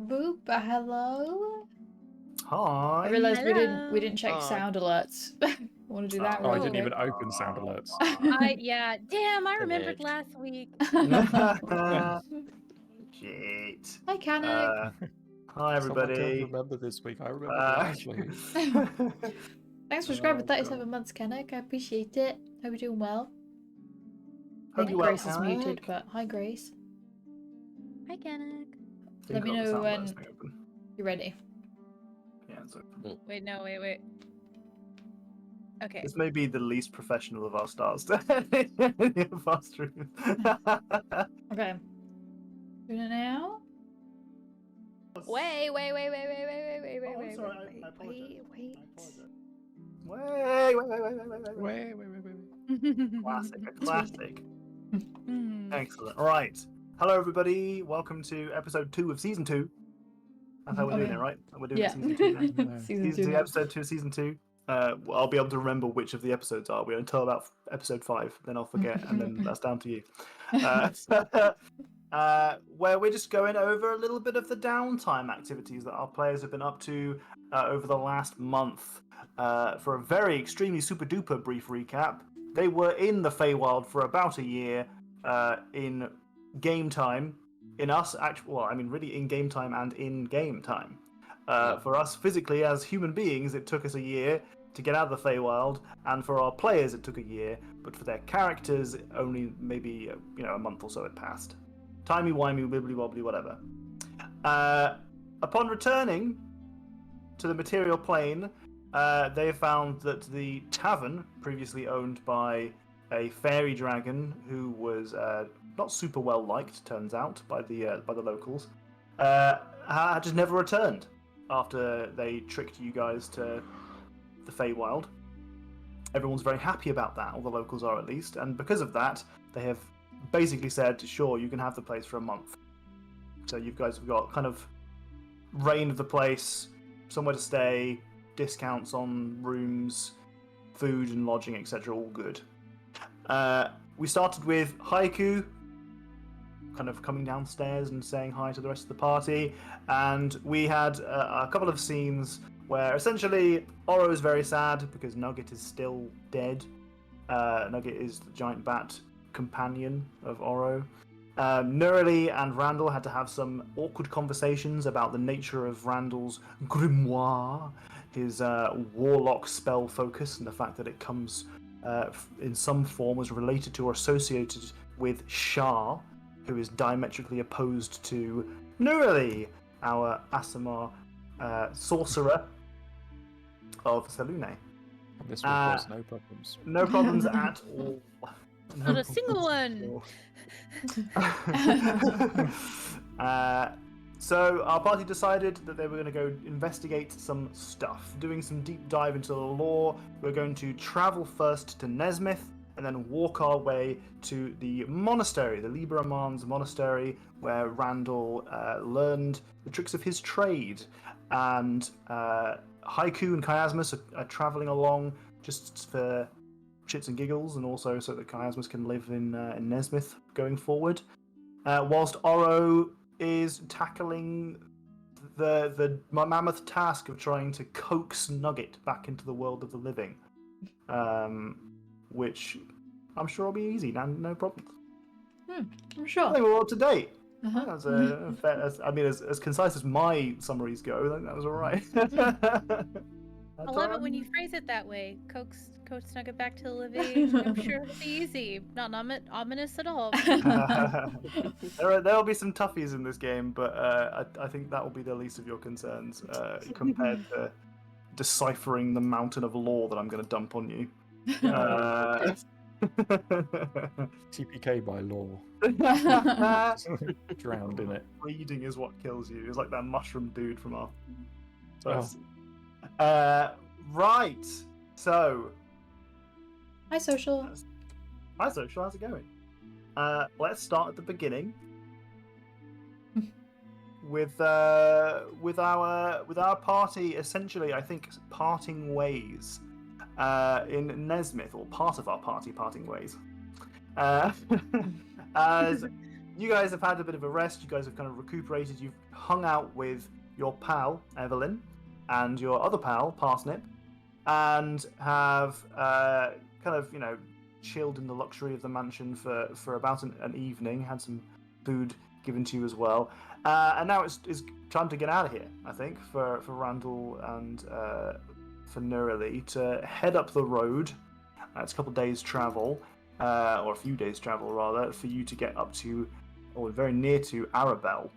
Boop, hello. Hi. I realised we didn't check Hi. sound alerts. Want to do that? Oh, real I didn't quick? even open sound alerts. Damn, I remembered Correct. last week. Shit. Hi, Canuck. Hi, Someone can everybody. remember this week. I remember last week. Thanks for subscribing for Oh, 37 God. months, Canuck. I appreciate it. Hope you're doing well. I Hope think you're well, Grace is muted, Canuck. but hi, Grace. Hi, Kanak. Let me know when you're ready. Yeah, it's open. Wait. Okay. This may be the least professional of our starts to any of our streams. Okay. Doing it now? Wait. sorry, I apologize. Wait. Wait. Classic, a classic. Hmm. Excellent. Right. Hello, everybody. Welcome to episode 2 of season 2. That's how we're doing it, right? We're doing it season 2 now. Season Season 2, now. episode 2 of season 2. I'll be able to remember which of the episodes are we until about episode 5. Then I'll forget, and then that's down to you. Where we're just going over a little bit of the downtime activities that our players have been up to over the last month. For a very extremely super duper brief recap, they were in the Feywild for about a year in game time. In us, really in game time and in game time. For us physically as human beings, it took us a year to get out of the Feywild, and for our players, it took a year. But for their characters, only maybe a month or so had passed. Timey-wimey, wibbly-wobbly, whatever. Upon returning to the material plane, they found that the tavern, previously owned by a fairy dragon who was not super well liked, turns out, by the locals, had just never returned after they tricked you guys to the Feywild. Everyone's very happy about that, all the locals are at least, and because of that, they have basically said, sure, you can have the place for a month. So you guys have got kind of reign of the place, somewhere to stay, discounts on rooms, food and lodging, etc. All good. We started with Haiku, kind of coming downstairs and saying hi to the rest of the party, and we had a couple of scenes where essentially Oro is very sad because Nugget is still dead. Nugget is the giant bat companion of Oro. Nurali and Randall had to have some awkward conversations about the nature of Randall's grimoire, his warlock spell focus, and the fact that it comes in some form as related to or associated with Shah, who is diametrically opposed to Nurali, our Aasimar sorcerer of Selûne. This will cause no problems. No problems at all. Not a single one. So our party decided that they were going to go investigate some stuff, doing some deep dive into the lore. We're going to travel first to Nesmith and then walk our way to the monastery, the Libramans monastery, where Randall learned the tricks of his trade. And Haiku and Chiasmus are traveling along just for shits and giggles, and also so that Chiasmus can live in Nesmith going forward. Whilst Oro is tackling the mammoth task of trying to coax Nugget back into the world of the living, which I'm sure will be easy, no problem. I'm sure. I think we're all up to date. Uh-huh. That was fair, as concise as my summaries go, I think that was all right. I love it when you phrase it that way. Coax Nugget back to the living. I'm sure it'll be easy. Not ominous at all. There'll be some toughies in this game, but I think that will be the least of your concerns compared to deciphering the mountain of lore that I'm going to dump on you. TPK by law. Drowned in it. Reading is what kills you. It's like that mushroom dude from our Oh. Right. So. Hi, Social. Hi, Social. How's it going? Let's start at the beginning. With our party essentially, I think, parting ways in Nesmith, or part of our party parting ways. As you guys have had a bit of a rest. You guys have kind of recuperated. You've hung out with your pal Evelyn and your other pal Parsnip, and have kind of chilled in the luxury of the mansion for about an evening. Had some food given to you as well, and now it's time to get out of here. I think for Randall and for Nurali to head up the road. It's a couple of days' travel, or a few days' travel rather, for you to get up to, or very near to, Arabelle.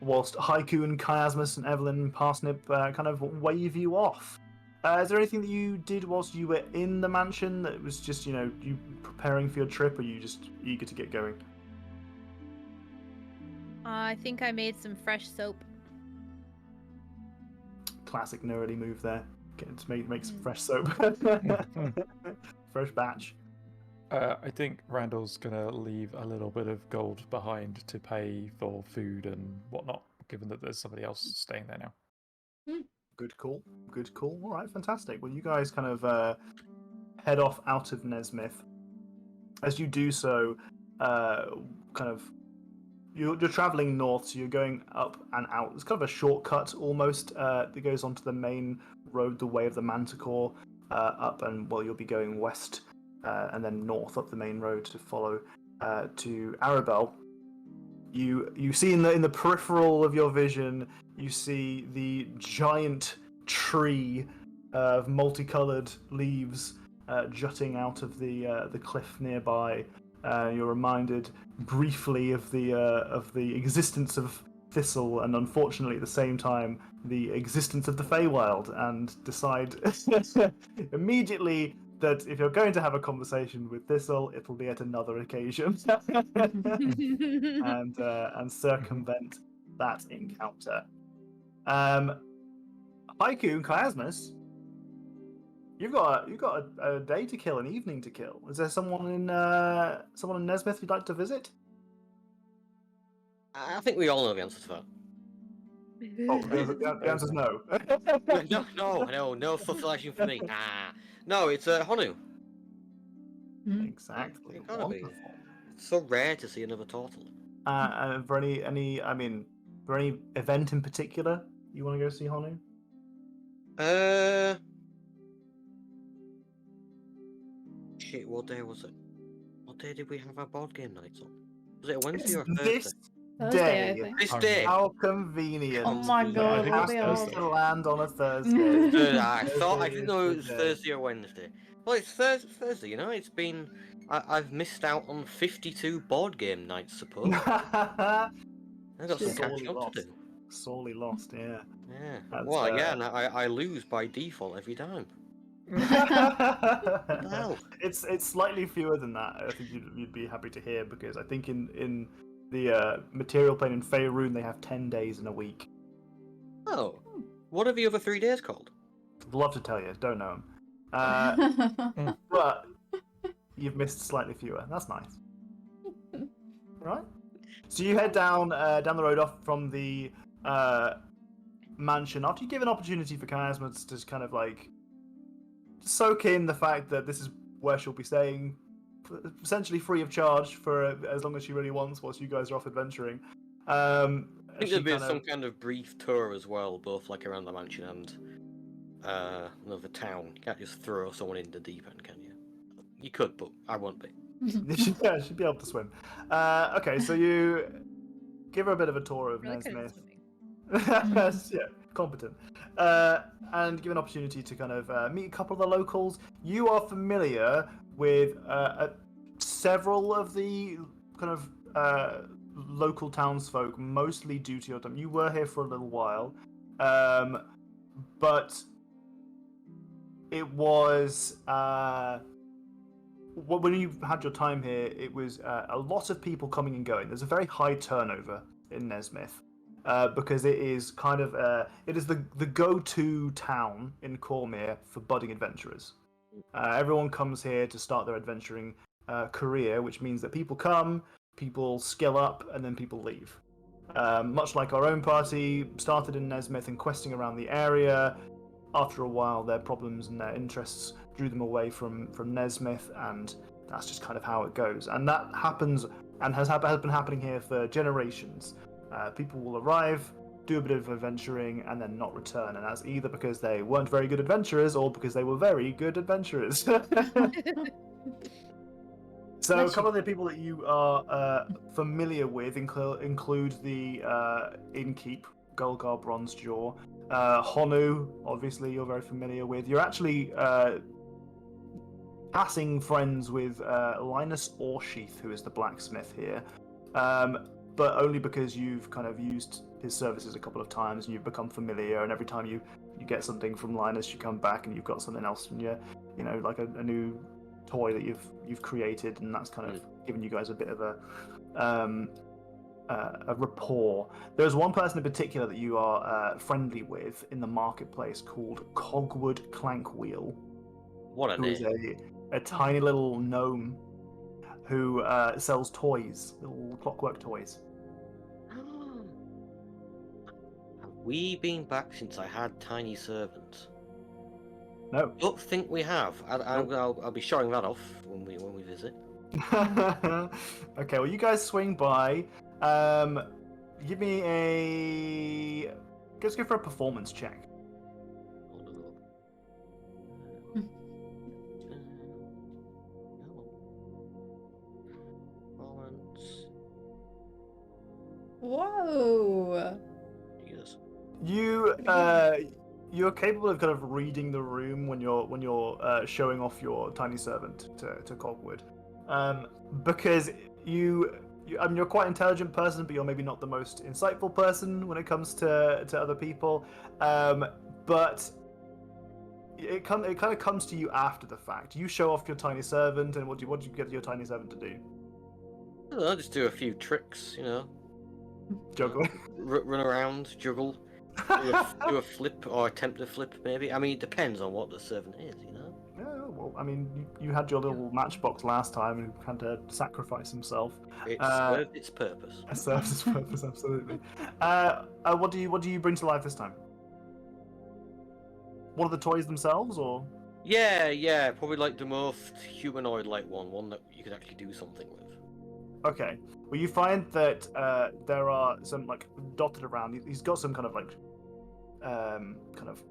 Whilst Haiku and Chiasmus and Evelyn and Parsnip kind of wave you off. Is there anything that you did whilst you were in the mansion that was just, you preparing for your trip, or are you just eager to get going? I think I made some fresh soap. Classic nerdy move there. Get to make some fresh soap. Fresh batch. I think Randall's gonna leave a little bit of gold behind to pay for food and whatnot, given that there's somebody else staying there now. Good call. Good call. All right, fantastic. Well, you guys kind of head off out of Nesmith. As you do so, you're traveling north, so you're going up and out. It's kind of a shortcut almost that goes onto the main road, the Way of the Manticore, up, and you'll be going west and then north up the main road to follow to Arabelle. You see in the peripheral of your vision, you see the giant tree of multicolored leaves jutting out of the cliff nearby. You're reminded briefly of the existence of Thistle, and unfortunately at the same time the existence of the Feywild, and decide immediately that if you're going to have a conversation with Thistle, it'll be at another occasion, and circumvent that encounter. Haiku and Chiasmus, you've got a day to kill, an evening to kill. Is there someone in Nesmith you'd like to visit? I think we all know the answer to that. Oh, the answer's no. No selection for me. No, it's Honu. Exactly. It gotta be. Wonderful. It's so rare to see another turtle. For any event in particular you want to go see Honu? Shit, what day was it? What day did we have our board game nights on? Was it a Wednesday or a This Thursday? Thursday, I think. This day. How convenient. Oh my god, I think what it's they Thursday. are. To land on a Thursday. I Thursday didn't know it was is the day. Thursday or Wednesday. Well, it's Thursday, it's been... I've missed out on 52 board game nights, suppose. I've got some catching up to do. Sorely lost, yeah. Yeah. That's, Well, yeah, and I lose by default every time. Hell. It's slightly fewer than that. I think you'd be happy to hear, because I think in the material plane in Faerun they have 10 days in a week. Oh. What are the other 3 days called? I'd love to tell you, don't know them. But you've missed slightly fewer. That's nice. Right. So you head down the road off from the mansion after you give an opportunity for Chiasmus to just kind of like soak in the fact that this is where she'll be staying, essentially free of charge for as long as she really wants, whilst you guys are off adventuring. I think there'd be some kind of brief tour as well, both like around the mansion and another town. You can't just throw someone in the deep end, can you? You could, but I won't be. Yeah, she'd be able to swim. Okay, so you give her a bit of a tour of Really good at Nesmith. swimming. Yeah, competent. And give an opportunity to kind of meet a couple of the locals. You are familiar with several of the kind of local townsfolk, mostly due to your time. You were here for a little while, but it was when you had your time here, it was a lot of people coming and going. There's a very high turnover in Nesmith. Because it is kind of it is the go-to town in Cormyr for budding adventurers. Everyone comes here to start their adventuring career, which means that people come, people skill up, and then people leave. Much like our own party, started in Nesmith and questing around the area. After a while, their problems and their interests drew them away from Nesmith, and That's just kind of how it goes, and that happens and has been happening here for generations. People will arrive, do a bit of adventuring, and then not return, and that's either because they weren't very good adventurers or because they were very good adventurers. So a couple of the people that you are familiar with include the innkeep, Golgar Bronzejaw. Honu, obviously, you're very familiar with. You're actually passing friends with Linus Orsheath, who is the blacksmith here, but only because you've kind of used his services a couple of times and you've become familiar. And every time you get something from Linus, you come back and you've got something else from like a new toy that you've created, and that's kind of given you guys a bit of a rapport. There's one person in particular that you are friendly with in the marketplace called Cogwood Clankwheel. What a who name! Is a tiny little gnome who sells toys, little clockwork toys. Have we been back since I had tiny servants? No. Don't think we have. I'll be showing that off when we visit. Okay, well, you guys swing by. Give me let's go for a performance check. Whoa! Yes. You're capable of kind of reading the room when you're showing off your tiny servant to Cogwood, because you're quite an intelligent person, but you're maybe not the most insightful person when it comes to other people. But it kind of comes to you after the fact. You show off your tiny servant, and what do you get your tiny servant to do? I'll just do a few tricks, Juggle. Run around, juggle, do a flip or attempt to flip, maybe. I mean, it depends on what the servant is, Yeah, well, I mean, you had your little matchbox last time and had to sacrifice himself. It served its purpose. It serves its purpose, absolutely. What do you bring to life this time? One of the toys themselves, or? Yeah, probably like the most humanoid-like one that you could actually do something with. Okay. Well, you find that there are some dotted around. He's got some kind of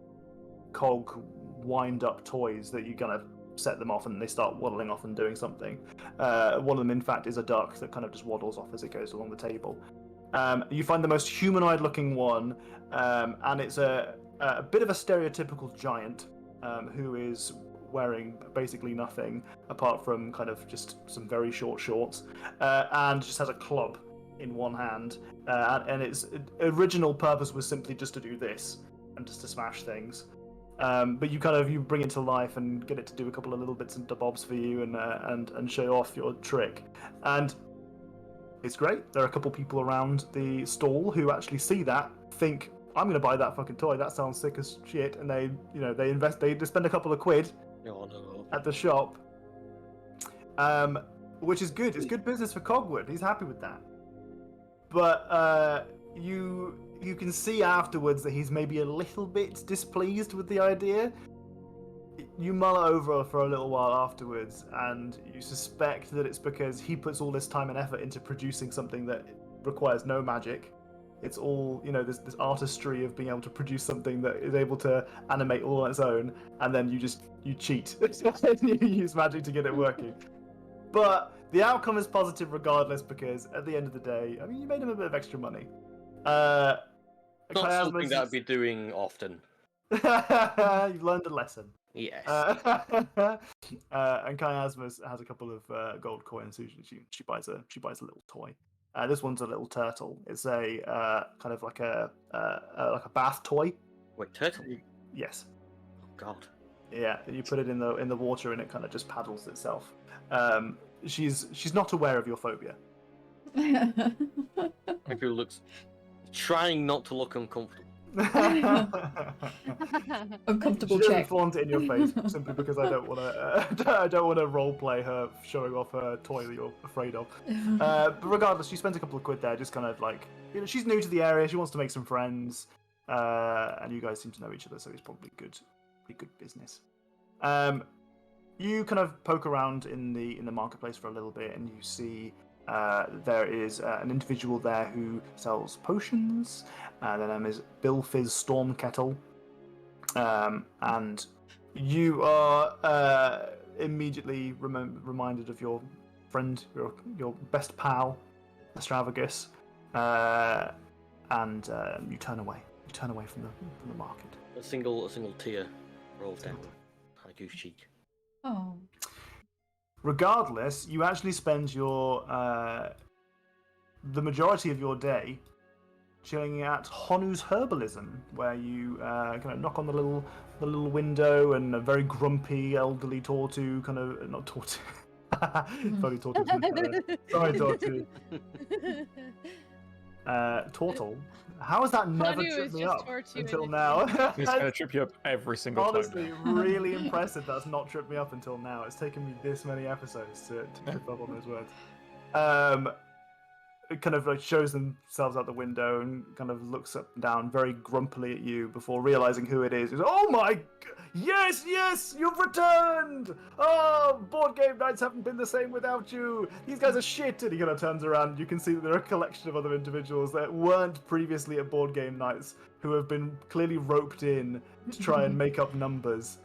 cog wind-up toys that you kind of set them off and they start waddling off and doing something. One of them, in fact, is a duck that kind of just waddles off as it goes along the table. You find the most humanoid-looking one, and it's a bit of a stereotypical giant who is wearing basically nothing apart from kind of just some very short shorts, and just has a club in one hand, and its original purpose was simply just to do this and just to smash things. But you bring it to life and get it to do a couple of little bits and bobs for you, and show off your trick, and it's great. There are a couple people around the stall who actually see that, think, I'm gonna buy that fucking toy. That sounds sick as shit, and they spend a couple of quid at the shop, which is good. It's good business for Cogwood. He's happy with that. But you can see afterwards that he's maybe a little bit displeased with the idea. You mull it over for a little while afterwards, and you suspect that it's because he puts all this time and effort into producing something that requires no magic. It's all, this artistry of being able to produce something that is able to animate all on its own, and then you cheat. You use magic to get it working. But the outcome is positive regardless, because at the end of the day, I mean, you made him a bit of extra money. Not something that I'd be doing often. You've learned a lesson. Yes. And Chiasma has a couple of gold coins. So she buys a little toy. This one's a little turtle. It's a kind of like a bath toy. Wait, turtle? Yes. Oh God. Yeah, you put it in the water and it kind of just paddles itself. She's not aware of your phobia. Maybe looks trying not to look uncomfortable. Uncomfortable she check. doesn't flaunt it in your face simply because I don't want to role play her showing off her toy that you're afraid of. But regardless, she spends a couple of quid there, just kind of she's new to the area. She wants to make some friends, and you guys seem to know each other, so it's probably good business. You kind of poke around in the marketplace for a little bit, and you see there is an individual there who sells potions. Their name is Bill Fizz Storm Kettle, and you are immediately reminded of your friend, your best pal, Astravagus, and you turn away. You turn away from the market. A single tear rolls down Haiku's cheek. Oh. Regardless, you actually spend your the majority of your day chilling at Honu's Herbalism, where you kind of knock on the little window, and a very grumpy elderly Tortu not Tortu. Sorry, Tortu. Sorry, Tortu. Tortle. How has that never Honu tripped is me just up Tortu until in now? It's going to trip you up every single Honestly, time now. really impressive that's not tripped me up until now. It's taken me this many episodes to trip up on those words. It kind of like shows themselves out the window and kind of looks up and down very grumpily at you before realizing who it is. He's, oh my, yes, you've returned! Oh, board game nights haven't been the same without you. These guys are shit. And he kind of turns around. You can see that there are a collection of other individuals that weren't previously at board game nights who have been clearly roped in to try and make up numbers.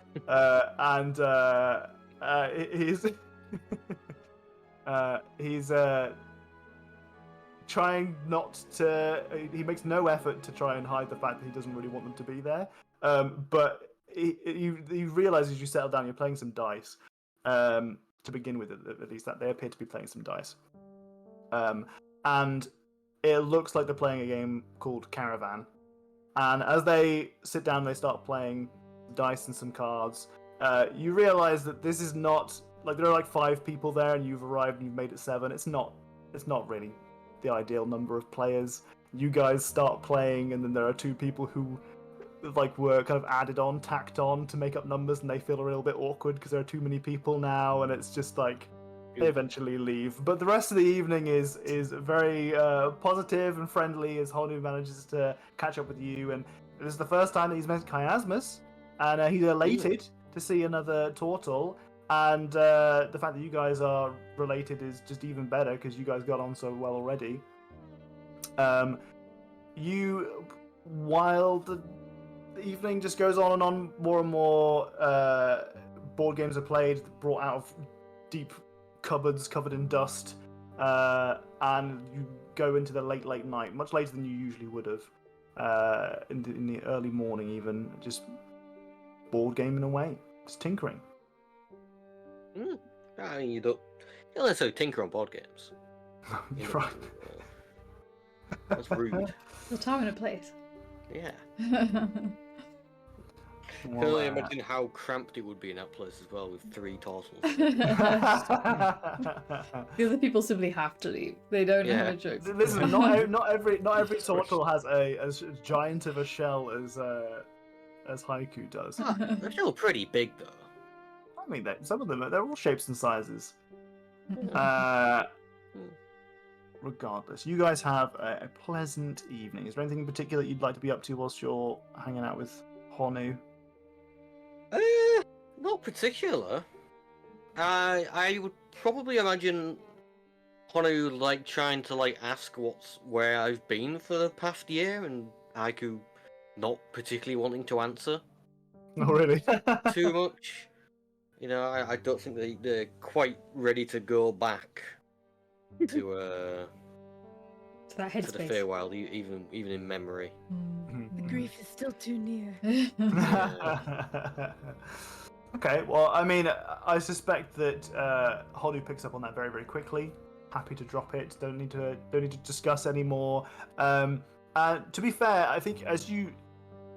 He's trying not to. He makes no effort to try and hide the fact that he doesn't really want them to be there. But you realize as you settle down, you're playing some dice. To begin with, at least that they appear to be playing some dice. And it looks like they're playing a game called Caravan. And as they sit down, they start playing dice and some cards. You realize that this is not like there are like 5 people there, and you've arrived and you've made it 7. It's not really the ideal number of players. You guys start playing, and then there are 2 people who like were kind of tacked on to make up numbers, and they feel a little bit awkward because there are too many people now, and it's just like they eventually leave. But the rest of the evening is very positive and friendly as Honu manages to catch up with you, and this is the first time that he's met Chiasmus, and he's elated to see another Tortle. And the fact that you guys are related is just even better because you guys got on so well already. While the evening just goes on and on, more and more board games are played, brought out of deep cupboards covered in dust, and you go into the late night, much later than you usually would have, in the early morning even, just board gaming away, just tinkering. I mean, you don't necessarily tinker on board games. You're right. That's rude. The time and a place. Yeah. Can only imagine how cramped it would be in that place as well with 3 Tortles. The other people simply have to leave. They don't have a choice. Listen, not every Tortle has as giant of a shell as Haiku does. They're still pretty big though. I mean, some of them they're all shapes and sizes. Regardless, you guys have a pleasant evening. Is there anything in particular you'd like to be up to whilst you're hanging out with Honu? Not particular. I would probably imagine Honu like trying to like ask where I've been for the past year, and Haiku not particularly wanting to answer. Oh, really? Too much. You know, I don't think they're quite ready to go back to that headspace. to the Feywild, even in memory. The grief is still too near. Okay, well, I mean, I suspect that Honu picks up on that very, very quickly. Happy to drop it. Don't need to discuss anymore. To be fair, I think as you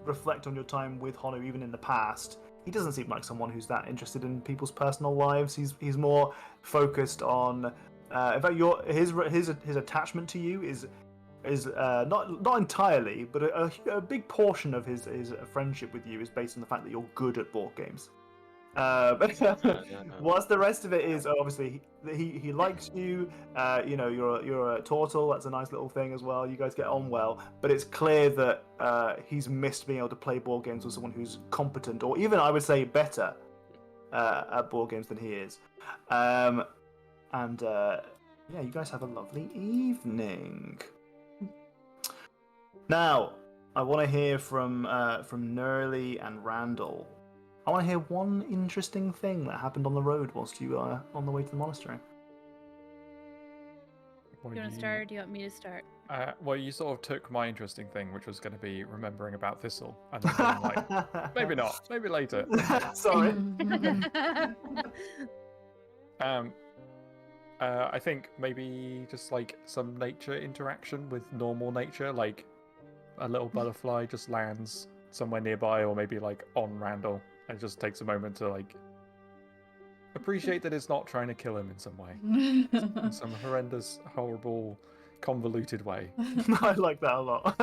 reflect on your time with Honu, even in the past, he doesn't seem like someone who's that interested in people's personal lives. He's more focused on. In fact, his attachment to you is not entirely, but a big portion of his friendship with you is based on the fact that you're good at board games. Whilst the rest of it is obviously he likes you. You know, you're a Tortle. That's a nice little thing as well. You guys get on well, but it's clear that he's missed being able to play board games with someone who's competent, or even I would say better at board games than he is. Yeah, you guys have a lovely evening. Now, I want to hear from Nerly and Randall. I want to hear one interesting thing that happened on the road whilst you are on the way to the monastery. Do you want to start, or do you want me to start? Well, you sort of took my interesting thing, which was going to be remembering about Thistle, and then being like, maybe not, maybe later. Sorry. I think maybe just like some nature interaction with normal nature, like a little butterfly just lands somewhere nearby, or maybe like on Randall, and just takes a moment to like appreciate that it's not trying to kill him in some way, in some horrendous, horrible, convoluted way. I like that a lot.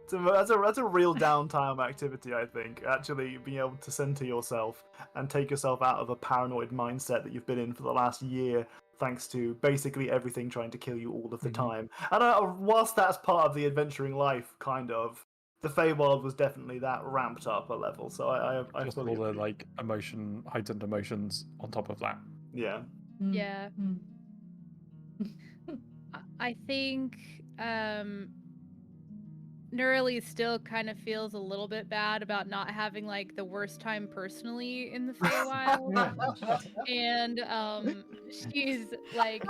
That's a real downtime activity, I think. Actually being able to center yourself and take yourself out of a paranoid mindset that you've been in for the last year, thanks to basically everything trying to kill you all of the time. And whilst that's part of the adventuring life, kind of, the Feywild was definitely that ramped up a level. So I just fully all the agree. like heightened emotions on top of that. Yeah. Yeah. I think Nerly still kind of feels a little bit bad about not having like the worst time personally in the Feywild. And she's like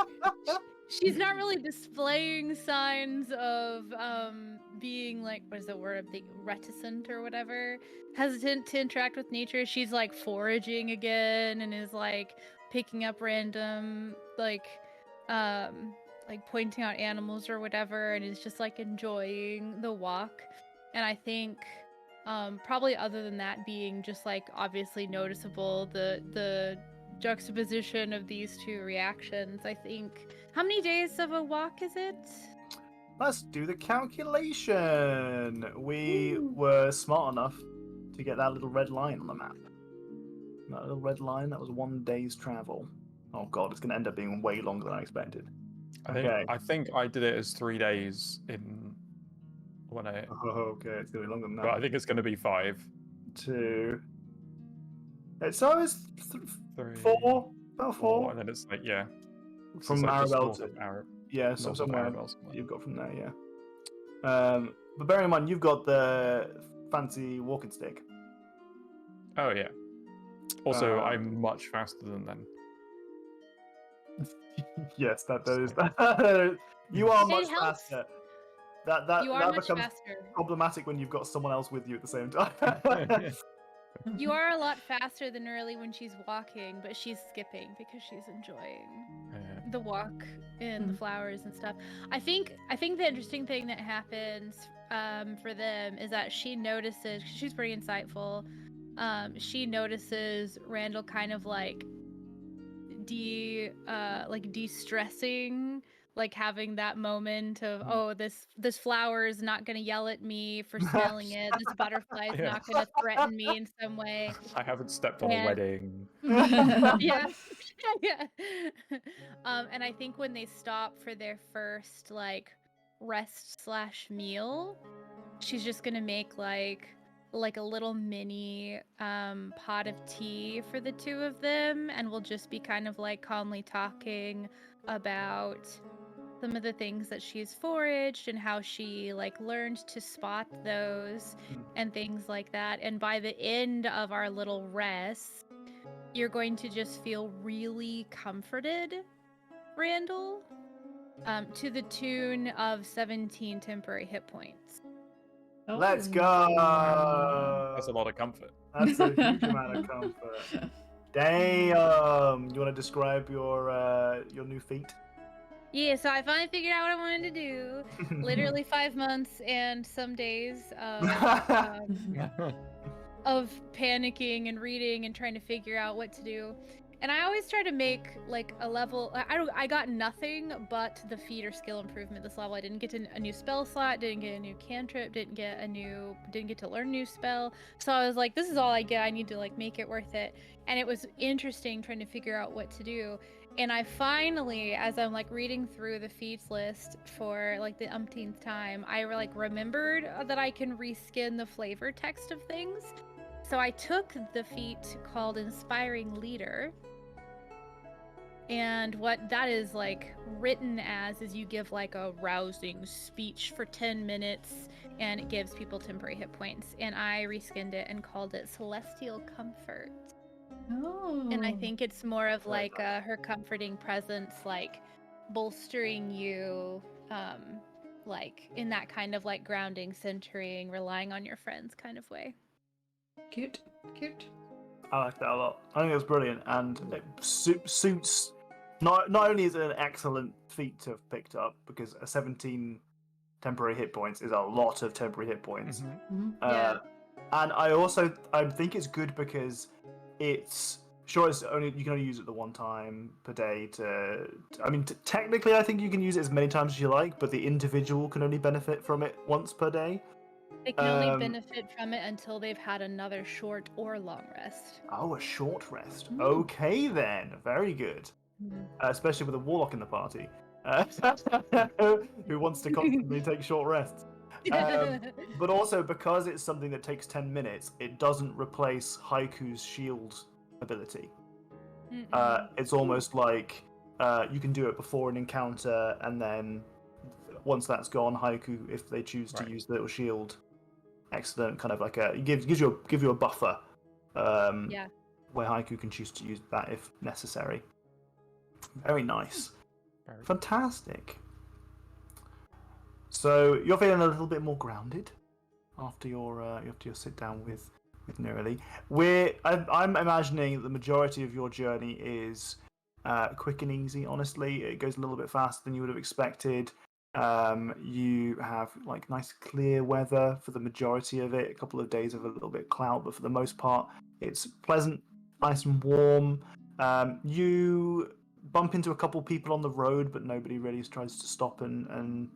she's not really displaying signs of being like, what is the word, the reticent or whatever, hesitant to interact with nature. She's like foraging again and is like picking up random like pointing out animals or whatever, and is just like enjoying the walk. And I think probably other than that being just like obviously noticeable, the juxtaposition of these two reactions, I think. How many days of a walk is it? Let's do the calculation. We were smart enough to get that little red line on the map. That little red line, that was 1 day's travel. Oh god, it's going to end up being way longer than I expected. I think I did it as 3 days in when I. Oh, okay, it's going to be longer than that. But I think it's going to be 5. 2. So it's 3. 4. About 4. And then it's like, yeah. From like Maribel to yeah, so somewhere Arabelle, you've got from there, yeah. But bearing in mind, you've got the fancy walking stick. Oh yeah. Also, I'm much faster than them. Yes, that is. You are much helps. faster. That You are that much becomes faster. problematic when you've got someone else with you at the same time. You are a lot faster than Nerly when she's walking, but she's skipping because she's enjoying the walk and the flowers and stuff. I think the interesting thing that happens for them is that she notices, she's pretty insightful. She notices Randall kind of like de-stressing, like having that moment of, oh, this flower is not going to yell at me for smelling it. This butterfly is not going to threaten me in some way. I haven't stepped on a wedding. Yeah. Yeah. And I think when they stop for their first like rest/meal, she's just going to make like a little mini pot of tea for the two of them, and we'll just be kind of like calmly talking about some of the things that she's foraged and how she like learned to spot those and things like that. And by the end of our little rest, you're going to just feel really comforted, Randall, to the tune of 17 temporary hit points. Let's go. That's a lot of comfort. That's a huge amount of comfort. Damn. You want to describe your new feat? Yeah, so I finally figured out what I wanted to do. Literally 5 months and some days of panicking and reading and trying to figure out what to do. And I always try to make like a level. I got nothing but the feat or skill improvement this level. I didn't get a new spell slot, didn't get a new cantrip, didn't get to learn a new spell. So I was like, this is all I get. I need to like make it worth it. And it was interesting trying to figure out what to do. And I finally, as I'm like reading through the feats list for like the umpteenth time, I like remembered that I can reskin the flavor text of things. So I took the feat called Inspiring Leader. And what that is like written as is you give like a rousing speech for 10 minutes and it gives people temporary hit points. And I reskinned it and called it Celestial Comfort. Oh. And I think it's more of Very like nice. her comforting presence, like bolstering you, like in that kind of like grounding, centering, relying on your friends kind of way. Cute. Cute. I like that a lot. I think it's brilliant, and it suits. Not only is it an excellent feat to have picked up, because a 17 temporary hit points is a lot of temporary hit points. Mhm. Yeah. And I think it's good because it's you can only use it the one time per day. Technically, I think you can use it as many times as you like, but the individual can only benefit from it once per day. They can only benefit from it until they've had another short or long rest. Oh, a short rest. Mm. Okay then, very good. Especially with a warlock in the party, who wants to constantly take short rests. But also because it's something that takes 10 minutes, it doesn't replace Haiku's shield ability. It's almost like you can do it before an encounter, and then once that's gone, Haiku, if they choose to use the little shield, excellent kind of like gives you a buffer. Where Haiku can choose to use that if necessary. Very nice. Fantastic. So you're feeling a little bit more grounded after your sit down with Nerily. I'm imagining the majority of your journey is quick and easy. Honestly, it goes a little bit faster than you would have expected. You have like nice clear weather for the majority of it. A couple of days of a little bit of cloud, but for the most part, it's pleasant, nice and warm. You bump into a couple people on the road, but nobody really tries to stop and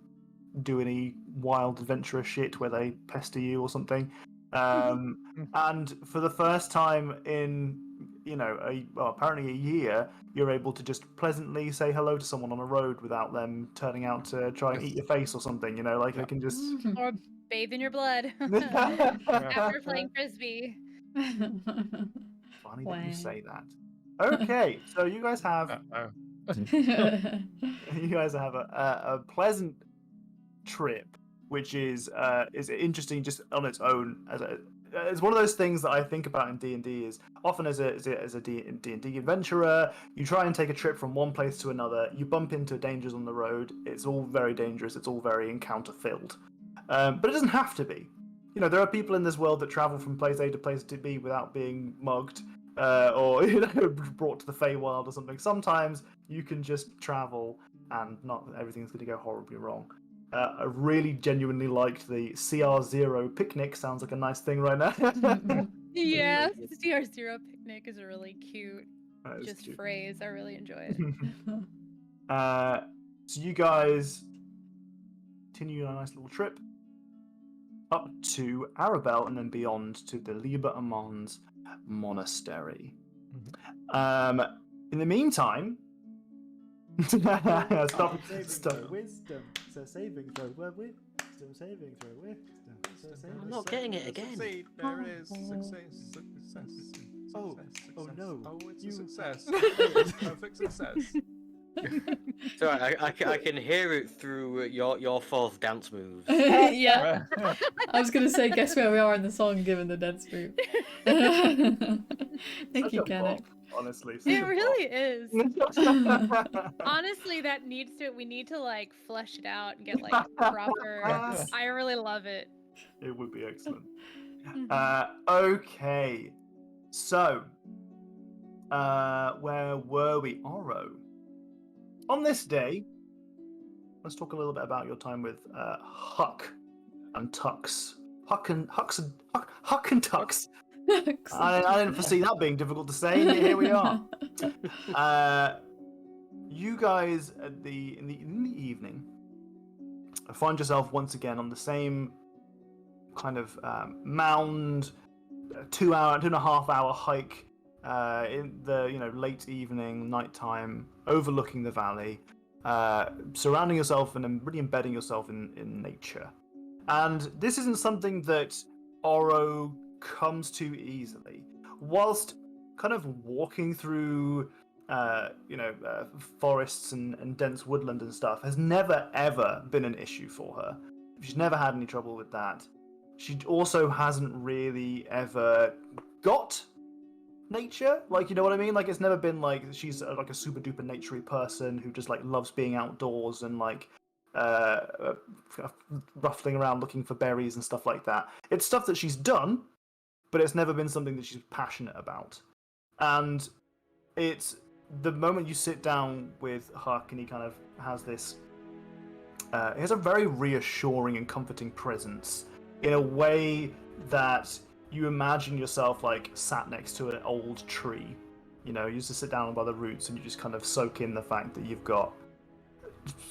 do any wild adventurous shit where they pester you or something. And for the first time in apparently a year, you're able to just pleasantly say hello to someone on a road without them turning out to try and eat your face or something. They can just Or bathe in your blood after playing frisbee. Funny that you say that. Okay, so you guys have a pleasant trip, which is interesting just on its own. It's one of those things that I think about in D&D is often as a D&D adventurer, you try and take a trip from one place to another. You bump into dangers on the road. It's all very dangerous. It's all very encounter filled, but it doesn't have to be. There are people in this world that travel from place A to place B without being mugged or brought to the Feywild or something. Sometimes you can just travel and not everything's going to go horribly wrong. I really genuinely liked the CR0 picnic. Sounds like a nice thing right now. Yeah, CR0 picnic is a really cute Cute. phrase. I really enjoy it. So you guys continue on a nice little trip up to Arabelle and then beyond to the Liber Amon's monastery. In the meantime, stop. Wisdom. So saving throw. Wisdom. Saving throw. Wisdom. I'm not getting it again. Succeed. There it is. Success. Oh no. Oh, it's a success. It's perfect success. So I can hear it through your fourth dance moves. Yeah. I was gonna say, guess where we are in the song given the dance move. Thank you, Kenneth. Honestly, It really is. Honestly, we need to like flesh it out and get like proper. I really love it. It would be excellent. Okay, so where were we? Oro. On this day, let's talk a little bit about your time with Huck and Tux. Huck and Tux. I didn't foresee that being difficult to say. Here we are. You guys in the evening find yourself once again on the same kind of mound, 2.5 hour hike in the late evening, nighttime, overlooking the valley, surrounding yourself and then really embedding yourself in nature. And this isn't something that Oro comes too easily. Whilst kind of walking through, forests and dense woodland and stuff has never ever been an issue for her. She's never had any trouble with that. She also hasn't really ever got nature, like, you know what I mean? Like, it's never been like she's like a super duper naturey person who just like loves being outdoors and like ruffling around looking for berries and stuff like that. It's stuff that she's done, but it's never been something that she's passionate about. And it's the moment you sit down with Huck and he kind of has this he has a very reassuring and comforting presence in a way that you imagine yourself like sat next to an old tree. You know, you used to sit down by the roots and you just kind of soak in the fact that you've got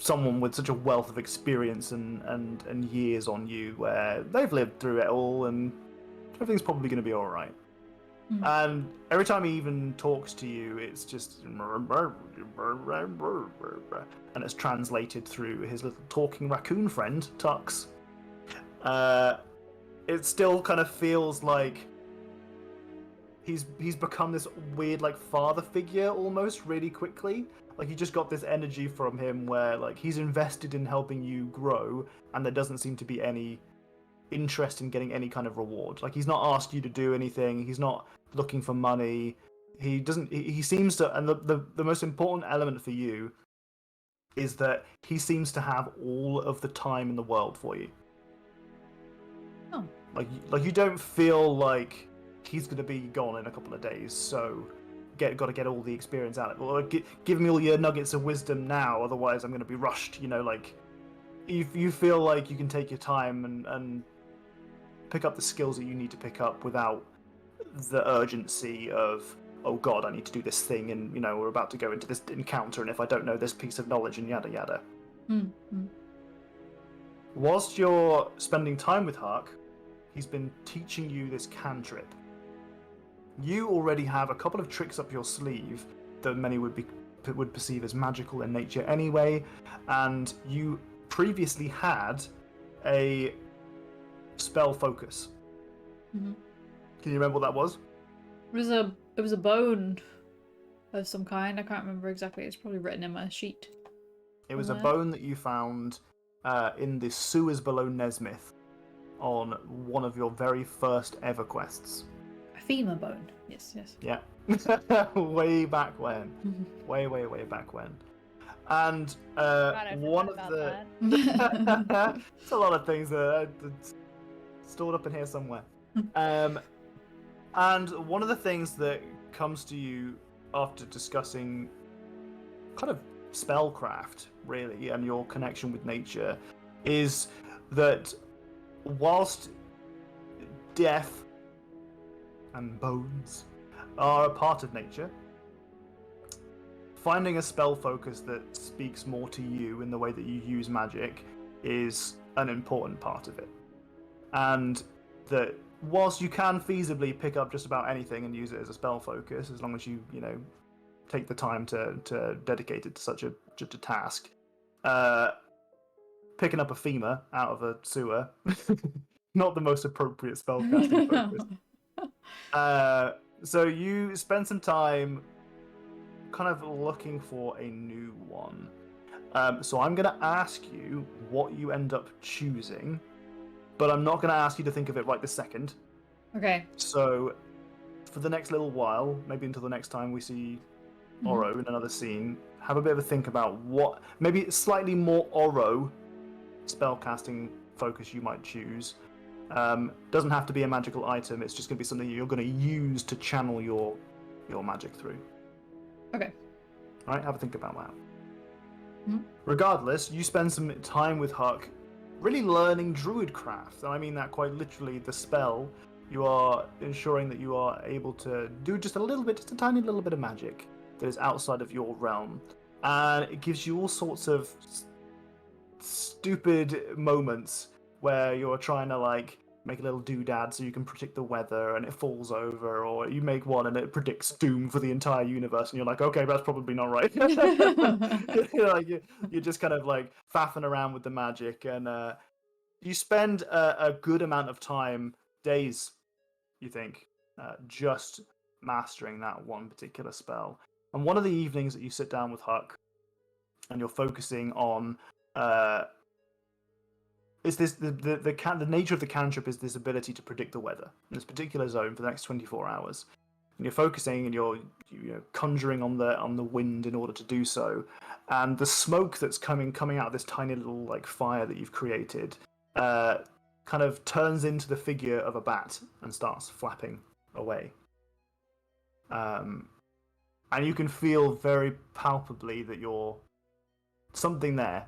someone with such a wealth of experience and years on you where they've lived through it all and everything's probably going to be all right. And every time he even talks to you, it's just and it's translated through his little talking raccoon friend Tux. It still kind of feels like he's become this weird like father figure almost really quickly. Like you just got this energy from him where like he's invested in helping you grow, and there doesn't seem to be any interest in getting any kind of reward. Like he's not asked you to do anything. He's not looking for money. He doesn't. He seems to, and the most important element for you is that he seems to have all of the time in the world for you. Oh. Like you don't feel like he's going to be gone in a couple of days, so got to get all the experience out of it. Or give me all your nuggets of wisdom now, otherwise I'm going to be rushed. You know, like you feel like you can take your time and pick up the skills that you need to pick up without the urgency of, oh god, I need to do this thing, and you know we're about to go into this encounter, and if I don't know this piece of knowledge, and yada yada. Whilst you're spending time with Hark, he's been teaching you this cantrip. You already have a couple of tricks up your sleeve that many would perceive as magical in nature anyway, and you previously had a spell focus. Can you remember what that was? It was a bone of some kind. I can't remember exactly. It's probably written in my sheet. It was a bone that you found in the sewers below Nesmith on one of your very first ever quests. A femur bone. Yes. Yeah. Way back when. way back when. And one of the... It's a lot of things that are stored up in here somewhere. And one of the things that comes to you after discussing kind of spellcraft, really, and your connection with nature, is that whilst death and bones are a part of nature, finding a spell focus that speaks more to you in the way that you use magic is an important part of it. And that whilst you can feasibly pick up just about anything and use it as a spell focus, as long as you take the time to dedicate it to such a task, picking up a femur out of a sewer, not the most appropriate spellcasting focus. So you spend some time kind of looking for a new one. So I'm going to ask you what you end up choosing, but I'm not going to ask you to think of it right this second. Okay. So for the next little while, maybe until the next time we see Oro in another scene, have a bit of a think about what maybe slightly more Oro spellcasting focus you might choose. Doesn't have to be a magical item, it's just going to be something you're going to use to channel your magic through. Okay. All right, have a think about that. Regardless, you spend some time with Huck really learning druidcraft, and I mean that quite literally. The spell, you are ensuring that you are able to do just a tiny little bit of magic that is outside of your realm, and it gives you all sorts of stupid moments where you're trying to like make a little doodad so you can predict the weather and it falls over, or you make one and it predicts doom for the entire universe and you're like, okay, that's probably not right. You're just kind of like faffing around with the magic, and you spend a good amount of time, days, you think, just mastering that one particular spell. And one of the evenings that you sit down with Huck, and you're focusing on, is this the nature of the cantrip is this ability to predict the weather in this particular zone for the next 24 hours. And you're focusing and you're conjuring on the wind in order to do so, and the smoke that's coming out of this tiny little like fire that you've created kind of turns into the figure of a bat and starts flapping away. And you can feel very palpably that you're something there.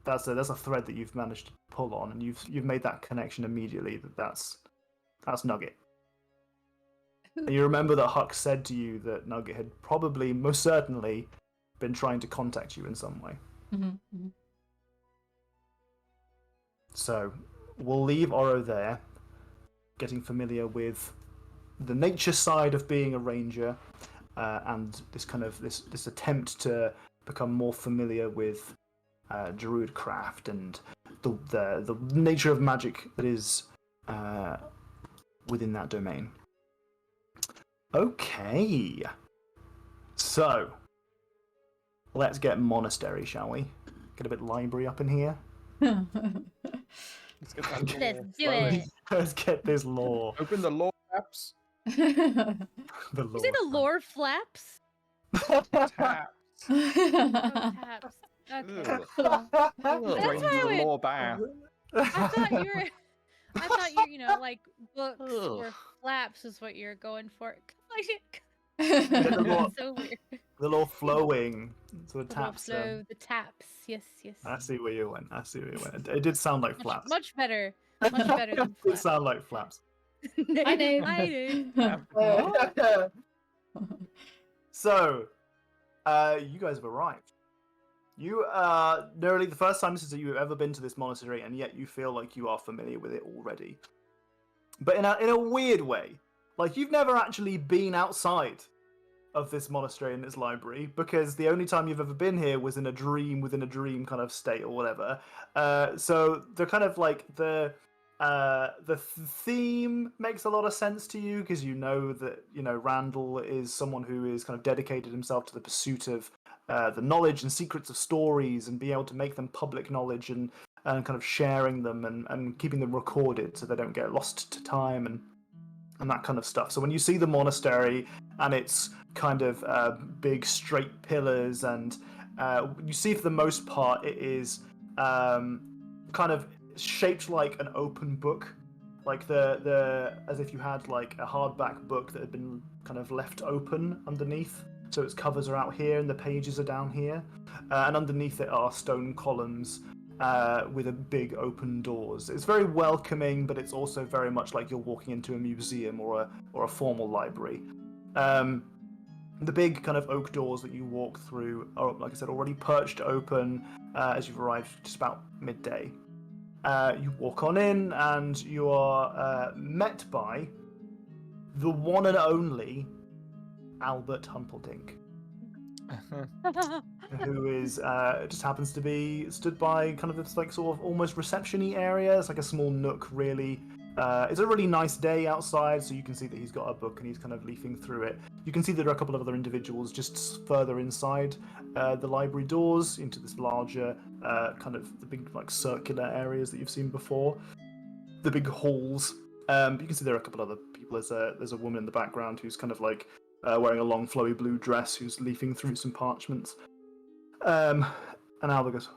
That's a thread that you've managed to pull on, and you've made that connection immediately. That's Nugget. And you remember that Huck said to you that Nugget had probably, most certainly, been trying to contact you in some way. Mm-hmm. So we'll leave Oro there, getting familiar with the nature side of being a ranger, and this kind of this attempt to become more familiar with druid craft and the nature of magic that is within that domain. Okay, so let's get monastery, shall we? Get a bit library up in here. Let's get that Let's lore do flowing. it. Let's get this lore. Open the lore tabs. The You say the lore flaps? Tabs. Oh, taps. Okay. Ugh. That's Going why to I the went- lore bath. I thought you like books Ugh. or flaps is what you're going for. the lore, That's so weird. the lore flowing. So the The little taps. flow, the taps. Yes. I see where you went. It did sound like flaps. Much better. Much better than It flaps. sound like flaps. I know. I do. So, you guys have arrived. You are nearly the first time since you've ever been to this monastery, and yet you feel like you are familiar with it already. But in a weird way, like you've never actually been outside of this monastery and its library, because the only time you've ever been here was in a dream within a dream kind of state or whatever. So they're kind of like the theme makes a lot of sense to you, because you know that Randall is someone who is kind of dedicated himself to the pursuit of the knowledge and secrets of stories, and being able to make them public knowledge, and kind of sharing them and keeping them recorded so they don't get lost to time and that kind of stuff. So when you see the monastery and its kind of big straight pillars, and you see for the most part it is kind of shaped like an open book, like the as if you had like a hardback book that had been kind of left open underneath. So its covers are out here and the pages are down here, and underneath it are stone columns with a big open doors. It's very welcoming, but it's also very much like you're walking into a museum or a formal library. The big kind of oak doors that you walk through are, like I said, already perched open as you've arrived just about midday. You walk on in and you are met by the one and only Albert Humperdinck, who is just happens to be stood by kind of this like sort of almost reception-y area. It's like a small nook, really. It's a really nice day outside, so you can see that he's got a book and he's kind of leafing through it. You can see that there are a couple of other individuals just further inside the library doors into this larger kind of the big like circular areas that you've seen before, the big halls. But you can see there are a couple other people. There's a woman in the background who's kind of like wearing a long flowy blue dress, who's leafing through some parchments. And Albert goes,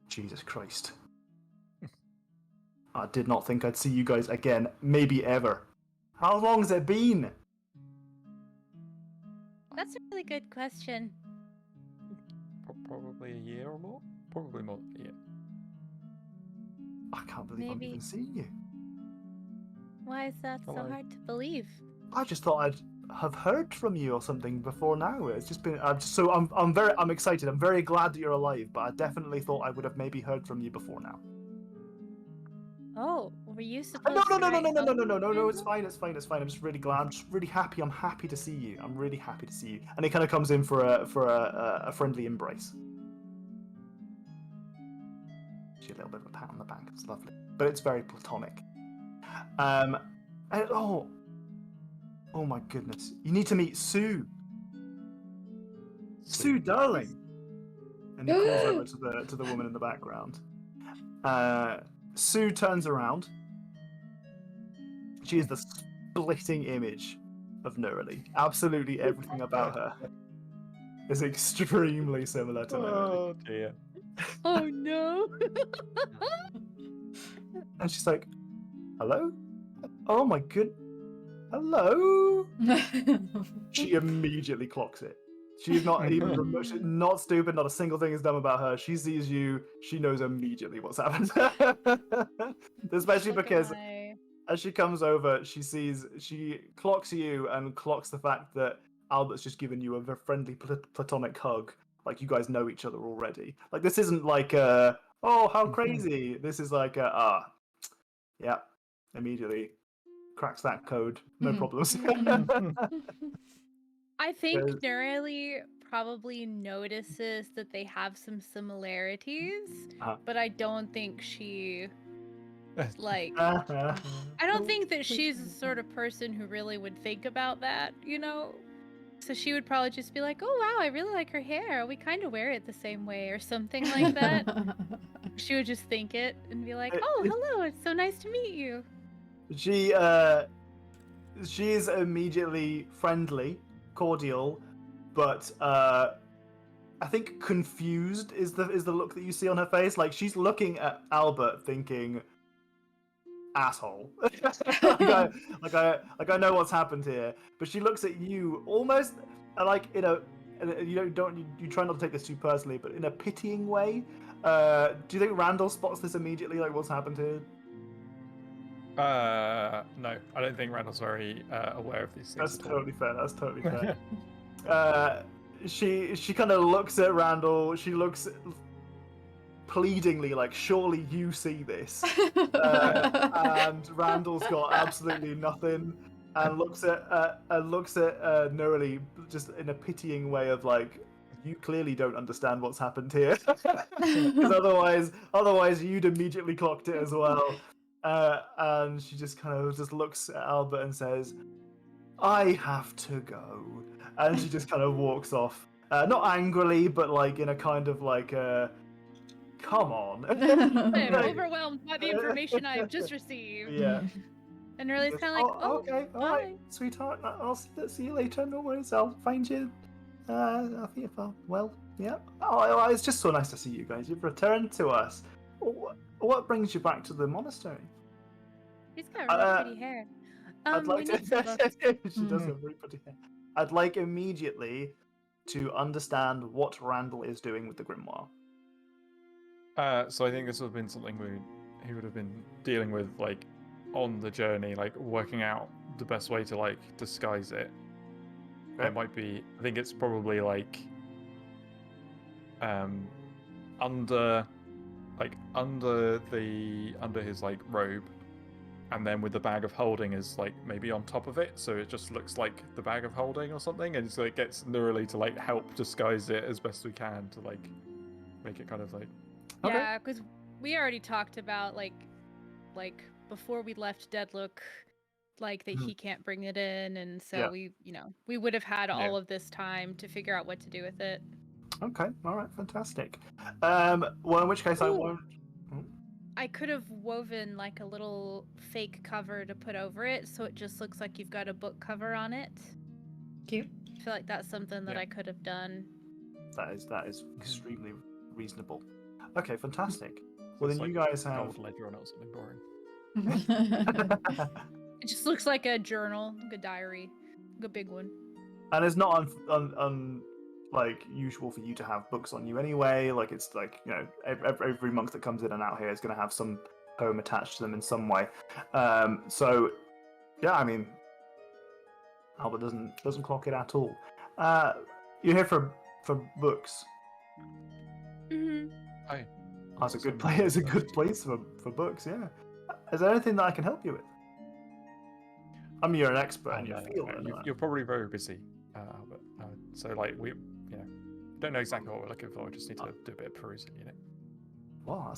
Jesus Christ. I did not think I'd see you guys again, maybe ever. How long has it been? That's a really good question. Probably a year or more. Probably more than a year. I can't believe I'm Maybe. even seeing you. Why is that so Hello. hard to believe? I just thought I'd have heard from you or something before now. It's just been I'm excited. I'm very glad that you're alive, but I definitely thought I would have maybe heard from you before now. Oh, were you No, supposed to write no, it's fine. I'm just really glad. I'm just really happy. I'm happy to see you. I'm really happy to see you. And he kind of comes in for a friendly embrace. She a little bit of a pat on the back. It's lovely, but it's very platonic. And, oh my goodness! You need to meet Sue. Sue, darling. And he calls over to the woman in the background. Sue turns around. She is the splitting image of Neurali. Absolutely everything about her is extremely similar to Neurali. Oh dear. Oh no. And she's like, hello? Oh my good. Hello? She immediately clocks it. She's not even not stupid, not a single thing is dumb about her. She sees you, she knows immediately what's happened. Especially because as she comes over, she clocks you and clocks the fact that Albert's just given you a very friendly platonic hug. Like you guys know each other already. Like this isn't like oh how crazy. This is like yeah, immediately cracks that code, no problems. I think Neurali probably notices that they have some similarities, but I don't think she like I don't think that she's the sort of person who really would think about that, you know? So she would probably just be like, "Oh wow, I really like her hair. We kind of wear it the same way," or something like that. She would just think it and be like, "Oh, hello, it's so nice to meet you." She's immediately friendly, cordial, but I think confused is the look that you see on her face. Like she's looking at Albert thinking, asshole. like I know what's happened here, but she looks at you almost like you try not to take this too personally, but in a pitying way. Do you think Randall spots this immediately, like what's happened here? No, I don't think Randall's very aware of these things. That's totally fair. That's totally fair. She kind of looks at Randall. She looks pleadingly, like, surely you see this. And Randall's got absolutely nothing, and looks at Neurali just in a pitying way of like, you clearly don't understand what's happened here, because otherwise you'd immediately clocked it as well. And she just kind of just looks at Albert and says, I have to go. And she just kind of walks off. Not angrily, but like in a kind of like, come on. I am overwhelmed by the information I have just received. Yeah. And Neurali's kind of like, oh, okay, all right, sweetheart. I'll see you later. No worries. I'll find you. I think well, yeah. Oh, it's just so nice to see you guys. You've returned to us. What brings you back to the monastery? He's got really pretty hair. I'd like to. She does have very pretty hair. I'd like immediately to understand what Randall is doing with the grimoire. So I think this would have been something he would have been dealing with, like, on the journey, like working out the best way to like disguise it. Okay. It might be. I think it's probably like under his like robe, and then with the bag of holding is like maybe on top of it, so it just looks like the bag of holding or something, and so it gets Neurali to like help disguise it as best we can to like make it kind of like. Okay. Yeah, because we already talked about like before we left Deadlook, like that he can't bring it in, and so we would have had all of this time to figure out what to do with it. Okay, all right, fantastic. Well, in which case I won't. I could have woven like a little fake cover to put over it, so it just looks like you've got a book cover on it. Cute. I feel like that's something that I could have done. That is extremely reasonable. Okay, fantastic. Well, then you guys have gold ledger on it or something boring. It just looks like a journal, like a diary, like a big one. And it's not like usual for you to have books on you anyway. Like it's like, you know, every monk that comes in and out here is going to have some poem attached to them in some way. So yeah, I mean, Albert doesn't clock it at all. You're here for books. Mm-hmm. Hi. That's a good place. It's a good place for books. Yeah. Is there anything that I can help you with? I mean, you're an expert in your field. You're probably very busy, Albert. So like we, don't know exactly what we're looking for. We just need to do a bit of perusing, Well,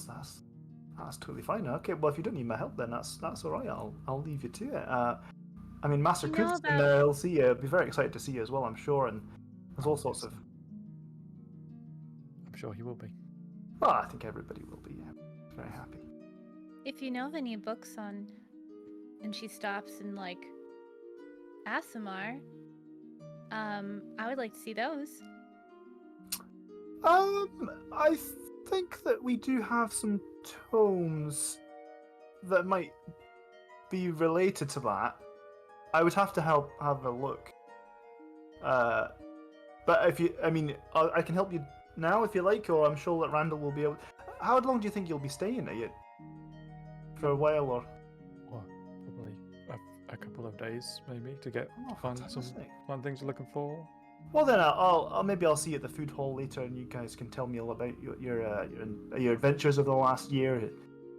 That's totally fine. Okay, well, if you don't need my help, then that's all right. I'll leave you to it. I mean, Master You know Kuntz about- will see you. Be very excited to see you as well, I'm sure. And there's all sorts of. I'm sure he will be. Well, I think everybody will be very happy. If you know of any books on, and she stops in like Asimar, I would like to see those. I think that we do have some tomes that might be related to that. I would have to have a look. But if you, I mean, I can help you now if you like, or I'm sure that Randall will be able. How long do you think you'll be staying? Are you for a while, or? Well, probably a couple of days, maybe, to get Oh, find some fantastic. fun things you're looking for. Well, then I'll maybe I'll see you at the food hall later, and you guys can tell me all about your adventures of the last year.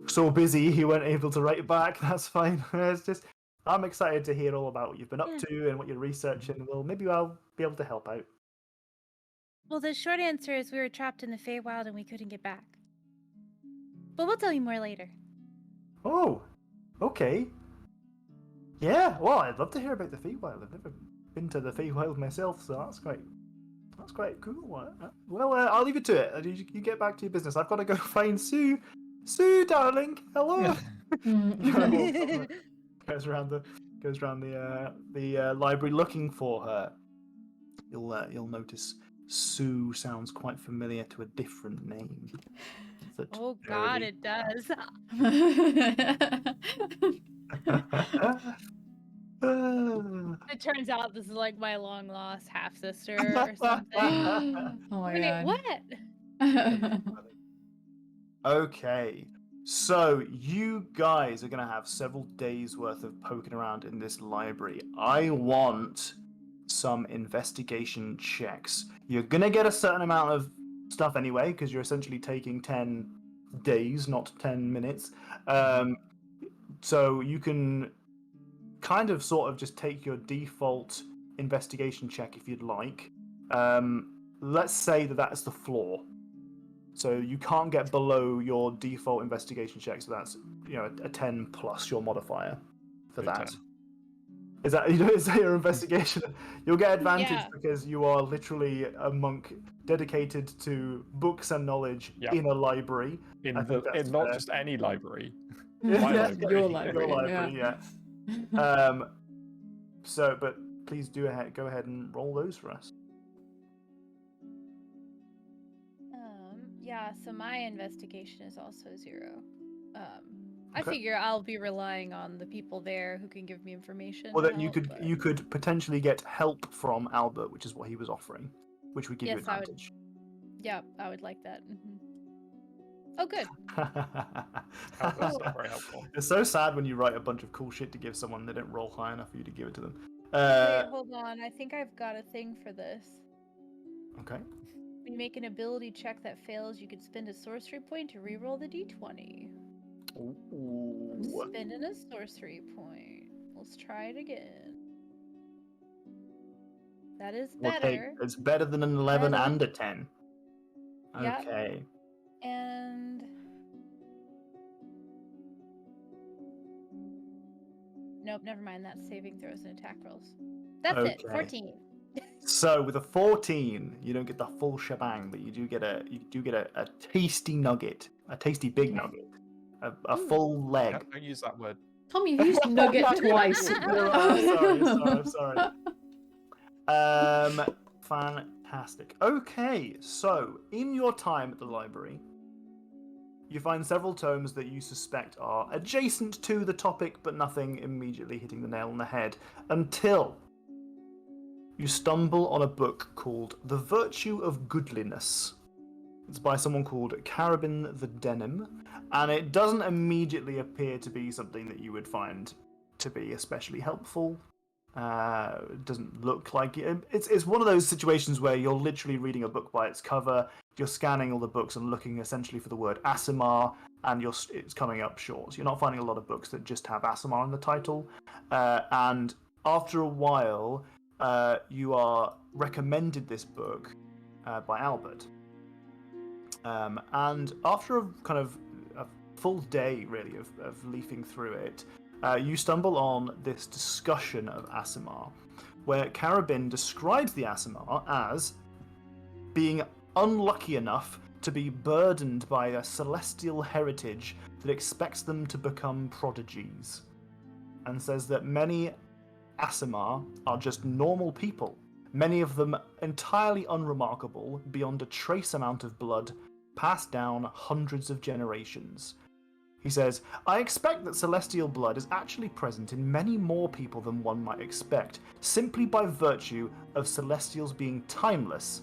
So busy, you weren't able to write back. That's fine. It's just I'm excited to hear all about what you've been up Yeah. to and what you're researching. Well, maybe I'll be able to help out. Well, the short answer is we were trapped in the Feywild and we couldn't get back. But we'll tell you more later. Oh, okay. Yeah, well, I'd love to hear about the Feywild. I've never been to the Feywild myself, so that's quite cool. Well, I'll leave it to it. You get back to your business. I've got to go find Sue. Sue, darling, hello. goes around the library looking for her. You'll notice Sue sounds quite familiar to a different name. Oh God, it does. It turns out this is like my long lost half sister or something. Oh my Wait, god. what? Okay, so you guys are gonna have several days worth of poking around in this library. I want some investigation checks. You're gonna get a certain amount of stuff anyway, because you're essentially taking 10 days, not 10 minutes. So you can kind of sort of just take your default investigation check if you'd like. Let's say that is the floor. So you can't get below your default investigation check, so that's a 10 plus your modifier for that. 10. Is that your investigation? You'll get advantage Yeah. because you are literally a monk dedicated to books and knowledge Yeah. in a library. In I think that's not fair. just any library. Yeah, My yeah, library. Your Your library. library, yeah. So, but please go ahead and roll those for us. Yeah, so my investigation is also 0. I Okay. figure I'll be relying on the people there who can give me information. Well, to then you help, could but- you could potentially get help from Albert, which is what he was offering, which would give you Yes, I would- advantage. Yeah, I would like that. Oh, good. Albert's not very helpful. It's so sad when you write a bunch of cool shit to give someone, they don't roll high enough for you to give it to them. Wait, hold on. I think I've got a thing for this. Okay. When you make an ability check that fails, you can spend a sorcery point to reroll the d20. I'm Ooh. spending a sorcery point. Let's try it again. That is We'll take, better. it's better than an 11 Better. and a 10. Yep. Okay. And nope, never mind. That's saving throws and attack rolls. That's it. Okay. 14. So with a 14, you don't get the full shebang, but you do get a tasty nugget, a tasty big nugget, a Ooh. full leg. Don't use that word. Tom, you've used nugget twice. I'm sorry. Fantastic. Okay, so in your time at the library, you find several tomes that you suspect are adjacent to the topic, but nothing immediately hitting the nail on the head, until you stumble on a book called The Virtue of Goodliness. It's by someone called Carabin the Denim, and it doesn't immediately appear to be something that you would find to be especially helpful. It doesn't look like it. It's one of those situations where you're literally reading a book by its cover, you're scanning all the books and looking essentially for the word Asimar, and it's coming up short. You're not finding a lot of books that just have Asimar in the title, and after a while, you are recommended this book by Albert. And after a kind of a full day, really, of leafing through it, you stumble on this discussion of Aasimar, where Carabin describes the Aasimar as being unlucky enough to be burdened by a celestial heritage that expects them to become prodigies, and says that many Aasimar are just normal people, many of them entirely unremarkable beyond a trace amount of blood passed down hundreds of generations. He says, I expect that celestial blood is actually present in many more people than one might expect, simply by virtue of celestials being timeless.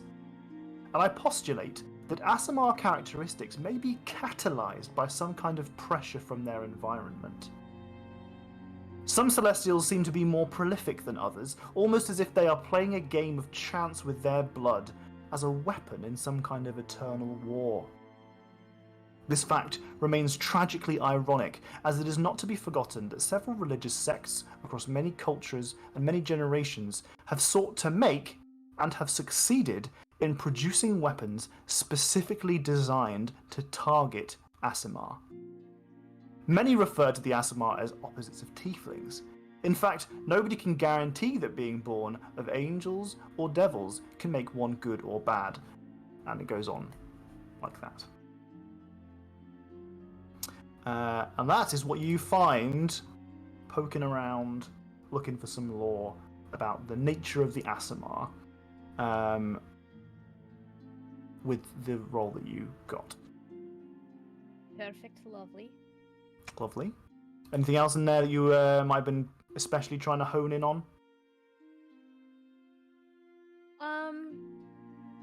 And I postulate that Aasimar characteristics may be catalyzed by some kind of pressure from their environment. Some celestials seem to be more prolific than others, almost as if they are playing a game of chance with their blood as a weapon in some kind of eternal war. This fact remains tragically ironic, as it is not to be forgotten that several religious sects across many cultures and many generations have sought to make, and have succeeded in producing weapons specifically designed to target Aasimar. Many refer to the Aasimar as opposites of tieflings. In fact, nobody can guarantee that being born of angels or devils can make one good or bad. And it goes on like that. And that is what you find poking around, looking for some lore about the nature of the Aasimar, with the role that you got. Perfect, lovely. Lovely. Anything else in there that you might have been especially trying to hone in on?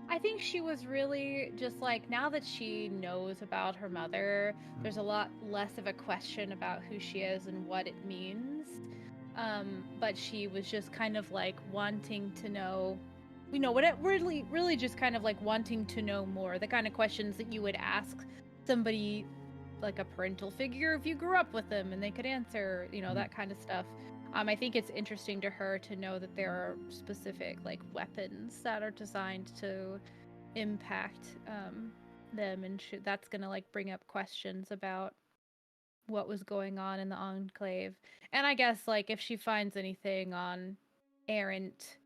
I think she was really just like, now that she knows about her mother, there's a lot less of a question about who she is and what it means. But she was just kind of like wanting to know, what it really just kind of like wanting to know more. The kind of questions that you would ask somebody like a parental figure if you grew up with them and they could answer, that kind of stuff. I think it's interesting to her to know that there are specific like weapons that are designed to impact them, and that's gonna like bring up questions about what was going on in the Enclave. And I guess like if she finds anything on errant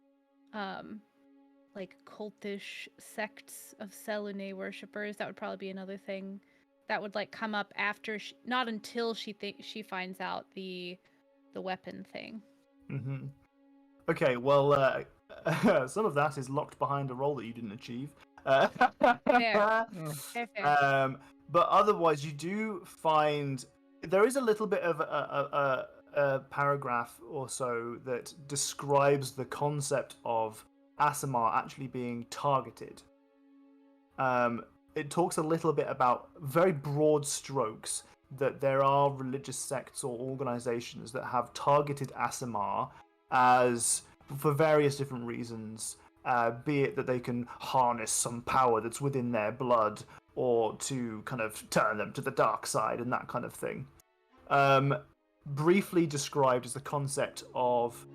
like cultish sects of Selene worshippers, that would probably be another thing that would like come up after not until she finds out the weapon thing. Mm-hmm. Okay, well, some of that is locked behind a roll that you didn't achieve. Fair. But otherwise, you do find there is a little bit of a paragraph or so that describes the concept of Aasimar actually being targeted. It talks a little bit about very broad strokes that there are religious sects or organizations that have targeted Aasimar as for various different reasons, be it that they can harness some power that's within their blood or to kind of turn them to the dark side and that kind of thing. Briefly described as the concept of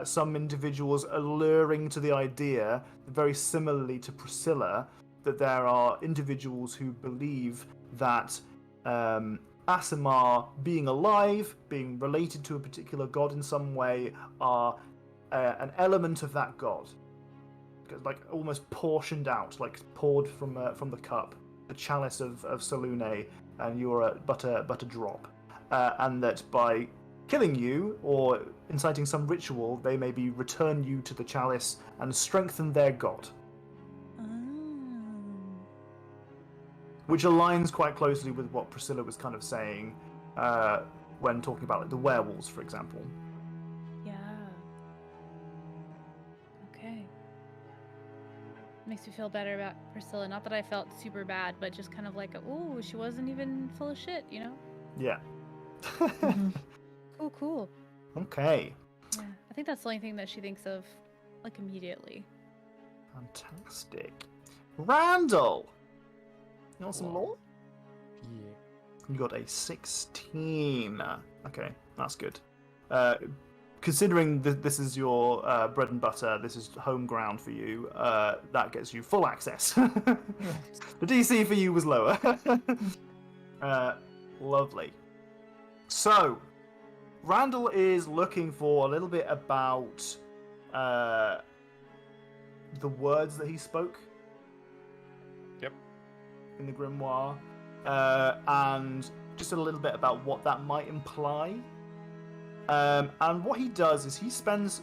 some individuals alluring to the idea, very similarly to Priscilla, that there are individuals who believe that Aasimar being alive, being related to a particular god in some way, are an element of that god, like almost portioned out, like poured from the cup, the chalice of Selene, and you're but a drop, and that by killing you or inciting some ritual, they maybe return you to the chalice and strengthen their god. Which aligns quite closely with what Priscilla was kind of saying when talking about like the werewolves, for example. Yeah. Okay. Makes me feel better about Priscilla. Not that I felt super bad, but just kind of like, ooh, she wasn't even full of shit, Yeah. Cool. Okay. Yeah. I think that's the only thing that she thinks of, like, immediately. Fantastic. Randall! You want some lore? Yeah. You got a 16. Okay, that's good. considering this is your bread and butter, this is home ground for you, that gets you full access. The DC for you was lower. Lovely. So, Randall is looking for a little bit about the words that he spoke. Yep. In the grimoire, and just a little bit about what that might imply. And what he does is he spends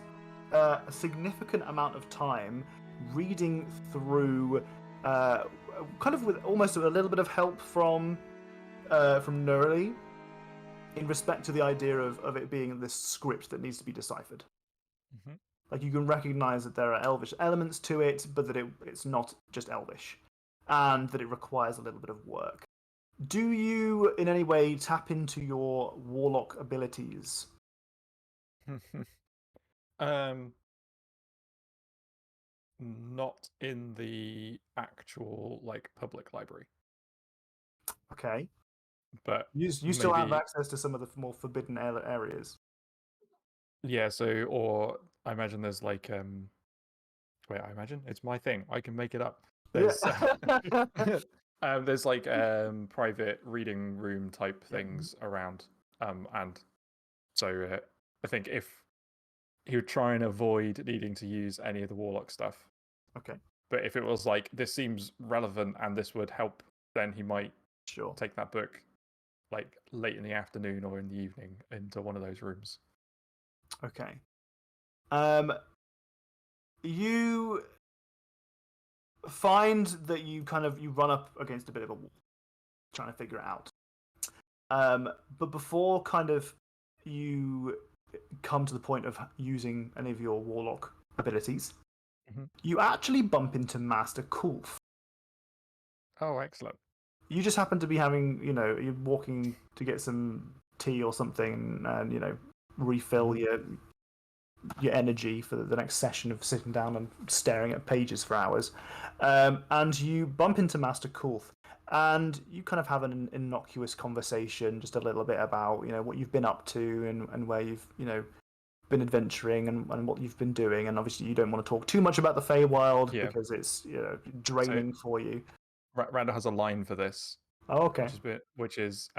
a significant amount of time reading through, kind of with almost a little bit of help from Nurli, in respect to the idea of it being this script that needs to be deciphered. Mm-hmm. Like, you can recognize that there are Elvish elements to it, but that it's not just Elvish, and that it requires a little bit of work. Do you, in any way, tap into your warlock abilities? Not in the actual public library, Okay. but You still have maybe- access to some of the more forbidden areas. Yeah, so, or I imagine there's wait, I imagine it's my thing. I can make it up. There's there's private reading room type things around, and so I think if he would try and avoid needing to use any of the warlock stuff. Okay. But if it was this seems relevant and this would help, then he might take that book late in the afternoon or in the evening into one of those rooms. Okay. You find that you run up against a bit of a wall, trying to figure it out. But before you come to the point of using any of your warlock abilities, you actually bump into Master Kulf. Oh, excellent. You just happen to be having, you're walking to get some tea or something, and refill your energy for the next session of sitting down and staring at pages for hours. And you bump into Master Kulf, and you kind of have an innocuous conversation, just a little bit about what you've been up to and where you've been adventuring and what you've been doing. And obviously you don't want to talk too much about the Feywild because it's draining for you. Randall has a line for this. Oh, okay. Which is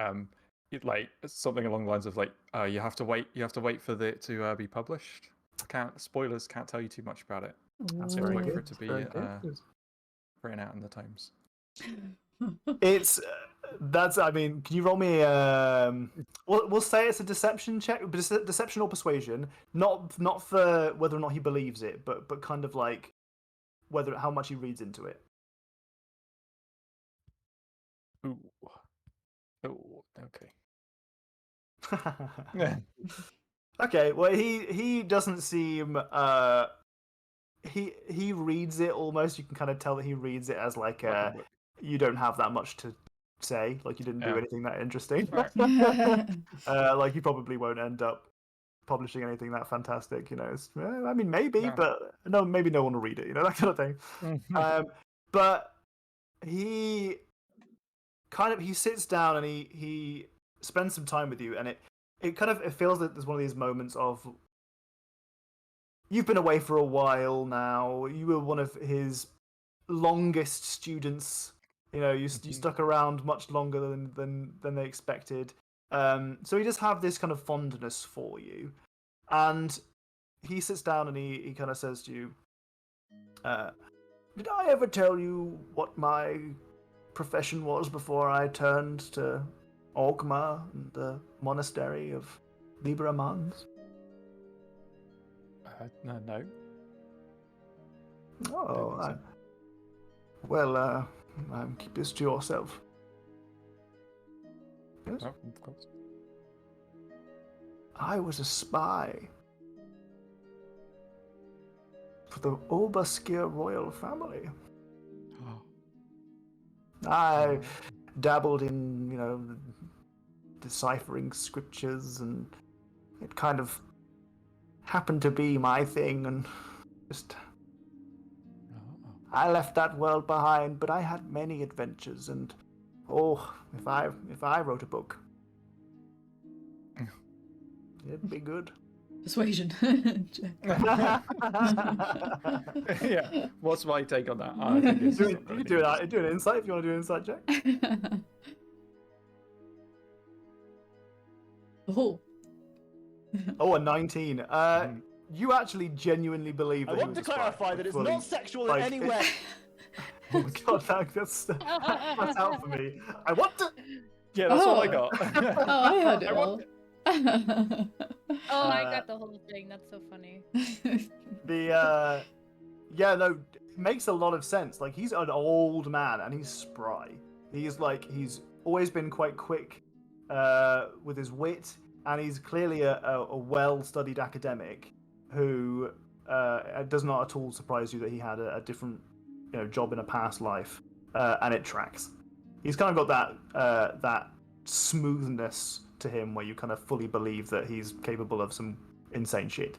something along the lines of you have to wait for it to be published. Spoilers, can't tell you too much about it. That's very very good. good. For it to be written out in the Times. It's I mean, can you roll me we'll say it's a deception check, but it's a deception or persuasion, not for whether or not he believes it, but kind of how much he reads into it. Ooh. Oh, okay. Okay, well he doesn't seem he reads it almost, you can kind of tell that he reads it as you don't have that much to say, you didn't do anything that interesting. Right. You probably won't end up publishing anything that fantastic, I mean, maybe, but no, maybe no one will read it, that kind of thing. But he sits down and he spends some time with you, and it feels that there's one of these moments of, you've been away for a while now, you were one of his longest students, you stuck around much longer than they expected, so he just have this kind of fondness for you, and he sits down and he kind of says to you, did I ever tell you what my profession was before I turned to Orgma and the monastery of Liberamans? No. Oh, keep this to yourself. Yes? Oh, of course. I was a spy for the Oberskir royal family. Oh. I dabbled in, deciphering scriptures, and it kind of happened to be my thing, and just I left that world behind, but I had many adventures, and if I wrote a book, it'd be good. Persuasion. Yeah. What's my take on that? I think it's You not can gonna do be it. Do an insight if you want to do an insight check. Oh. Oh, a 19. You actually genuinely believe I that he want was to a spy, clarify that it's fully- not sexual like, in any way. Oh my god, that's out for me. I want to. Yeah, that's all I Oh. got. Oh, I heard it I all. want- Oh, I got the whole thing. That's so funny. The yeah, no, it makes a lot of sense. Like, he's an old man and he's spry. He's always been quite quick with his wit, and he's clearly a well-studied academic who it does not at all surprise you that he had a different job in a past life, and it tracks. He's kind of got that smoothness to him where you kind of fully believe that he's capable of some insane shit.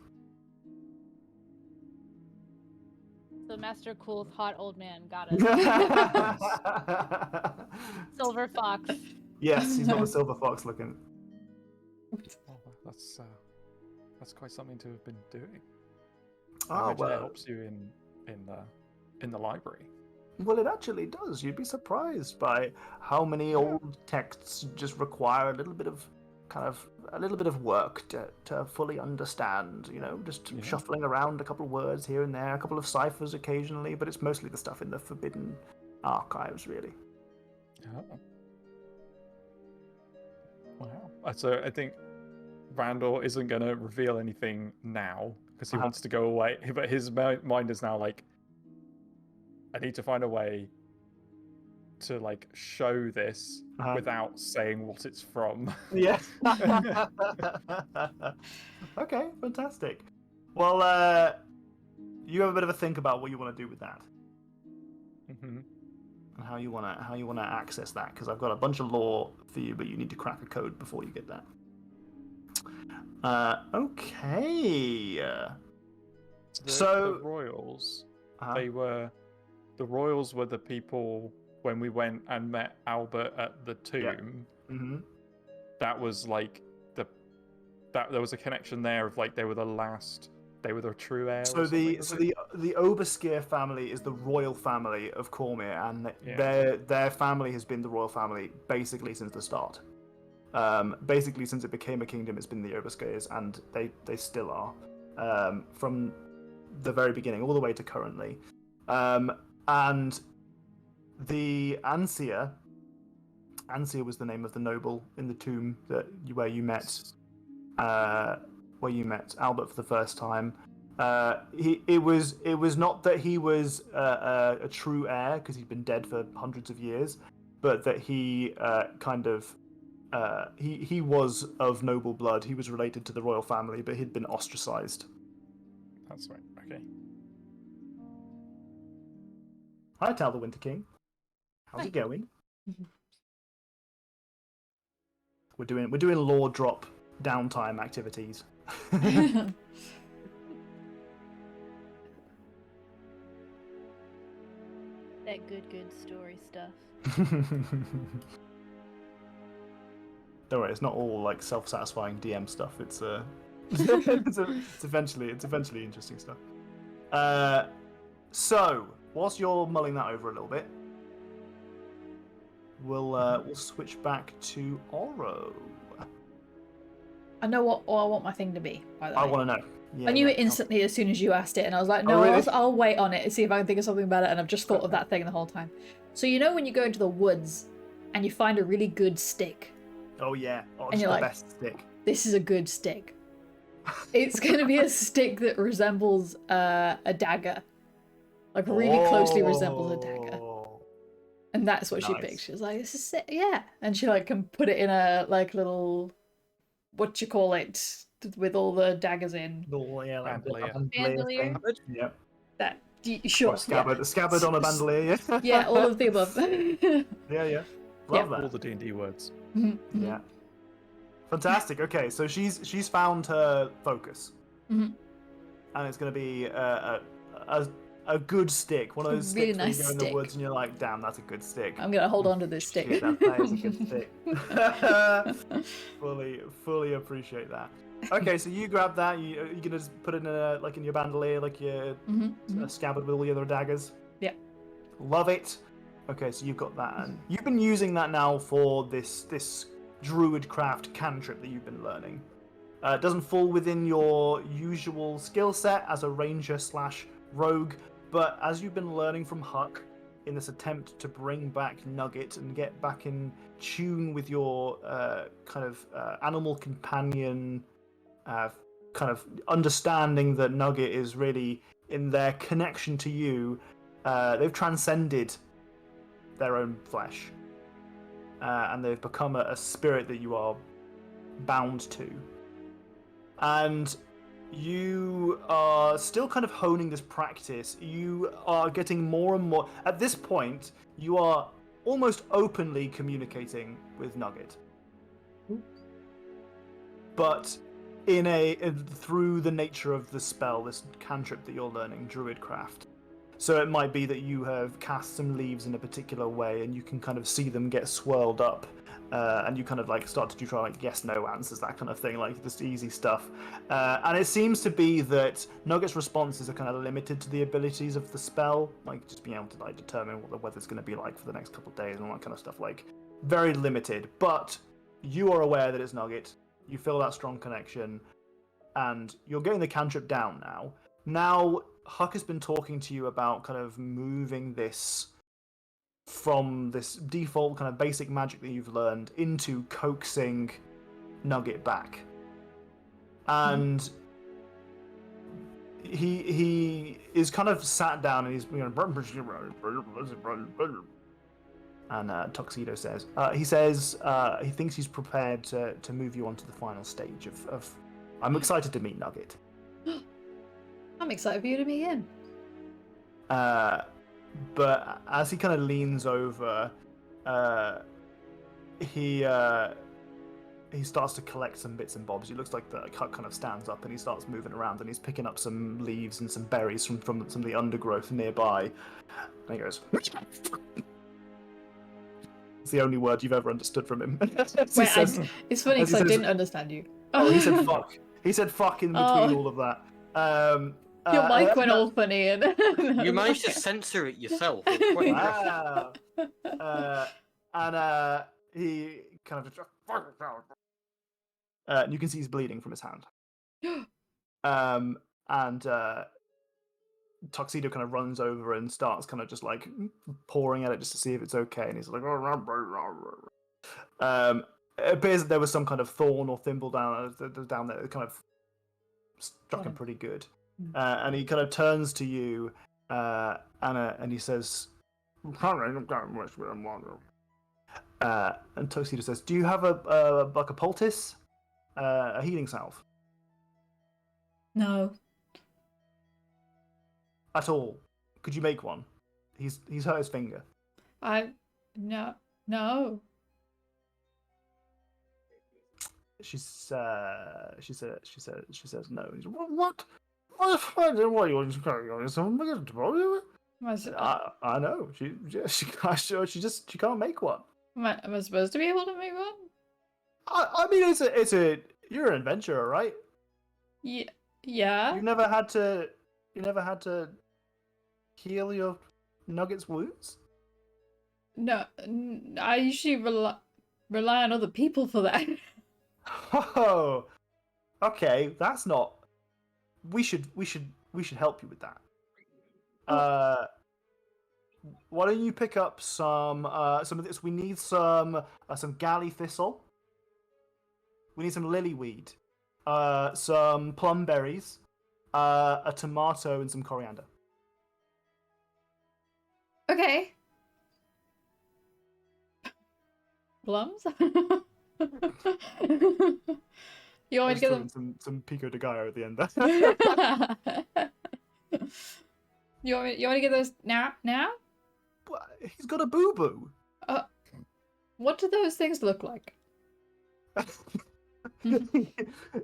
So Master Cool's hot old man got it. Silver fox. Yes, he's not a silver fox looking. Oh, that's quite something to have been doing. I Oh, imagine it well, helps you in the library. well, it actually does. You'd be surprised by how many old texts just require a little bit of work to fully understand. Just Yeah. shuffling around a couple of words here and there, a couple of ciphers occasionally, but it's mostly the stuff in the forbidden archives, really. Oh. Wow. So I think Randall isn't going to reveal anything now because he wants to go away. But his mind is now like, I need to find a way to like show this without saying what it's from. Yeah. Okay, fantastic. Well, you have a bit of a think about what you want to do with that. Mm-hmm. And how you wanna access that, because I've got a bunch of lore for you, but you need to crack a code before you get that. Okay. The Royals, the Royals were the people when we went and met Albert at the tomb. Mm-hmm. That was like there was a connection there of like they were the true heir. So the Oberskier family is the royal family of Cormyr, and their family has been the royal family basically since the start. Basically since it became a kingdom, it's been the Oberskiers, and they still are from the very beginning all the way to currently. And the Ansia was the name of the noble in the tomb where you met Albert for the first time. It was not that he was a true heir because he'd been dead for hundreds of years, but that he he was of noble blood. He was related to the royal family, but he'd been ostracized. That's right. Okay. Hi, Tal the Winter King. How's it going? We're doing lore drop downtime activities. That good story stuff. Don't worry, it's not all like self-satisfying DM stuff. It's it's eventually interesting stuff. So whilst you're mulling that over a little bit, we'll switch back to Oro. I know what I want my thing to be, by the way. I want to know. Yeah, I knew it instantly as soon as you asked it, and I was like, no, Oh, really? I'll wait on it and see if I can think of something better, and I've just thought of that thing the whole time. So when you go into the woods and you find a really good stick, Oh yeah, and it's you're the like, best stick. this is a good stick. It's going to be a stick that resembles a dagger. Like, really closely resembles a dagger. And that's what she Nice. picked. She was like, this is sick. Yeah. And she like can put it in a like little, what you call it, with all the daggers in. Yeah, like Bandolier. thing. Yeah. That, sure. Or a scabbard on a bandolier. Yeah. Yeah, all of the above. Yeah. Love All that. the D&D words. Yeah. Fantastic. Okay, so she's found her focus, and it's going to be a good stick. One of those Really sticks nice where you go in stick. the woods and you're like, damn, that's a good stick. I'm going to hold on to this stick. Shit, that is a good stick. fully appreciate that. Okay, so you grab that. You gonna just put it in in your bandolier, like your scabbard with all the other daggers. Yeah. Love it. Okay, so you've got that, and you've been using that now for this druid craft cantrip that you've been learning. It doesn't fall within your usual skill set as a ranger / rogue, but as you've been learning from Huck in this attempt to bring back Nugget and get back in tune with your animal companion, kind of understanding that Nugget is really in their connection to you, they've transcended their own flesh, and they've become a spirit that you are bound to. And you are still kind of honing this practice. You are getting more and more. At this point, you are almost openly communicating with Nugget. But through the nature of the spell, this cantrip that you're learning, Druidcraft. So it might be that you have cast some leaves in a particular way, and you can kind of see them get swirled up, and you kind of like start to do yes/no answers, that kind of thing, like this easy stuff. And it seems to be that Nugget's responses are kind of limited to the abilities of the spell, like just being able to like determine what the weather's going to be like for the next couple of days and all that kind of stuff. Like very limited. But you are aware that it's Nugget. You feel that strong connection, and you're getting the cantrip down now. Now, Huck has been talking to you about kind of moving this from this default kind of basic magic that you've learned into coaxing Nugget back. And he is kind of sat down and he's and Tuxedo says he thinks he's prepared to move you on to the final stage of I'm excited to meet Nugget. I'm excited for you to meet him. But as he kind of leans over, he starts to collect some bits and bobs. It looks like the Huck kind of stands up and he starts moving around and he's picking up some leaves and some berries from some of the undergrowth nearby. And he goes, it's the only word you've ever understood from him. Wait, it's funny because I didn't understand you. Oh, he said fuck. He said fuck in between all of that. Your mic went all funny. And you managed to censor it yourself. Wow. And he kind of and you can see he's bleeding from his hand. And Tuxedo kind of runs over and starts kind of just like pouring at it just to see if it's okay, and he's like, it appears that there was some kind of thorn or thimble down there that kind of struck him pretty good. And he kind of turns to you, and he says, and Tuxedo says, "Do you have a poultice, a healing salve?" No. At all? Could you make one? He's hurt his finger. No. She says no. He's, what? What are you I know. She can't make one. Am I supposed to be able to make one? I mean, you're an adventurer, right? Yeah. You never had to heal your Nugget's wounds? No, I usually rely on other people for that. Oh, okay. That's not. We should help you with that. Why don't you pick up some of this? We need some galley thistle. We need some lilyweed, some plum berries, a tomato, and some coriander. Okay. Plums? You want me to get them? Some pico de gallo at the end there. You want me to get those now? He's got a boo-boo. What do those things look like?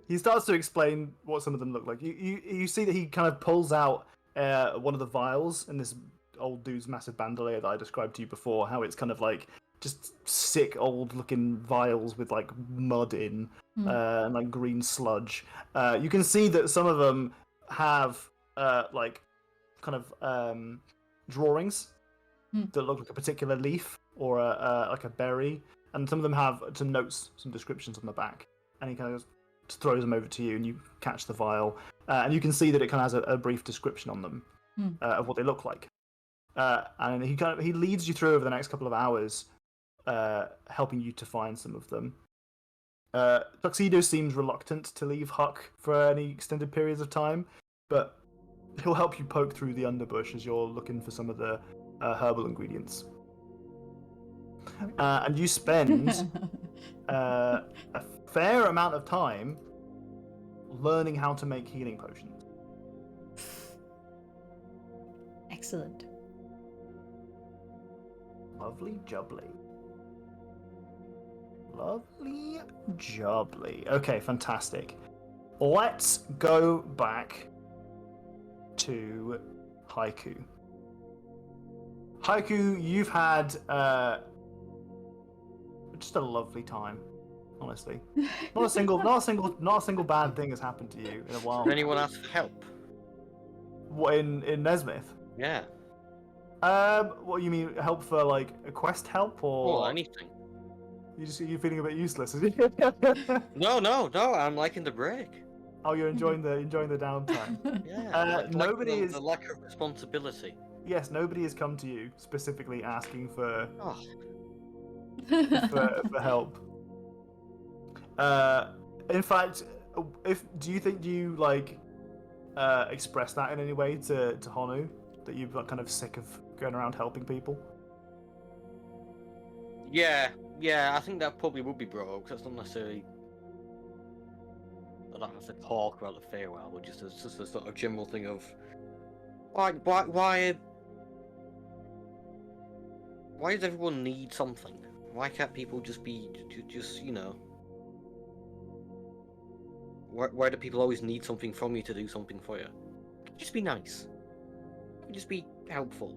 He starts to explain what some of them look like. You see that he kind of pulls out one of the vials in this old dude's massive bandolier that I described to you before, how it's kind of like just sick old looking vials with like mud in. and like green sludge. You can see that some of them have like kind of drawings that look like a particular leaf or like a berry, and some of them have some notes, some descriptions on the back. And he kind of just throws them over to you, and you catch the vial, and you can see that it kind of has a brief description on them of what they look like. And he leads you through over the next couple of hours, helping you to find some of them. Tuxedo seems reluctant to leave Huck for any extended periods of time, but he'll help you poke through the underbush as you're looking for some of the herbal ingredients. And you spend a fair amount of time learning how to make healing potions. Excellent. Lovely jubbly. Lovely jubbly. Okay, fantastic. Let's go back to Haiku. Haiku, you've had just a lovely time, honestly. Not a single bad thing has happened to you in a while. Did anyone ask for help? What in Nesmith? Yeah. What you mean? Help for like a quest help or Or anything. You feeling a bit useless? Is it? No. I'm liking the break. Oh, you're enjoying the downtime. Yeah. Nobody is. The lack of responsibility. Yes, nobody has come to you specifically asking for Oh. for help. In fact, do you think you like express that in any way to Honu, that you're kind of sick of going around helping people? Yeah, I think that probably would be brought up, because that's not necessarily. I don't have to talk about the Feywild, but just a sort of general thing of why does everyone need something? Why can't people just be Why do people always need something from you to do something for you? Just be nice. Just be helpful.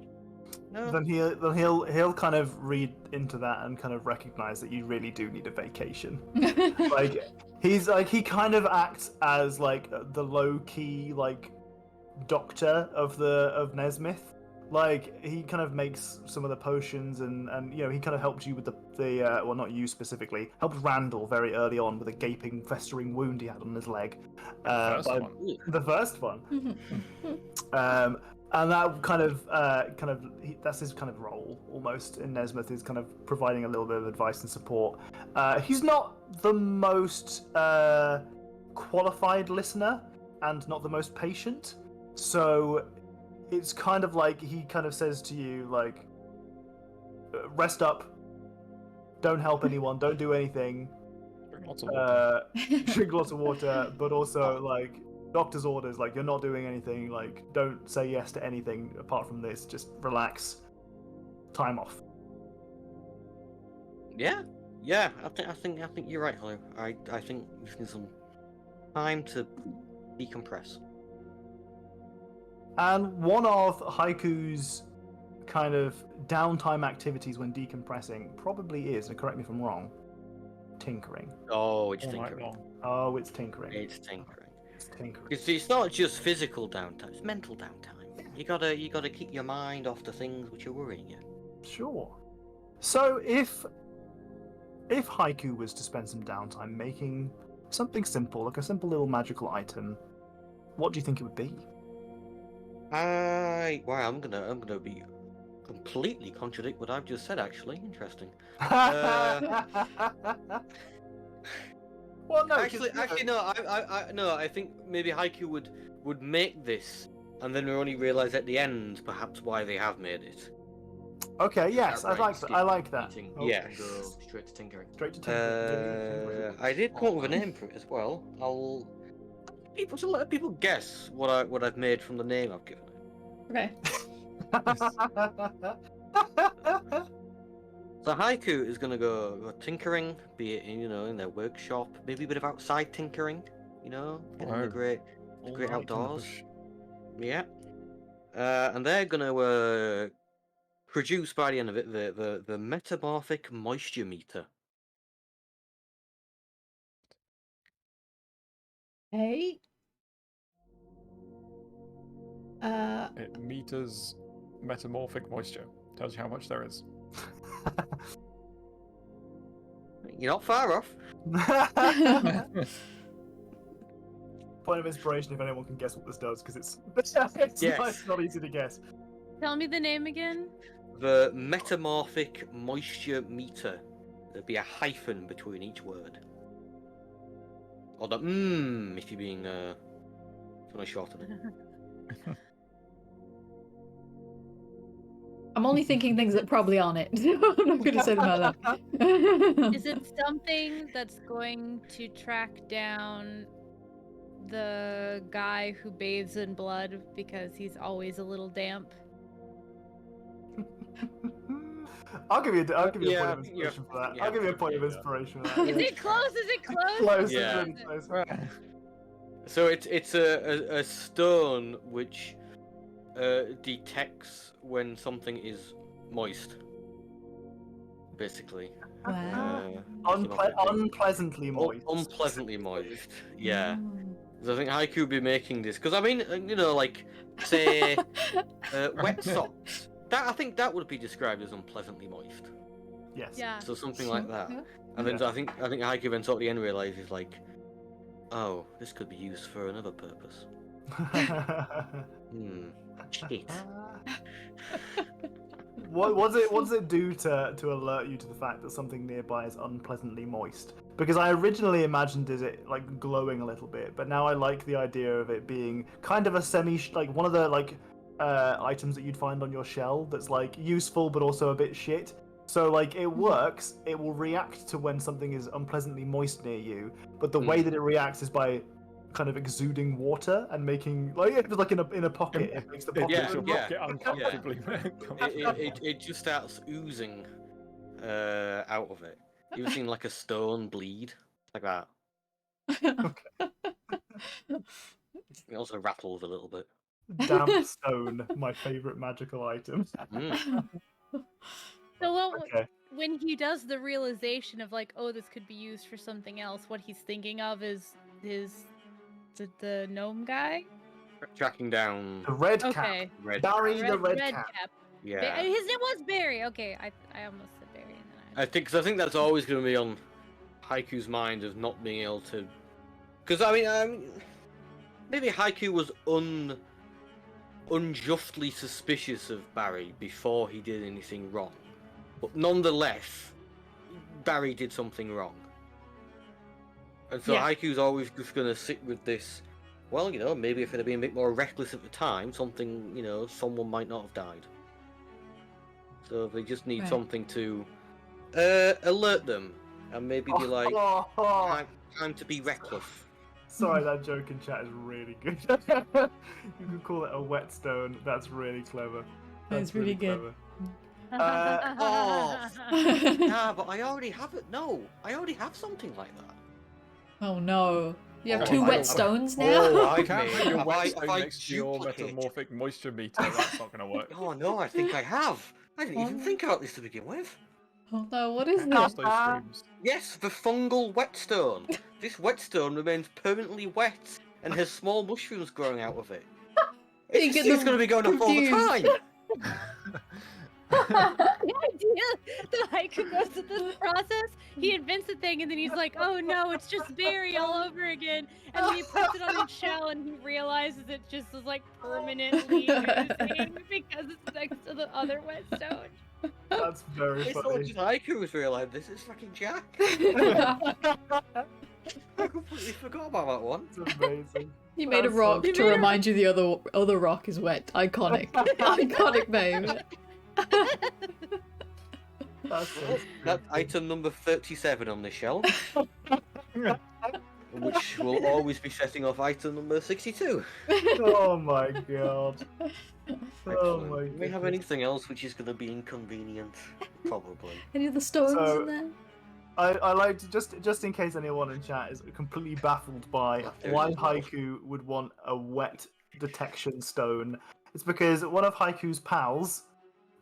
No. Then he'll kind of read into that and kind of recognize that you really do need a vacation. Like he kind of acts as like the low key like doctor of Nesmith. Like he kind of makes some of the potions and he kind of helped you with the well, not you specifically, helped Randall very early on with a gaping festering wound he had on his leg. The first one. And that kind of that's his kind of role almost in Nesmith, is kind of providing a little bit of advice and support. He's not the most qualified listener and not the most patient, so it's kind of like he kind of says to you like, rest up, don't help anyone, don't do anything, Drink lots of water. Drink lots of water, but also like doctor's orders, like you're not doing anything, like don't say yes to anything apart from this, just relax, time off. Yeah. I think you're right, Hollow. I think you just need some time to decompress. And one of Haiku's kind of downtime activities when decompressing probably is, and correct me if I'm wrong, tinkering. Oh, it's tinkering. Oh, it's tinkering. It's tinkering. It's tinkering. It's not just physical downtime; it's mental downtime. You gotta keep your mind off the things which are worrying you. Sure. So if Haiku was to spend some downtime making something simple, like a simple little magical item, what do you think it would be? Wow, I'm gonna be completely contradict what I've just said. Actually, interesting. Well, no. Actually, no. I think maybe Haiku would make this, and then we only realize at the end, perhaps, why they have made it. Okay. Yes, I Right, like that. Oh, yes. Go straight to tinkering. Straight to tinkering. I did come up with a name for it as well. Let people guess what I've made from the name I've given it. Okay. So Haiku is gonna go tinkering, be it in their workshop, maybe a bit of outside tinkering, in the great outdoors. Yeah. And they're gonna produce by the end of it the metamorphic moisture meter. Hey. It meters metamorphic moisture. Tells you how much there is. You're not far off. Point of inspiration if anyone can guess what this does, because it's Yes. not easy to guess. Tell me the name again. The metamorphic moisture meter. There'd be a hyphen between each word. Or the if you're being trying to shorten it. I'm only thinking things that probably aren't it. I'm not going to say them out loud. Is it something that's going to track down the guy who bathes in blood because he's always a little damp? I'll give you a point of Yeah, inspiration for that. yeah, I'll give you a point of yeah. inspiration for that. Is it close? Is it close? Close, Yeah. it's really close. So it's a stone which detects when something is moist. Basically. Wow. Unpleasantly moist. Unpleasantly moist. Yeah. Mm. So I think Haiku would be making this because I mean, like say wet socks. I think that would be described as unpleasantly moist. Yes. Yeah. So something like that. Yeah. And then I think Haiku then at the end realizes like, oh, this could be used for another purpose. Shit. What does it do to alert you to the fact that something nearby is unpleasantly moist? Because I originally imagined it like glowing a little bit, but now I like the idea of it being kind of a like one of the items that you'd find on your shell that's like useful but also a bit shit. So like it works, it will react to when something is unpleasantly moist near you, but the way that it reacts is by kind of exuding water and making like if it's like in a pocket, it makes the pocket. Yeah, Your yeah. pocket uncomfortably. It just starts oozing out of it. You've seen like a stone bleed like that. It also rattles a little bit. Damp stone, my favorite magical item. So Okay. when he does the realization of like, oh, this could be used for something else, what he's thinking of is the gnome guy. Tracking down. The red Okay. cap. Red Barry cap. the red cap. Yeah. His name was Barry. Okay, I almost said Barry. And then I think that's always going to be on Haiku's mind of not being able to. Because I mean, maybe Haiku was unjustly suspicious of Barry before he did anything wrong, but nonetheless, Barry did something wrong. And so Haiku's always just going to sit with this, well, maybe if it had been a bit more reckless at the time, something, someone might not have died. So they just need something to alert them and maybe be like, time to be reckless. Sorry, that joke in chat is really good. You could call it a whetstone. That's really clever. That's really good. Clever. Yeah, but I already have it. No, I already have something like that. Oh no. You have Oh, two I don't- whetstones now? Oh, You can't put your Have I- whetstone have I next to your duplicate? metamorphic moisture meter. That's not going to work. Oh no, I think I have. I didn't even think about this to begin with. Oh no, what is Cast this? those streams. Yes, the fungal whetstone. This whetstone remains permanently wet and has small mushrooms growing out of it. You It's get going them to be going up all the confused. time. the idea that Haiku goes through this process, he invents the thing and then he's like, oh no, it's just Barry all over again. And then he puts it on his shell and he realizes it just is like permanently oozing because it's next to the other whetstone. That's very It's not funny. just Haiku was realised this is fucking Jack. I completely forgot about that one. It's amazing. You made a That's rock so to remind you the other rock is wet. Iconic. Iconic, babe. That's That's item number 37 on the shelf. Which will always be setting off item number 62. Oh my god. Oh Excellent. my Do we have goodness. anything else which is going to be inconvenient? Probably. Any other stones So- in there? I like to just in case anyone in chat is completely baffled by There why is one. Haiku would want a wet detection stone. It's because one of Haiku's pals,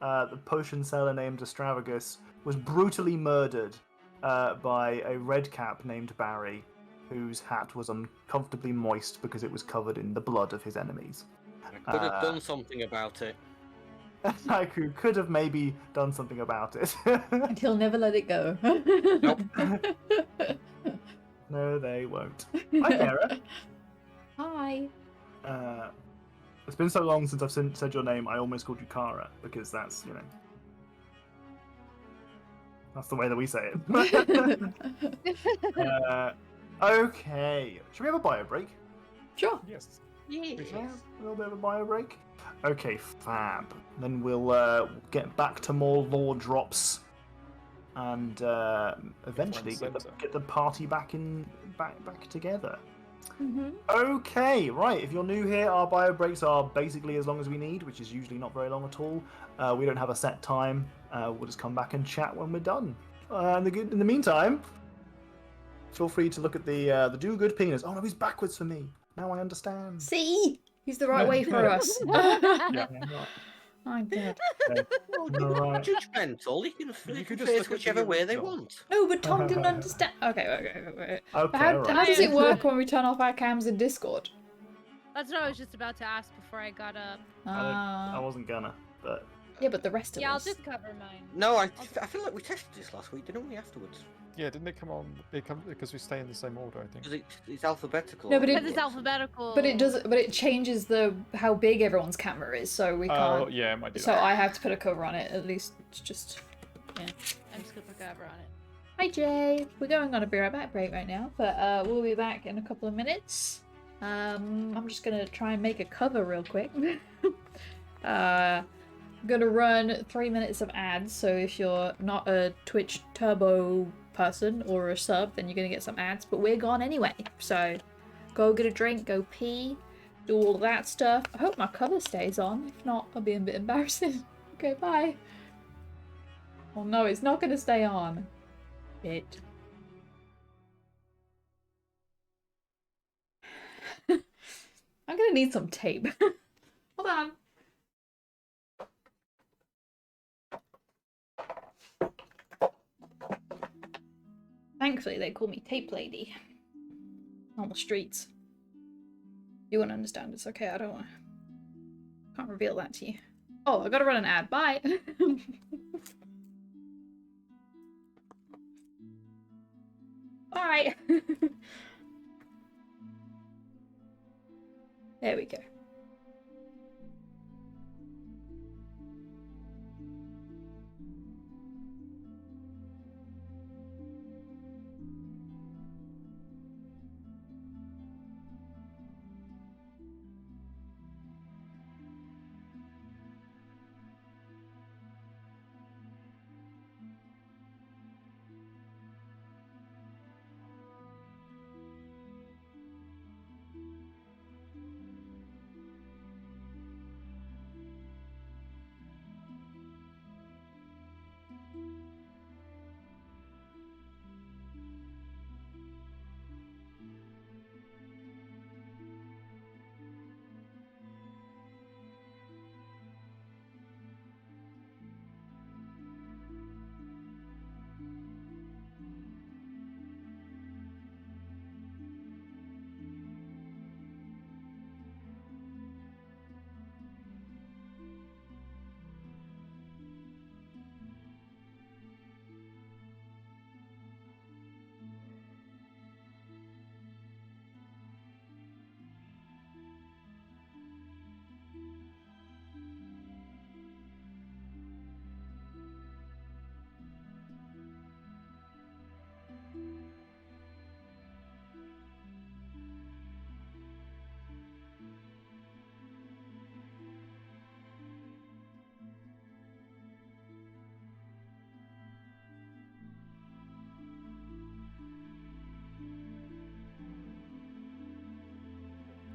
the potion seller named Astravigus, was brutally murdered by a red cap named Barry. whose hat was uncomfortably moist because it was covered in the blood of his enemies. I could have done something about it. Haiku could have maybe done something about it. And he'll never let it go. Nope. No, they won't. Hi, Kara. Hi. It's been so long since I've said your name, I almost called you Kara, because that's, that's the way that we say it. Okay. Should we have a bio break? Sure. Yes. Yeah. A little bit of a bio break? Okay, fab. Then we'll get back to more lore drops and eventually get the party back together. Mm-hmm. Okay, right. If you're new here, our bio breaks are basically as long as we need, which is usually not very long at all. We don't have a set time. We'll just come back and chat when we're done. In the meantime, feel free to look at the do good penis. Oh no, he's backwards for me. Now I understand. See? He's the right way for us. Yeah. My God. Alright. Judgmental. You can just face look at whichever the way they original. want. No, but Tom didn't understand. Okay. Okay, How alright. does it work when we turn off our cams in Discord? That's what I was just about to ask before I got up. I wasn't gonna, but Yeah, but the rest of Yeah, I'll us. just cover mine. No, I feel like we tested this last week, didn't we, afterwards? Yeah, didn't it come on? It comes because we stay in the same order, I think. Because it's alphabetical. No, but Because it's alphabetical. But it changes how big everyone's camera is, so we can't. Oh, yeah, it might do So that. I have to put a cover on it. At least it's just. Yeah. I'm just gonna put cover on it. Hi Jay. We're going on a be right back break right now, but we'll be back in a couple of minutes. I'm just gonna try and make a cover real quick. I'm gonna run 3 minutes of ads, so if you're not a Twitch Turbo person or a sub, then you're gonna get some ads, but we're gone anyway. So go get a drink, go pee, do all that stuff. I hope my cover stays on. If not, I'll be a bit embarrassing. Okay, bye. Oh no, it's not gonna stay on. Bit. I'm gonna need some tape. Hold on. Thankfully, they call me Tape Lady on the streets. You won't understand. It's okay. I don't. Can't reveal that to you. Oh, I gotta run an ad. Bye. Bye. There we go.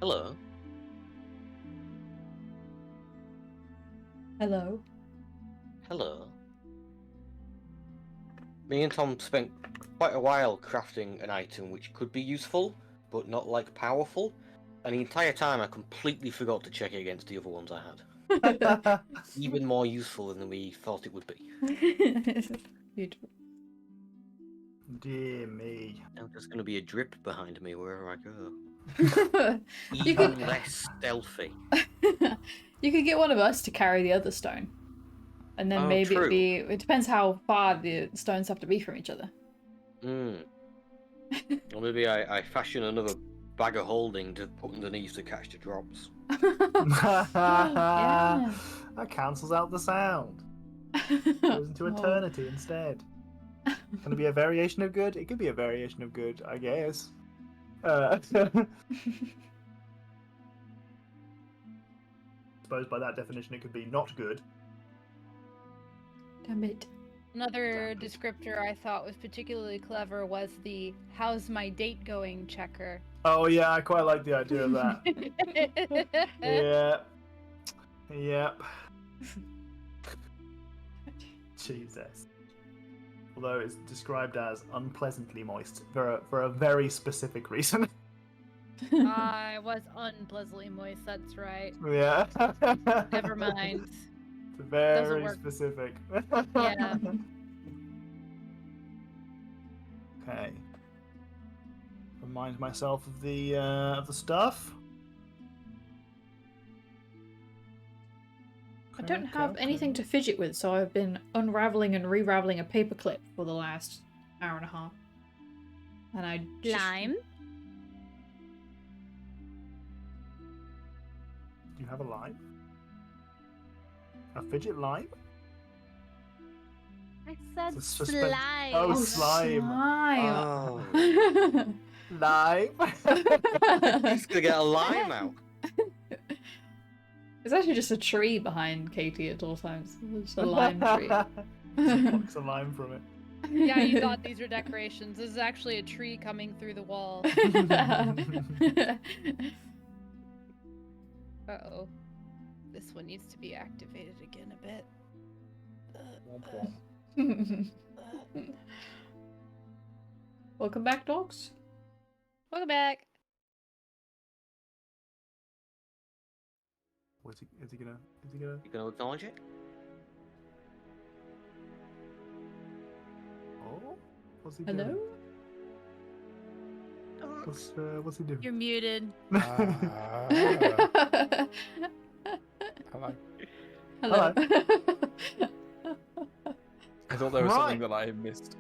Hello. Hello. Hello. Me and Tom spent quite a while crafting an item which could be useful, but not like powerful. And the entire time I completely forgot to check it against the other ones I had. Even more useful than we thought it would be. Beautiful. Dear me. Now there's going to be a drip behind me wherever I go. You Even could- less stealthy. You could get one of us to carry the other stone. And then Oh, maybe true. it depends how far the stones have to be from each other. Or maybe I fashion another bag of holding to put underneath to catch the drops. Yeah. That cancels out the sound. Goes into Oh. eternity instead. Can it be a variation of good? It could be a variation of good, I guess. Suppose by that definition it could be not good. Damn it. Another Exactly. descriptor I thought was particularly clever was the "How's my date going?" checker. Oh yeah, I quite like the idea of that. Yeah. Yep. Jesus. Although it's described as unpleasantly moist for a very specific reason. I was unpleasantly moist, that's right. Yeah. Never mind. It's very work. specific. Yeah. Okay. Remind myself of the stuff. I don't Okay, have okay. anything to fidget with, so I've been unraveling and re-raveling a paperclip for the last hour and a half. And I just... Lime? You have a lime? A fidget lime? I said It's a suspense- slime. Oh, slime. Slime. Lime? He's gonna get a lime out. It's actually just a tree behind Katie at all times. It's a lime tree. Just plucks a lime from it. Yeah, you thought these were decorations. This is actually a tree coming through the wall. Uh-oh. This one needs to be activated again a bit. Welcome back, dogs. Welcome back. Is he gonna? You gonna acknowledge it? Oh, what's he Hello? doing? What's he doing? You're muted. Hello. Hello. I thought there was something Right. that I missed.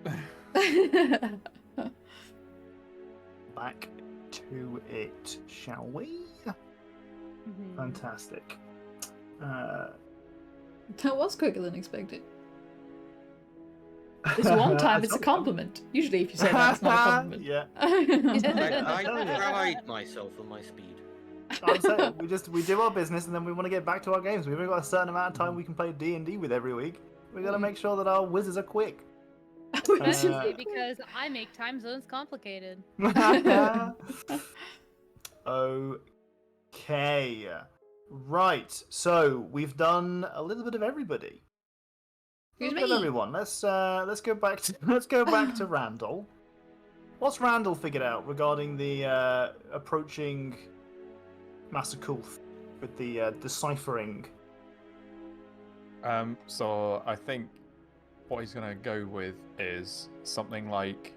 Back to it, shall we? Mhm. Fantastic. That was quicker than expected. This one time it's a told you. compliment. Usually if you say that, it's not a compliment. Yeah. I telling you. pride myself on my speed. I'm saying we do our business and then we want to get back to our games. We've only got a certain amount of time we can play D&D with every week. We got to make sure that our whizzes are quick. Especially because I make time zones complicated. Okay. Right. So we've done a little bit of everybody. Who's A little bit of me? everyone. Let's go back to Randall. What's Randall figured out regarding the approaching Master Kulth with the deciphering? So I think what he's gonna go with is something like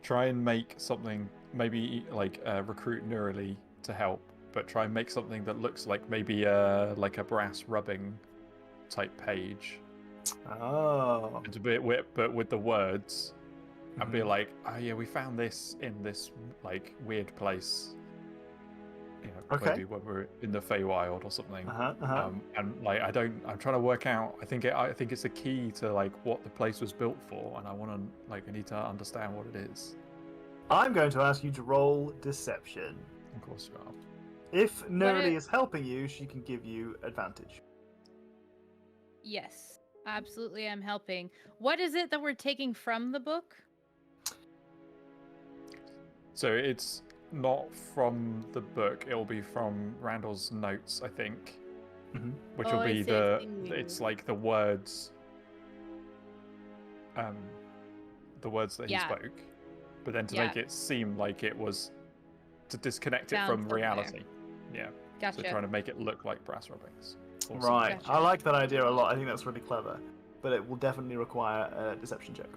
try and make something maybe like recruit Neurally to help, but try and make something that looks like maybe like a brass rubbing type page, Oh. and but with the words, and be Mhm. like, oh yeah, we found this in this like weird place. You know, Okay. maybe when we're in the Feywild or something. Uh-huh. And like I'm trying to work out. I think it's a key to like what the place was built for, and I need to understand what it is. I'm going to ask you to roll deception. Of course you are. If Nerdy it- is helping you, she can give you advantage. Yes, absolutely, I'm helping. What is it that we're taking from the book? So it's not from the book. It'll be from Randall's notes, I think, Mhm. which Oh, will I be see, I see. it's like the words, the words that he Yeah. spoke, but then to Yeah. make it seem like it was to disconnect it Found from somewhere. reality. Yeah. Gotcha. So trying to make it look like brass rubbings. or Right. something. Gotcha. I like that idea a lot. I think that's really clever. But it will definitely require a deception check.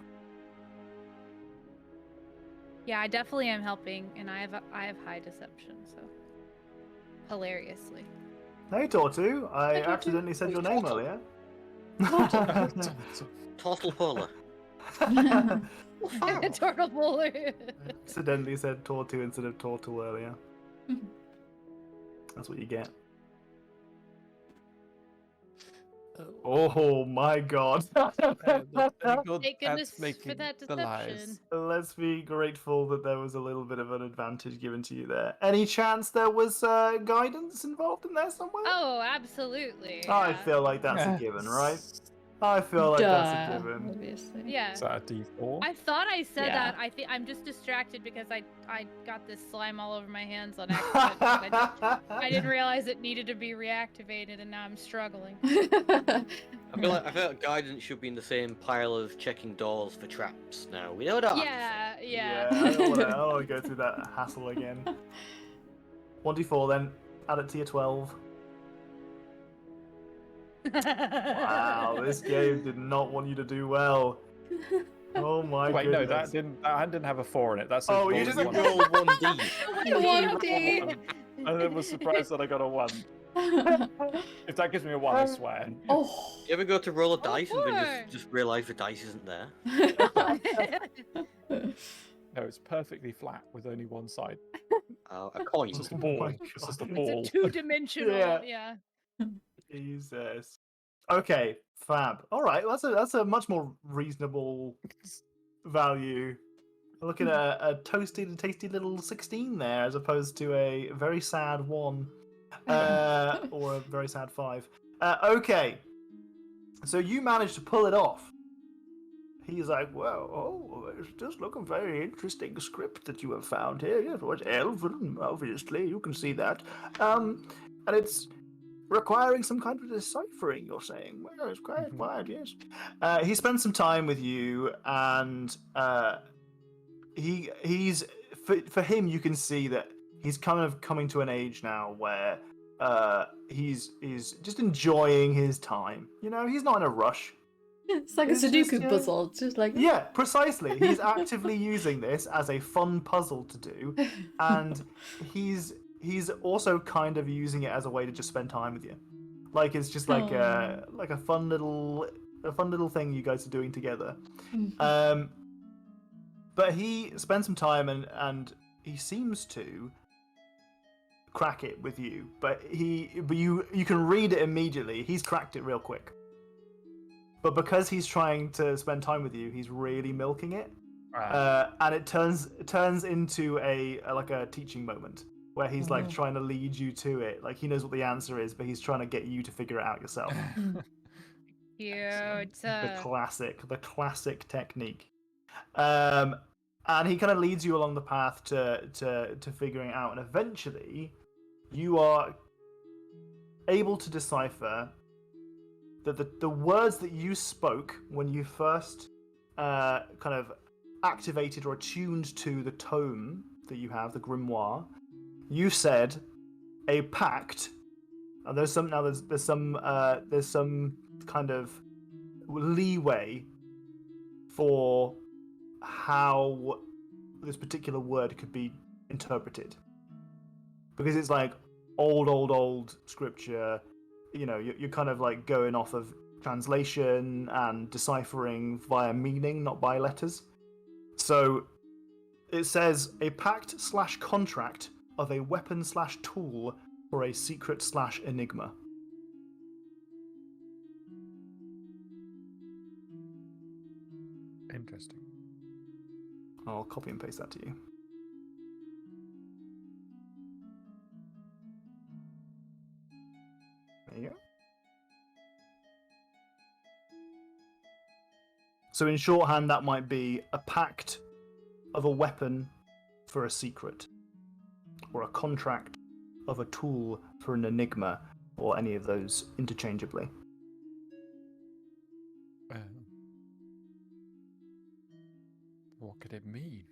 Yeah, I definitely am helping, and I have high deception, so hilariously. Hey, Tortu. I Hey, Tortu. accidentally said your name earlier. Turtle Polar. Turtle bowler. Accidentally said Tortu instead of Tortle earlier. That's what you get. Oh my god. Thank goodness for that deception. Let's be grateful that there was a little bit of an advantage given to you there. Any chance there was guidance involved in there somewhere? Oh, absolutely. I Yeah. feel like that's a given, right? I feel like that's a given. Obviously. Yeah. Is that a D4? I thought I said Yeah. that. I think I'm just distracted because I got this slime all over my hands on accident. I didn't realize it needed to be reactivated, and now I'm struggling. I feel like guidance should be in the same pile of checking doors for traps now. We know that. Yeah. I don't want to go through that hassle again. 1d4 then. Add it to your 12. Wow, this game did not want you to do well. Oh my Wait, goodness. no, that didn't have a 4 in it. That's Oh, you just roll 1d. 1D. I was surprised that I got a 1. If that gives me a 1, I swear. Oh. You ever go to roll a dice and then Four. just realise the dice isn't there? No, it's perfectly flat with only one side. A coin. It's just a Oh ball. my It's just a God. ball. It's a two-dimensional. Yeah. Jesus. Okay, fab. All right, that's a much more reasonable value. Looking at a toasty and tasty little 16 there, as opposed to a very sad 1, or a very sad 5. Okay, so you managed to pull it off. He's like, well, it's just looking very interesting script that you have found here. Yes, well, it's Elven, obviously, you can see that. And it's requiring some kind of deciphering, you're saying. Well, it's quite wide, yes. He spends some time with you, and he's for him, you can see that he's kind of coming to an age now where he's just enjoying his time. You know, he's not in a rush. It's like It's a just, Sudoku puzzle. It's just like Yeah, precisely. He's actively using this as a fun puzzle to do, and he's also kind of using it as a way to just spend time with you. Like it's just like a fun little thing you guys are doing together. But he spends some time and he seems to crack it with you. But you can read it immediately. He's cracked it real quick. But because he's trying to spend time with you, he's really milking it, and it turns into a teaching moment where he's like trying to lead you to it. Like he knows what the answer is, but he's trying to get you to figure it out yourself. Cute. The classic technique. And he kind of leads you along the path to figuring it out, and eventually, you are able to decipher that the words that you spoke when you first kind of activated or attuned to the tome that you have, the grimoire, you said a pact. And there's some kind of leeway for how this particular word could be interpreted, because it's like old scripture. You know, you're kind of like going off of translation and deciphering via meaning, not by letters. So it says a pact/contract of a weapon/tool for a secret/enigma. Interesting. I'll copy and paste that to you. There you go. So in shorthand, that might be a pact of a weapon for a secret, or a contract of a tool for an enigma, or any of those interchangeably. What could it mean?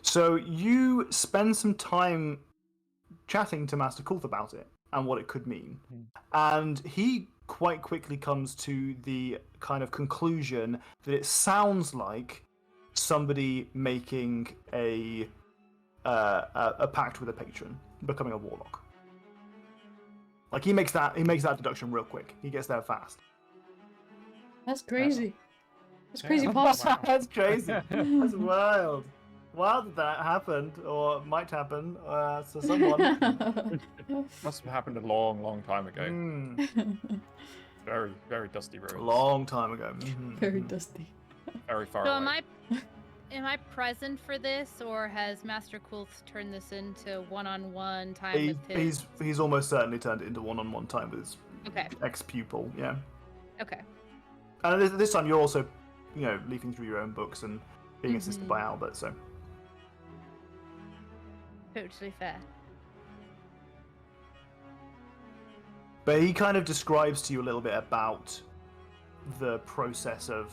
So you spend some time chatting to Master Kulth about it and what it could mean. And he quite quickly comes to the kind of conclusion that it sounds like somebody making a pact with a patron, becoming a warlock. Like he makes that deduction real quick. He gets there fast. That's crazy. That's Yeah. crazy, Pops. Wow. That's crazy. That's wild. Wild that happened, or might happen to someone. Must have happened a long, long time ago. Very, very dusty A ruins. long time ago. Very dusty. Very far So away. am I present for this, or has Master Kulth turned this into one-on-one time with his? He's almost certainly turned it into one-on-one time with his Okay. ex-pupil. Yeah. Okay. And this time you're also, leafing through your own books and being assisted by Albert. So. Totally fair. But he kind of describes to you a little bit about the process of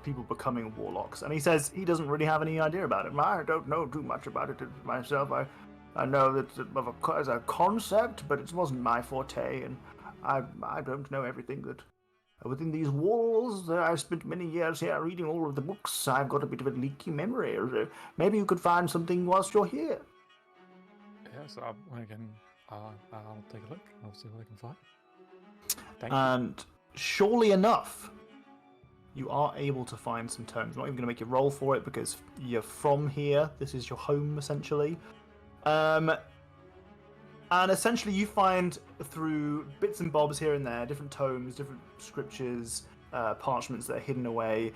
people becoming warlocks, and he says he doesn't really have any idea about it. I don't know too much about it myself. I know that as a concept, but it wasn't my forte, and I don't know everything that within these walls. I've spent many years here reading all of the books. I've got a bit of a leaky memory. Maybe you could find something whilst you're here. Yes, I'll take a look. I'll see what I can find. Thank you. And surely enough, you are able to find some tomes. I'm not even going to make you roll for it because you're from here. This is your home, essentially. And essentially you find through bits and bobs here and there, different tomes, different scriptures, parchments that are hidden away.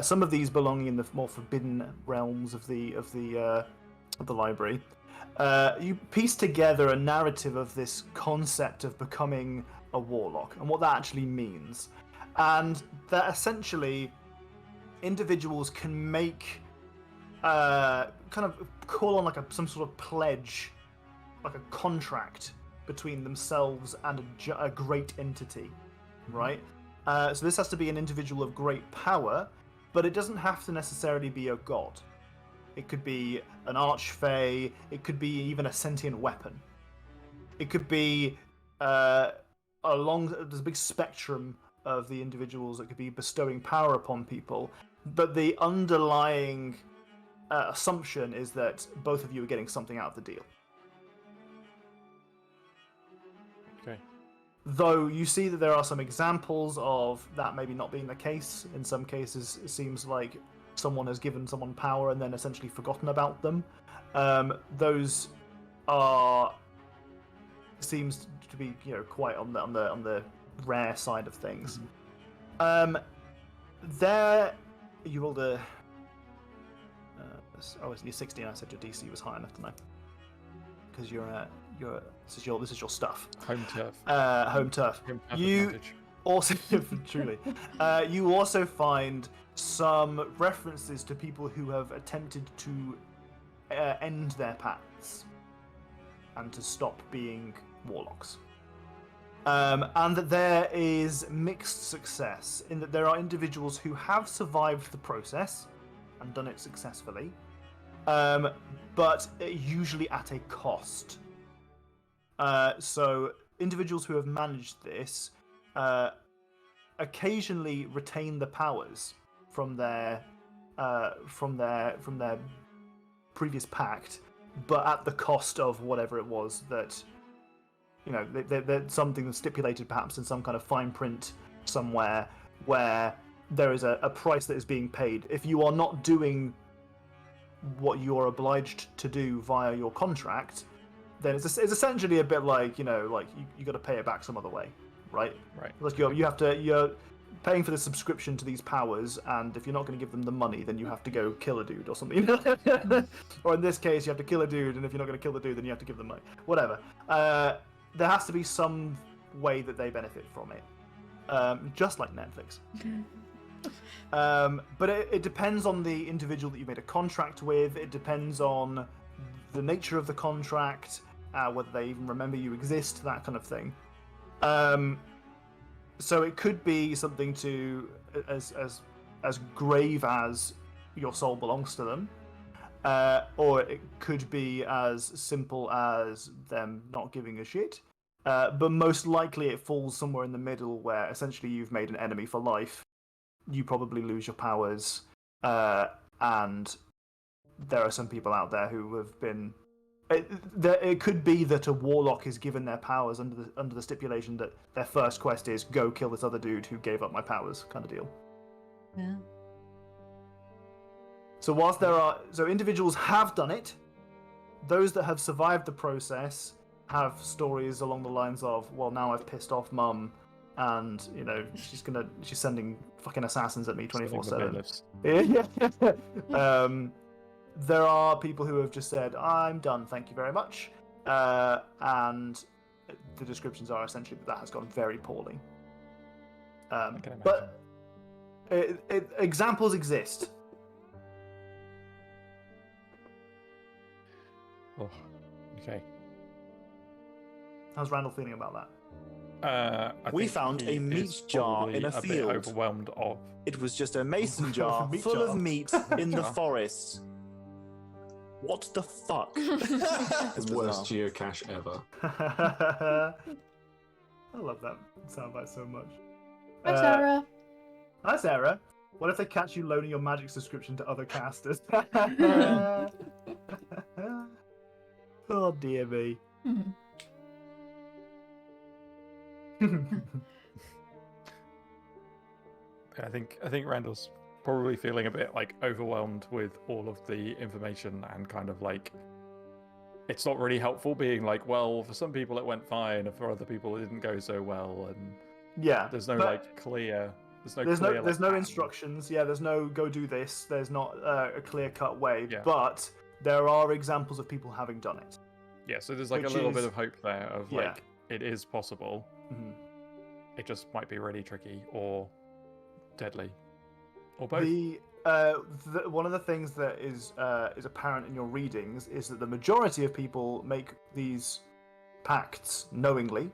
Some of these belonging in the more forbidden realms of the library. You piece together a narrative of this concept of becoming a warlock and what that actually means. And that essentially individuals can make kind of call on some sort of pledge, like a contract between themselves and a great entity, right? So this has to be an individual of great power, but it doesn't have to necessarily be a god. It could be an archfey, it could be even a sentient weapon. It could be there's a big spectrum of the individuals that could be bestowing power upon people, but the underlying assumption is that both of you are getting something out of the deal. Okay. Though you see that there are some examples of that maybe not being the case. In some cases, it seems like someone has given someone power and then essentially forgotten about them. Those seems to be quite on the rare side of things. There you rolled a you're 16. I said your DC was high enough tonight because this is your stuff. Home turf. Home turf. Home turf You advantage. also truly you also find some references to people who have attempted to end their paths and to stop being warlocks. And that there is mixed success in that there are individuals who have survived the process and done it successfully, but usually at a cost. So individuals who have managed this occasionally retain the powers from their previous pact, but at the cost of whatever it was that there's something stipulated perhaps in some kind of fine print somewhere where there is a price that is being paid. If you are not doing what you are obliged to do via your contract, then it's essentially a bit like you got to pay it back some other way, right? Right. Like you're paying for the subscription to these powers, and if you're not going to give them the money, then you have to go kill a dude or something. Or in this case, you have to kill a dude, and if you're not going to kill the dude, then you have to give them money. Whatever. There has to be some way that they benefit from it, just like Netflix. But it depends on the individual that you made a contract with. It depends on the nature of the contract, whether they even remember you exist, that kind of thing. So it could be something as grave as your soul belongs to them, or it could be as simple as them not giving a shit. But most likely it falls somewhere in the middle where essentially you've made an enemy for life. You probably lose your powers, and there are some people out there who have been. It could be that a warlock is given their powers under the stipulation that their first quest is go kill this other dude who gave up my powers, kind of deal. Yeah. So whilst individuals have done it, those that have survived the process have stories along the lines of, well, now I've pissed off Mum, and she's sending fucking assassins at me 24/7. Yeah. There are people who have just said, I'm done, thank you very much. And the descriptions are essentially that has gone very poorly. But examples exist. Oh, okay. How's Randall feeling about that? We found a meat jar in a field. Bit overwhelmed of. It was just a mason jar full of meat in the forest. What the fuck? The worst geocache ever. I love that soundbite so much. Hi, Sarah. Hi, Sarah. What if they catch you loaning your magic subscription to other casters? Oh dear me. I think Randall's probably feeling a bit like overwhelmed with all of the information and kind of like it's not really helpful being like, well, for some people it went fine, and for other people it didn't go so well, and there's no clear instructions. Yeah, there's no go do this. There's not a clear cut way, but there are examples of people having done it. Yeah, so there's like a little bit of hope there of like it is possible. Mm-hmm. It just might be really tricky or deadly, or both. One of the things that is apparent in your readings is that the majority of people make these pacts knowingly,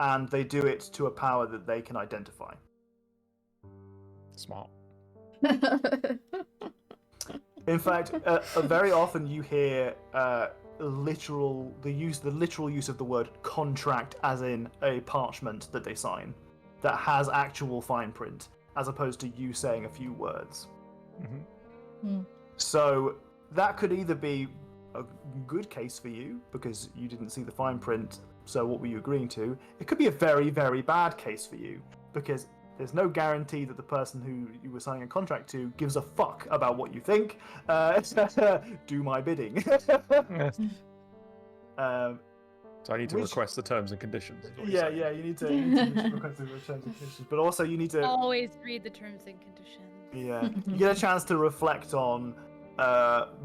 and they do it to a power that they can identify. Smart. In fact, very often you hear the literal use of the word contract, as in a parchment that they sign that has actual fine print, as opposed to you saying a few words. So that could either be a good case for you because you didn't see the fine print, so what were you agreeing to? It could be a very, very bad case for you because there's no guarantee that the person who you were signing a contract to gives a fuck about what you think. Do my bidding. So I need to request the terms and conditions. Yeah, you need to request the terms and conditions, but also you need to always read the terms and conditions. Yeah, you get a chance to reflect on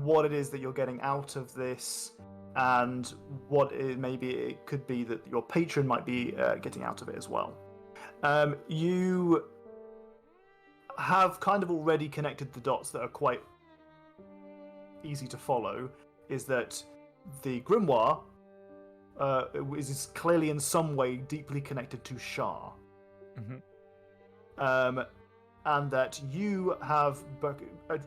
what it is that you're getting out of this, and what maybe it could be that your patron might be getting out of it as well. You have kind of already connected the dots that are quite easy to follow. Is that the grimoire is clearly in some way deeply connected to Shah. And that you have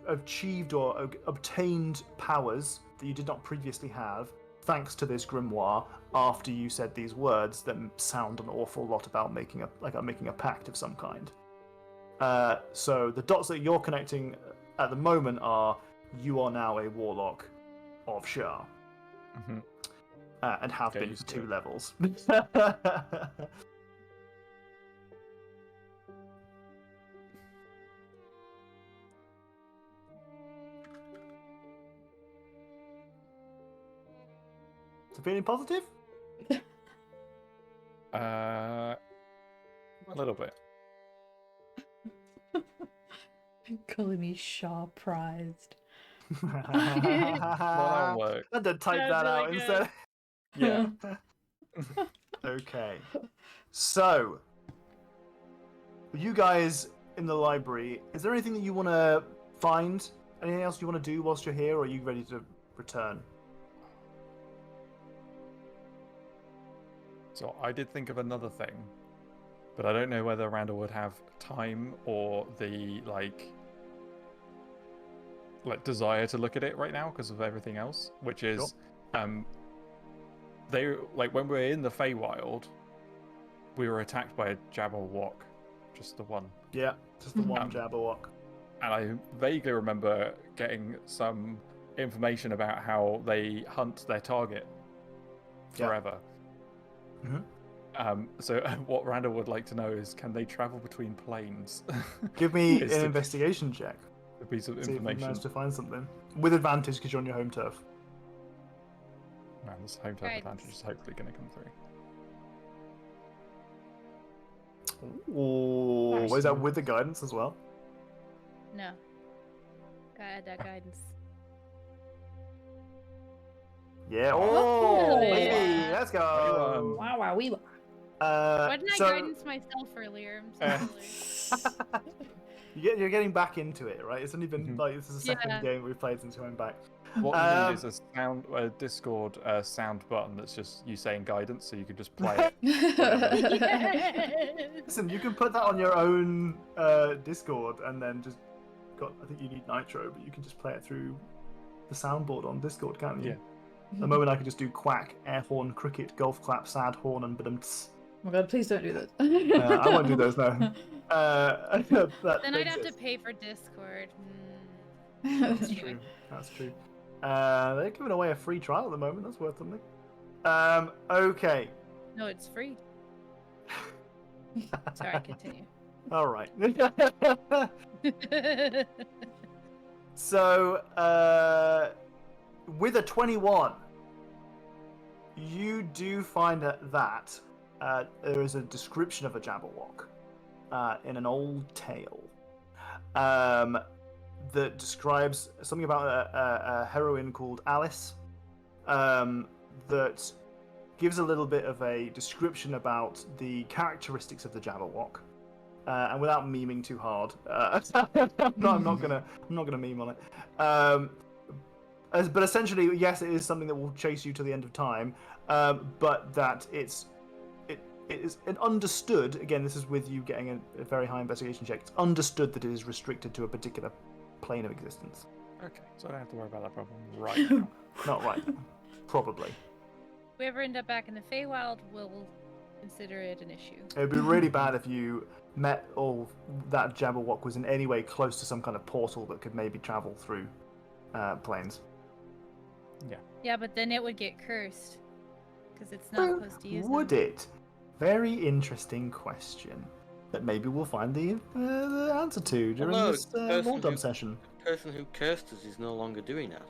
achieved or obtained powers that you did not previously have thanks to this grimoire after you said these words that sound an awful lot about making a pact of some kind. So the dots that you're connecting at the moment are you are now a warlock of Shah. And have been for 2 levels. So feeling positive? A little bit. Calling me Shaw prized. Well, that'll work. I had to type that out really instead. Yeah. Okay. So, you guys in the library, is there anything that you want to find? Anything else you want to do whilst you're here, or are you ready to return? So I did think of another thing, but I don't know whether Randall would have time or the like desire to look at it right now because of everything else, which is they like when we were in the Feywild, we were attacked by a Jabberwock, just the one. Yeah, just the one Jabberwock. and I vaguely remember getting some information about how they hunt their target forever. So what Randall would like to know is, can they travel between planes? Give me an investigation check. A piece of See if you information. manage to find something. With advantage, because you're on your home turf. Man, this home turf advantage is hopefully going to come through. Ooh, is that with the guidance as well? No. Gotta add that guidance. Yeah. Oh, baby, yeah. let's go. Wow, wow, we. Why didn't I guidance myself earlier? I'm so silly. You're getting back into it, right? It's only been like this is the second game we've played since going back. What you need is a Discord sound button that's just you saying guidance, so you can just play it. Listen, you can put that on your own Discord, and then just I think you need Nitro, but you can just play it through the soundboard on Discord, can't you? Yeah. At the moment, I could just do quack, air horn, cricket, golf clap, sad horn, and badumts. Oh my god, please don't do that. I won't do those now. Then I'd have to pay for Discord. That's true. That's true. They're giving away a free trial at the moment. That's worth something. Okay. No, it's free. Sorry, continue. All right. So, with a 21, you do find that there is a description of a Jabberwock in an old tale that describes something about a heroine called Alice that gives a little bit of a description about the characteristics of the Jabberwock. And without memeing too hard, I'm not gonna meme on it. But essentially, yes, it is something that will chase you to the end of time. But that it is understood. Again, this is with you getting a very high investigation check. It's understood that it is restricted to a particular plane of existence. Okay, so I don't have to worry about that problem right now. Not right now. Probably. If we ever end up back in the Feywild, we'll consider it an issue. It would be really bad if you met or that Jabberwock was in any way close to some kind of portal that could maybe travel through planes. Yeah. Yeah, but then it would get cursed because it's not supposed to use Would them. it? Very interesting question that maybe we'll find the answer to during this Lord session. The person who cursed us is no longer doing that.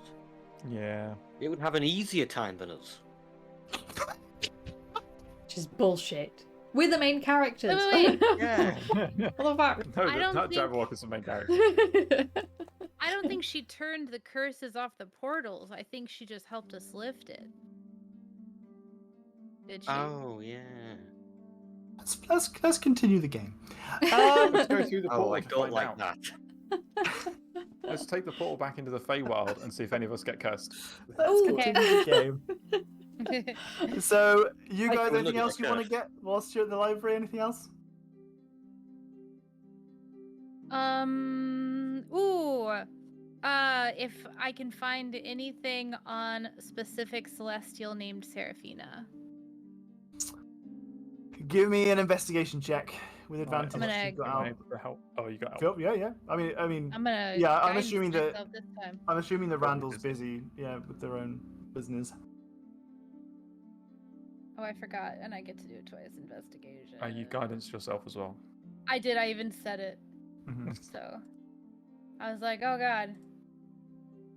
Yeah. It would have an easier time than us. Which is bullshit. We're the main characters. Wait. Yeah. What the fuck? No, I don't that think- Jabberwock is the main character. I don't think she turned the curses off the portals. I think she just helped us lift it. Did she? Oh, yeah. Let's continue the game. Let's go through the portal. Oh, I to don't find like out. that. Let's take the portal back into the Feywild and see if any of us get cursed. Let's Okay. continue the game. So, you I guys, could anything look else at you that. want to get whilst you're at the library? Anything else? If I can find anything on specific celestial named Seraphina. Give me an investigation check with advantage. I'm gonna- You've got Am I out. able to help? Oh, you got Cool, help. yeah. I mean, I'm gonna. Yeah, I'm guidance assuming that- myself this time. I'm assuming that Probably Randall's busy, with their own business. Oh, I forgot, and I get to do it twice. Investigation. You guidance yourself as well. I did. I even said it. Mhm. So I was like, oh god.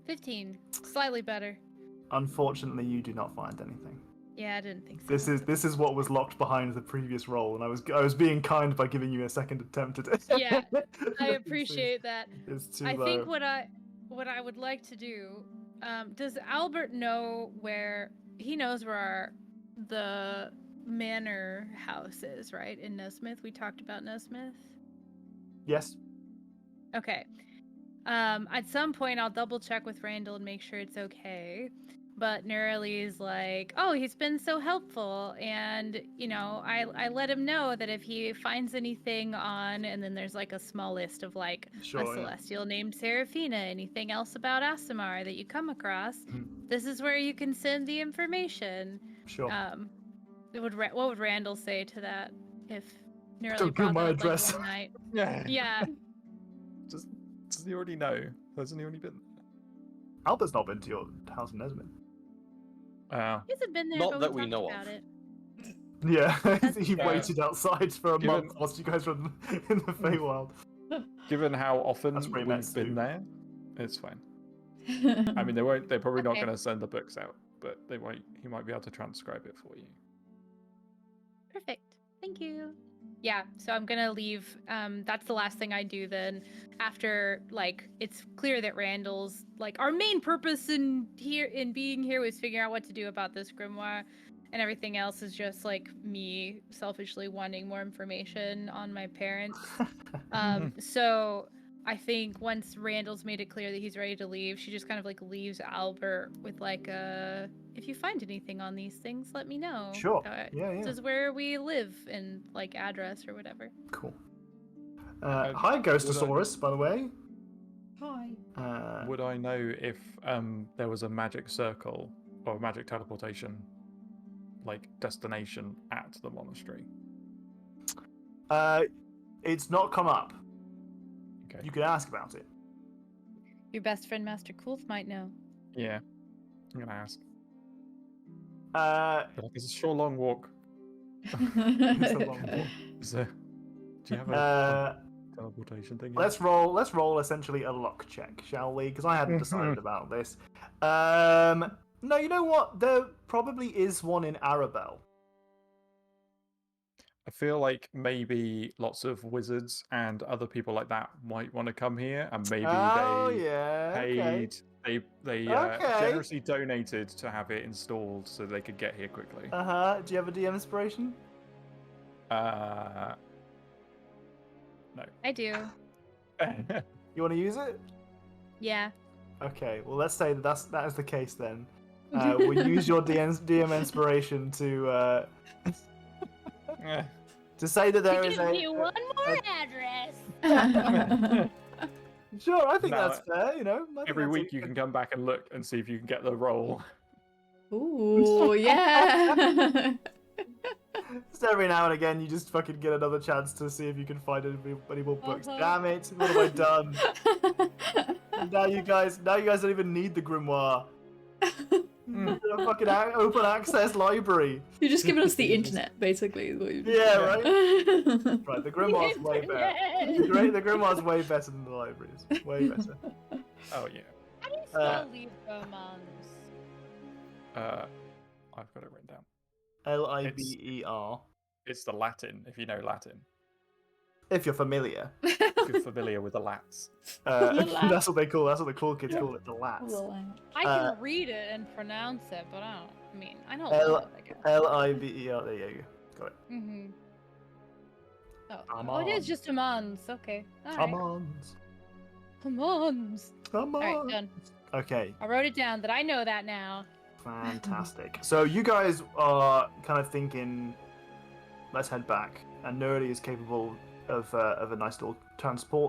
15, slightly better. Unfortunately, you do not find anything. Yeah, I didn't think so. This is what was locked behind the previous roll, and I was being kind by giving you a second attempt at it. Yeah, I appreciate that. It's too I low. think what I would like to do. Does Albert know where he knows where the manor house is, right? In Nesmith, we talked about Nesmith. Yes. Okay. At some point, I'll double check with Randall and make sure it's okay. But Nerali's like, oh, he's been so helpful. And, I let him know that if he finds anything on, and then there's like a small list of like Sure, a yeah. celestial named Seraphina, anything else about Asimar that you come across, this is where you can send the information. Sure. What would Randall say to that if Nerali Don't give brought my that up, address. Like, one night? Yeah. Yeah. Just Does he already know? Hasn't he already been? Albert's not been to your house in Nesmith. He hasn't been there, Not but that we we talked know about of. it. Yeah, he Yeah. waited outside for a Given- month whilst you guys were in the Feywild. Given how often That's pretty we've messed been too. there, it's fine. I mean, they won't. They're probably not Okay. going to send the books out, but they might. He might be able to transcribe it for you. Perfect. Thank you. Yeah, so I'm gonna leave. That's the last thing I do then. After like it's clear that Randall's like our main purpose in being here was figuring out what to do about this grimoire, and everything else is just like me selfishly wanting more information on my parents. So I think once Randall's made it clear that he's ready to leave, she just kind of like leaves Albert with like a, if you find anything on these things, let me know. Sure. Yeah. This is where we live and like address or whatever. Cool. Hi, Ghostosaurus, by the way. Hi. Would I know if there was a magic circle or a magic teleportation, like destination at the monastery? It's not come up. Okay. You could ask about it. Your best friend Master Coolth might know. Yeah, I'm gonna ask. Uh, But like, it's a short, long walk. it's a long walk. Do you have a teleportation thing? Let's roll essentially a luck check, shall we? Because I hadn't decided about this. No, you know what? There probably is one in Arabelle. I feel like maybe lots of wizards and other people like that might want to come here, and maybe they paid. They Okay. generously donated to have it installed so they could get here quickly. Do you have a DM inspiration? No. I do. You want to use it? Yeah. Okay. Well, let's say that is the case then. We'll use your DM inspiration to say that there is Give a. me one more address. Sure, I think No, that's fair. You know, I think Every that's week you can come back and look and see if you can get the roll. Ooh, yeah. Just every now and again, you just fucking get another chance to see if you can find any more books. Uh-huh. Damn it! What have I done? now you guys don't even need the grimoire. A fucking open access library. You're just giving us the internet, basically. Is what you're Yeah, right. right. Right, the grimoire's way better. The grimoire's way better than the libraries. Way better. Oh yeah. How do you spell leave romance? I've got it written down. Liber. It's the Latin, if you know Latin. If you're familiar. If you're familiar with the Lats. That's what they call. That's what the cool kids call it. The lats. I can read it and pronounce it, but I don't L- know it, I guess. Liber. There you go. Got it. Mm-hmm. Oh, Amons. it is just Amons. Okay. All right. Amons. Amons. All right, done. Okay. I wrote it down that I know that now. Fantastic. So you guys are kind of thinking, let's head back. And Nerdy is capable of a nice little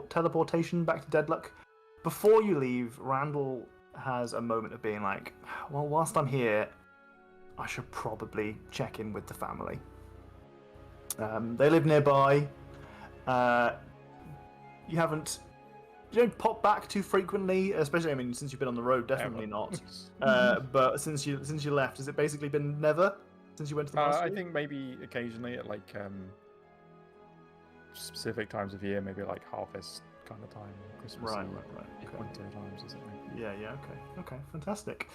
teleportation back to Deadlock. Before you leave, Randall has a moment of being like, well, whilst I'm here, I should probably check in with the family. They live nearby. You don't pop back too frequently, especially, I mean, since you've been on the road, definitely not. But since you left, has it basically been never since you went to the I monastery? think maybe occasionally at like specific times of year, maybe like harvest kind of time, or Christmas, Right. Okay. Winter times or something. Yeah. Okay. Fantastic.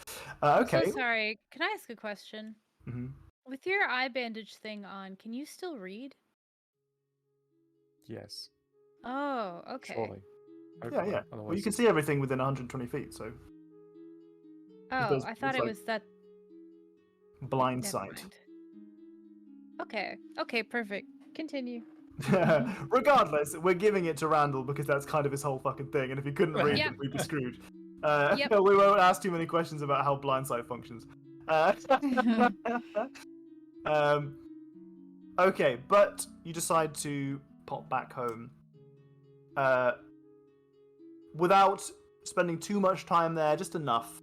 Okay. So sorry. Can I ask a question? hmm With your eye bandage thing on, can you still read? Yes. Oh, okay. Surely. Yeah. Well, you Otherwise- can see everything within 120 feet, so Oh, does- I thought it's it like- was that. blind Never sight. mind. Okay, perfect. Continue. Regardless, we're giving it to Randall because that's kind of his whole fucking thing, and if he couldn't read, Yep. then we'd be screwed. Yep. We won't ask too many questions about how blindsight functions. Okay, but you decide to pop back home without spending too much time there, just enough.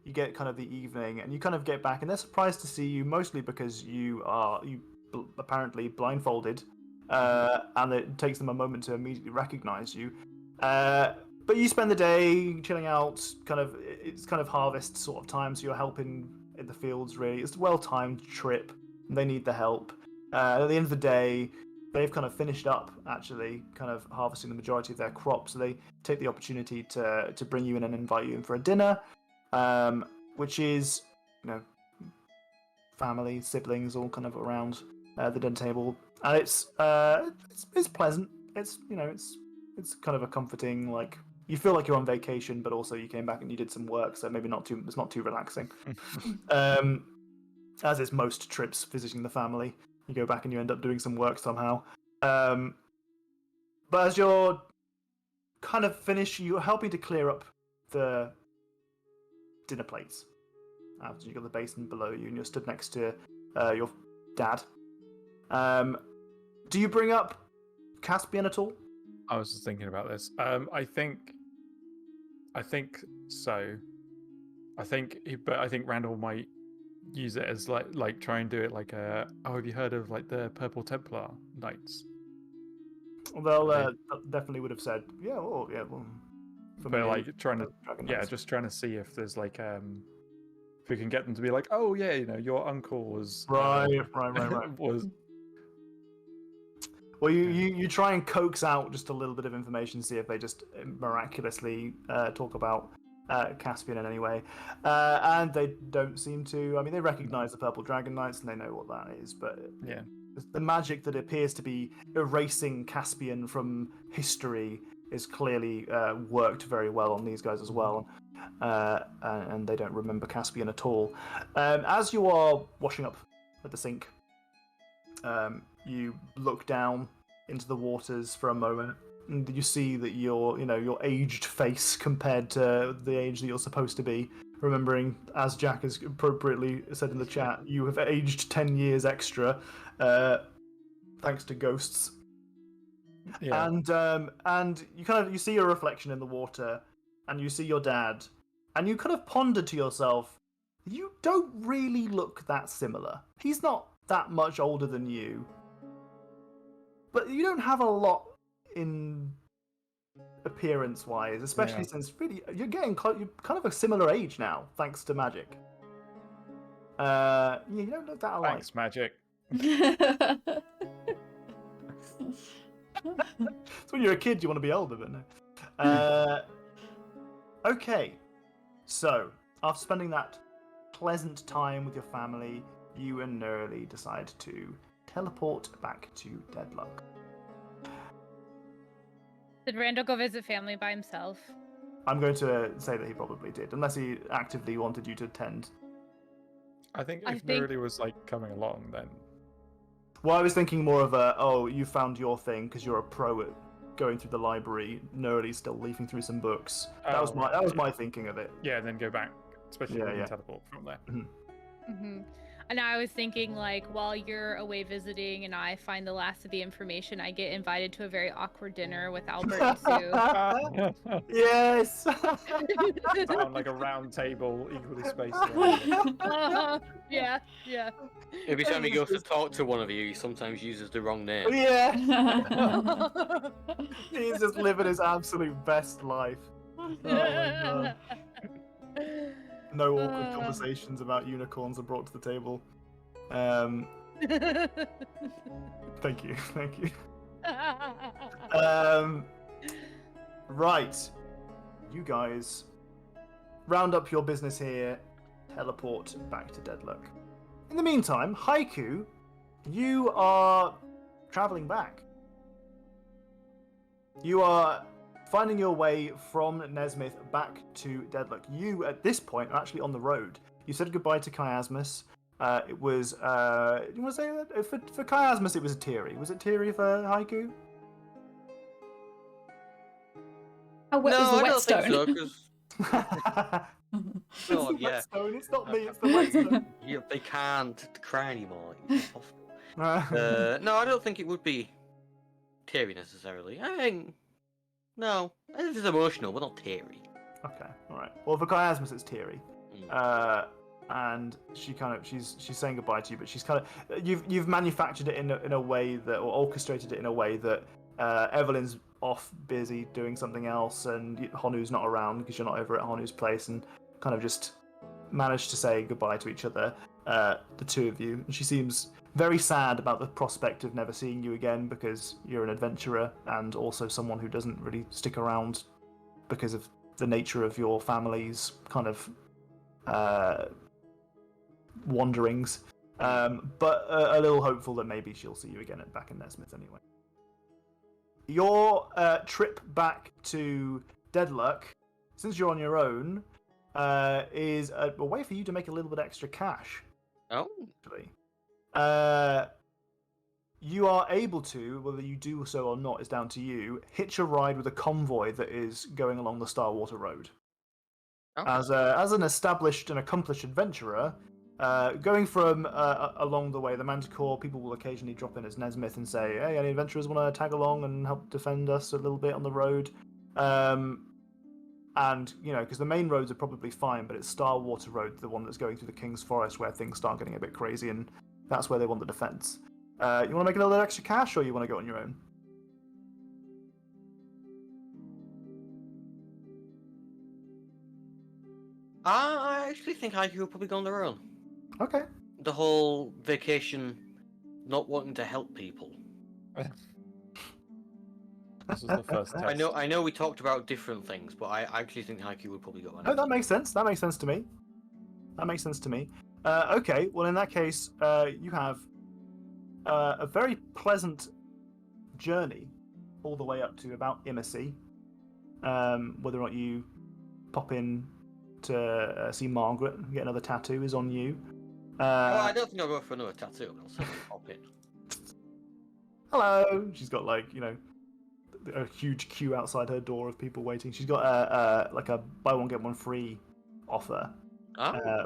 You get kind of the evening, and you kind of get back, and they're surprised to see you, mostly because you apparently blindfolded, and it takes them a moment to immediately recognize you. But you spend the day chilling out. It's kind of harvest sort of time, so you're helping in the fields. Really, it's a well-timed trip. And they need the help. At the end of the day, they've kind of finished up actually, kind of harvesting the majority of their crops. So they take the opportunity to bring you in and invite you in for a dinner, which is, family, siblings, all kind of around the dinner table, and it's pleasant. It's it's kind of a comforting, like, you feel like you're on vacation, but also you came back and you did some work, so maybe it's not too relaxing. As is most trips visiting the family, you go back and you end up doing some work somehow. But as you're kind of finished, you're helping to clear up the dinner plates. After you got the basin below you and you're stood next to your dad. Do you bring up Caspian at all? I was just thinking about this. I think so. I think Randall might use it as like try and do it like a. Oh, have you heard of like the Purple Templar Knights? Well, definitely would have said, yeah, well, yeah, well. But like trying to, just trying to see if there's like if we can get them to be like, oh yeah, your uncle was right. was. Well, you try and coax out just a little bit of information, see if they just miraculously talk about Caspian in any way, and they don't seem to. I mean, they recognise the Purple Dragon Knights and they know what that is, but yeah, the magic that appears to be erasing Caspian from history is clearly worked very well on these guys as well, and they don't remember Caspian at all. As you are washing up at the sink, you look down into the waters for a moment, and you see that your aged face compared to the age that you're supposed to be. Remembering, as Jack has appropriately said in the chat, you have aged 10 years extra, thanks to ghosts. Yeah. And you see your reflection in the water, and you see your dad, and you kind of ponder to yourself, you don't really look that similar. He's not that much older than you, but you don't have a lot in appearance-wise, especially since really you're getting you're kind of a similar age now, thanks to magic. You don't look that alike. Thanks, magic. So when you're a kid, you want to be older, but no. Okay, so after spending that pleasant time with your family, you and Nerly decide to teleport back to Deadlock. Did Randall go visit family by himself? I'm going to say that he probably did, unless he actively wanted you to attend. I think if Nerly was like coming along, then. Well, I was thinking more of you found your thing because you're a pro at going through the library. Nerly's still leafing through some books. That was my thinking of it. Yeah, and then go back, especially when you teleport from there. Mm-hmm. And I was thinking, like, while you're away visiting and I find the last of the information, I get invited to a very awkward dinner with Albert and Sue. Yes! Down like a round table, equally spaced. Yeah. Every time he goes to talk to one of you, he sometimes uses the wrong name. Yeah! He's just living his absolute best life. Oh my god. No awkward conversations about unicorns are brought to the table. Thank you. Right. You guys round up your business here, teleport back to Deadlock. In the meantime, Haiku, you are traveling back. You are finding your way from Nesmith back to Deadlock. You, at this point, are actually on the road. You said goodbye to Chiasmus. It was, do you want to say that? For Chiasmus, it was a Tiri. Was it Tiri for Haiku? How wet was the I don't whetstone? think so, because... Whetstone, it's not me, it's the whetstone. Yeah, they can't cry anymore. It's impossible. No, I don't think it would be Tiri necessarily. I think... No, it is emotional, but not teary. Okay, all right. Well, for Chiasmus, it's teary, and she's saying goodbye to you, but she's kind of you've manufactured it in a way that, or orchestrated it in a way that Evelyn's off busy doing something else, and Honu's not around because you're not over at Honu's place, and kind of just managed to say goodbye to each other, the two of you. And she seems very sad about the prospect of never seeing you again because you're an adventurer and also someone who doesn't really stick around because of the nature of your family's kind of wanderings. But a little hopeful that maybe she'll see you again back in Nesmith anyway. Your trip back to Deadluck, since you're on your own, is a way for you to make a little bit extra cash. Oh. Actually. You are able to, whether you do so or not is down to you, hitch a ride with a convoy that is going along the Starwater Road. Okay. As an established and accomplished adventurer, going from along the way, the Manticore, people will occasionally drop in as Nesmith and say, hey, any adventurers want to tag along and help defend us a little bit on the road? And, because the main roads are probably fine, but it's Starwater Road, the one that's going through the King's Forest, where things start getting a bit crazy, and that's where they want the defense. You want to make a little bit extra cash, or you want to go on your own? I actually think I could probably go on their own. Okay. The whole vacation, not wanting to help people. This was the first test. I know we talked about different things, but I actually think Haiku would probably go on. Oh, that makes sense. That makes sense to me. Okay, well, in that case, you have a very pleasant journey all the way up to about Immersea. Whether or not you pop in to see Margaret and get another tattoo is on you. I don't think I'll go for another tattoo. I'll simply pop in. Hello! She's got, a huge queue outside her door of people waiting. She's got a buy one get one free offer,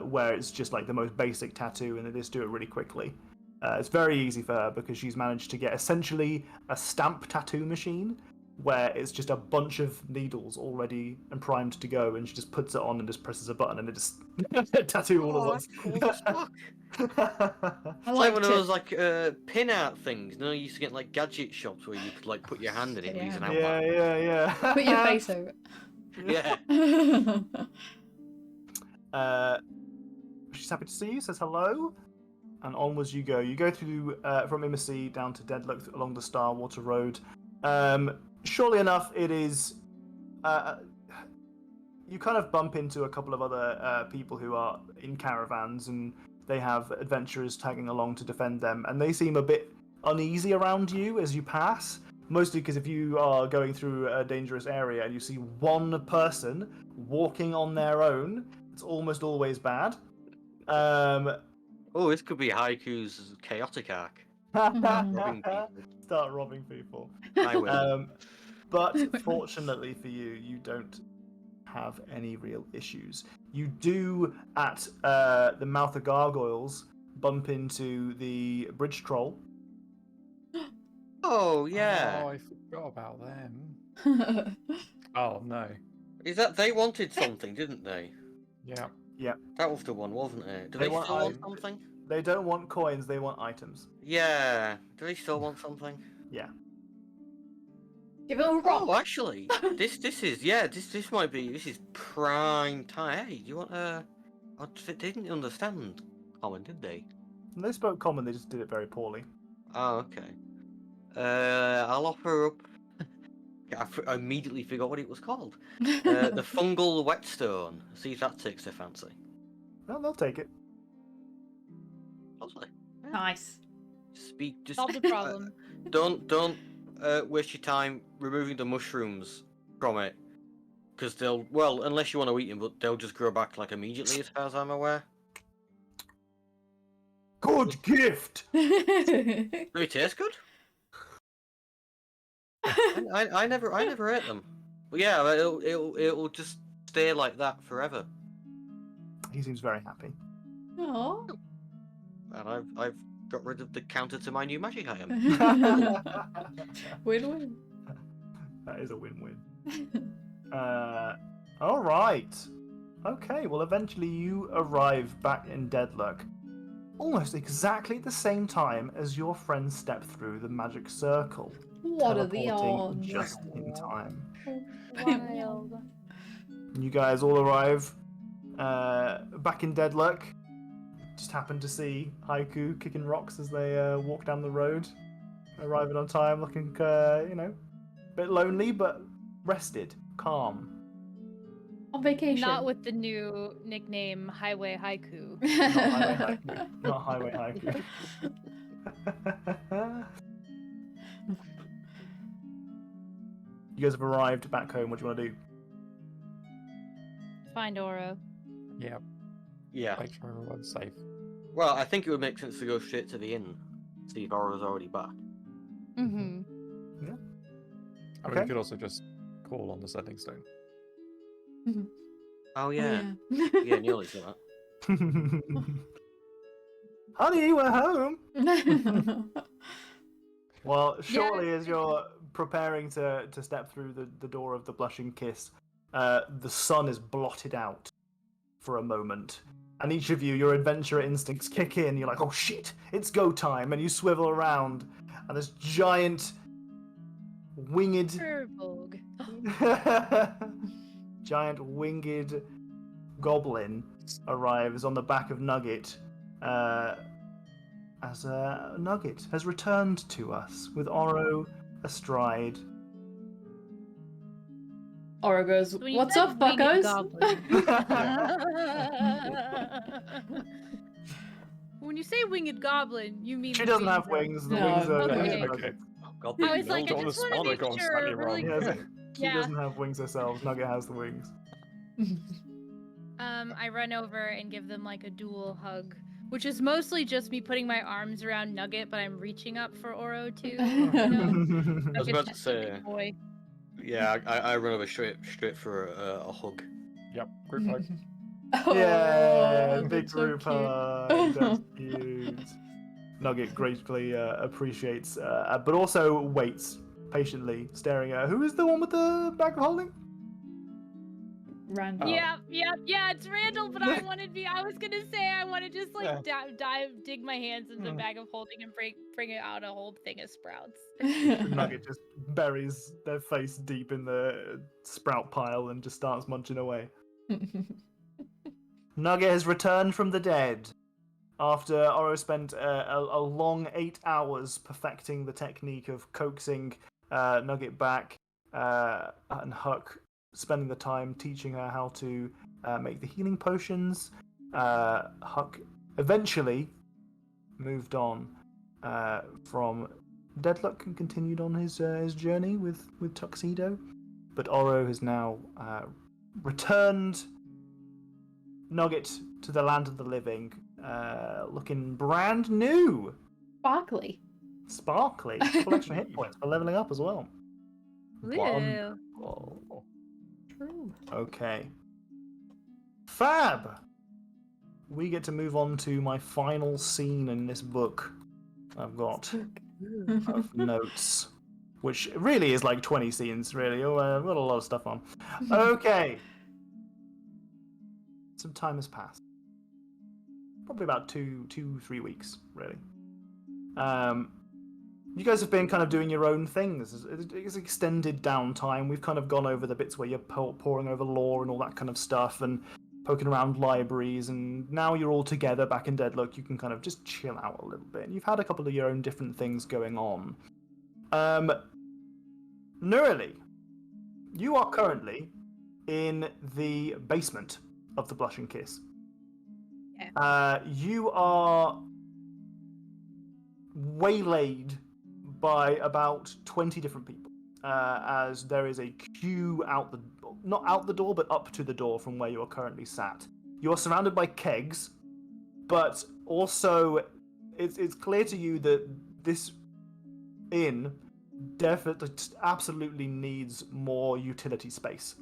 where it's just the most basic tattoo, and they just do it really quickly. It's very easy for her because she's managed to get essentially a stamp tattoo machine where it's just a bunch of needles already and primed to go, and she just puts it on and just presses a button and it just tattoo all at once. Cool as fuck. It's like one of those pin art things. You used to get gadget shops where you could put your hand in it and use an outline. Yeah. Put your face over it. Yeah. She's happy to see you, says hello, and onwards you go. You go through from Immersea down to Deadluck along the Starwater Road. Surely enough, it is. You kind of bump into a couple of other people who are in caravans, and they have adventurers tagging along to defend them, and they seem a bit uneasy around you as you pass. Mostly because if you are going through a dangerous area and you see one person walking on their own, it's almost always bad. Oh, this could be Haiku's chaotic arc. Robbing people. Start robbing people. I will. But fortunately for you, you don't have any real issues. You do, at the mouth of Gargoyles, bump into the bridge troll. Oh, yeah. Oh, I forgot about them. Oh, no. Is that they wanted something, didn't they? Yeah. Yeah. That was the one, wasn't it? Do They they want still want something? They don't want coins, they want items. Yeah. Do they still want something? Yeah. Give it a rock. Oh, actually, this might be, this is prime time. Hey, do you want they didn't understand common, did they? When they spoke common, they just did it very poorly. Oh, okay. I'll offer up. I immediately forgot what it was called. The fungal whetstone. See if that takes their fancy. Well, they'll take it. Lovely. Yeah. Nice. Just Solve the problem. don't waste your time removing the mushrooms from it, because unless you want to eat them, but they'll just grow back immediately, as far as I'm aware. Good gift. Do they taste good? I never ate them. But yeah, it'll just stay like that forever. He seems very happy. Aww. And I've got rid of the counter to my new magic item. Win-win. That is a win-win. All right. Okay. Well, eventually you arrive back in Deadluck, almost exactly at the same time as your friends step through the magic circle. What are the teleporting odds? just in time. Wild. You guys all arrive back in Deadlock. Just happened to see Haiku kicking rocks as they walk down the road, arriving on time, looking, a bit lonely, but rested, calm. On vacation. Not with the new nickname Highway Haiku. Not Highway Haiku. You guys have arrived back home. What do you want to do? Find Oro. Yeah. Yeah. Make sure everyone's safe. Well, I think it would make sense to go straight to the inn, see if Aura's already back. Mm-hmm. Yeah. I mean, we could also just call on the sending stone. Oh yeah. Yeah. Yeah, Neil is that. Honey, we're home. Well, shortly as you're preparing to step through the door of the Blushing Kiss, the sun is blotted out for a moment. And each of you, your adventurer instincts kick in. You're like, oh shit, it's go time. And you swivel around, and this giant winged... Furbolg. giant winged goblin arrives on the back of Nugget, as Nugget has returned to us with Oro astride. Oro goes, When you what's said up, winged fuckos? goblin- When you say winged goblin, you mean She the doesn't have wings. wings. The No, wings are... okay. Okay. God, I was like, I Don't just wanna want to spawn, make gone sure. slightly Really wrong. Yes, she Yeah. doesn't have wings herself. Nugget has the wings. I run over and give them like a dual hug, which is mostly just me putting my arms around Nugget, but I'm reaching up for Oro too. You know? I was about to Nuggets is a say, big boy. yeah, I run over straight for a hug. Yep, group hug. Yeah, big that's so group cute. hug. That's cute. Nugget gratefully appreciates, but also waits patiently, staring at her. Who is the one with the bag of holding? Random. Yeah, it's Randall, but I was gonna say I want to just like dig my hands in the bag of holding and bring it out a whole thing of sprouts. Nugget just buries their face deep in the sprout pile and just starts munching away. Nugget has returned from the dead after Oro spent a long 8 hours perfecting the technique of coaxing Nugget back, and Huck spending the time teaching her how to make the healing potions. Huck eventually moved on from Deadlock and continued on his journey with Tuxedo, but Oro has now returned Nugget to the land of the living, looking brand new. Sparkly. Full extra hit points for leveling up as well. Wonderful. True. Okay. Fab! We get to move on to my final scene in this book. I've got of notes, which really is like 20 scenes, really. Oh, I've got a lot of stuff on. Okay. Some time has passed. Probably about 3 weeks, really. You guys have been kind of doing your own things. It's extended downtime. We've kind of gone over the bits where you're poring over lore and all that kind of stuff and poking around libraries, and now you're all together back in Deadlock. You can kind of just chill out a little bit. And you've had a couple of your own different things going on. Nurali, you are currently in the basement of the Blushing Kiss. Yeah. You are waylaid by about 20 different people, as there is a queue not out the door, but up to the door from where you are currently sat. You are surrounded by kegs, but also it's clear to you that this inn definitely absolutely needs more utility space.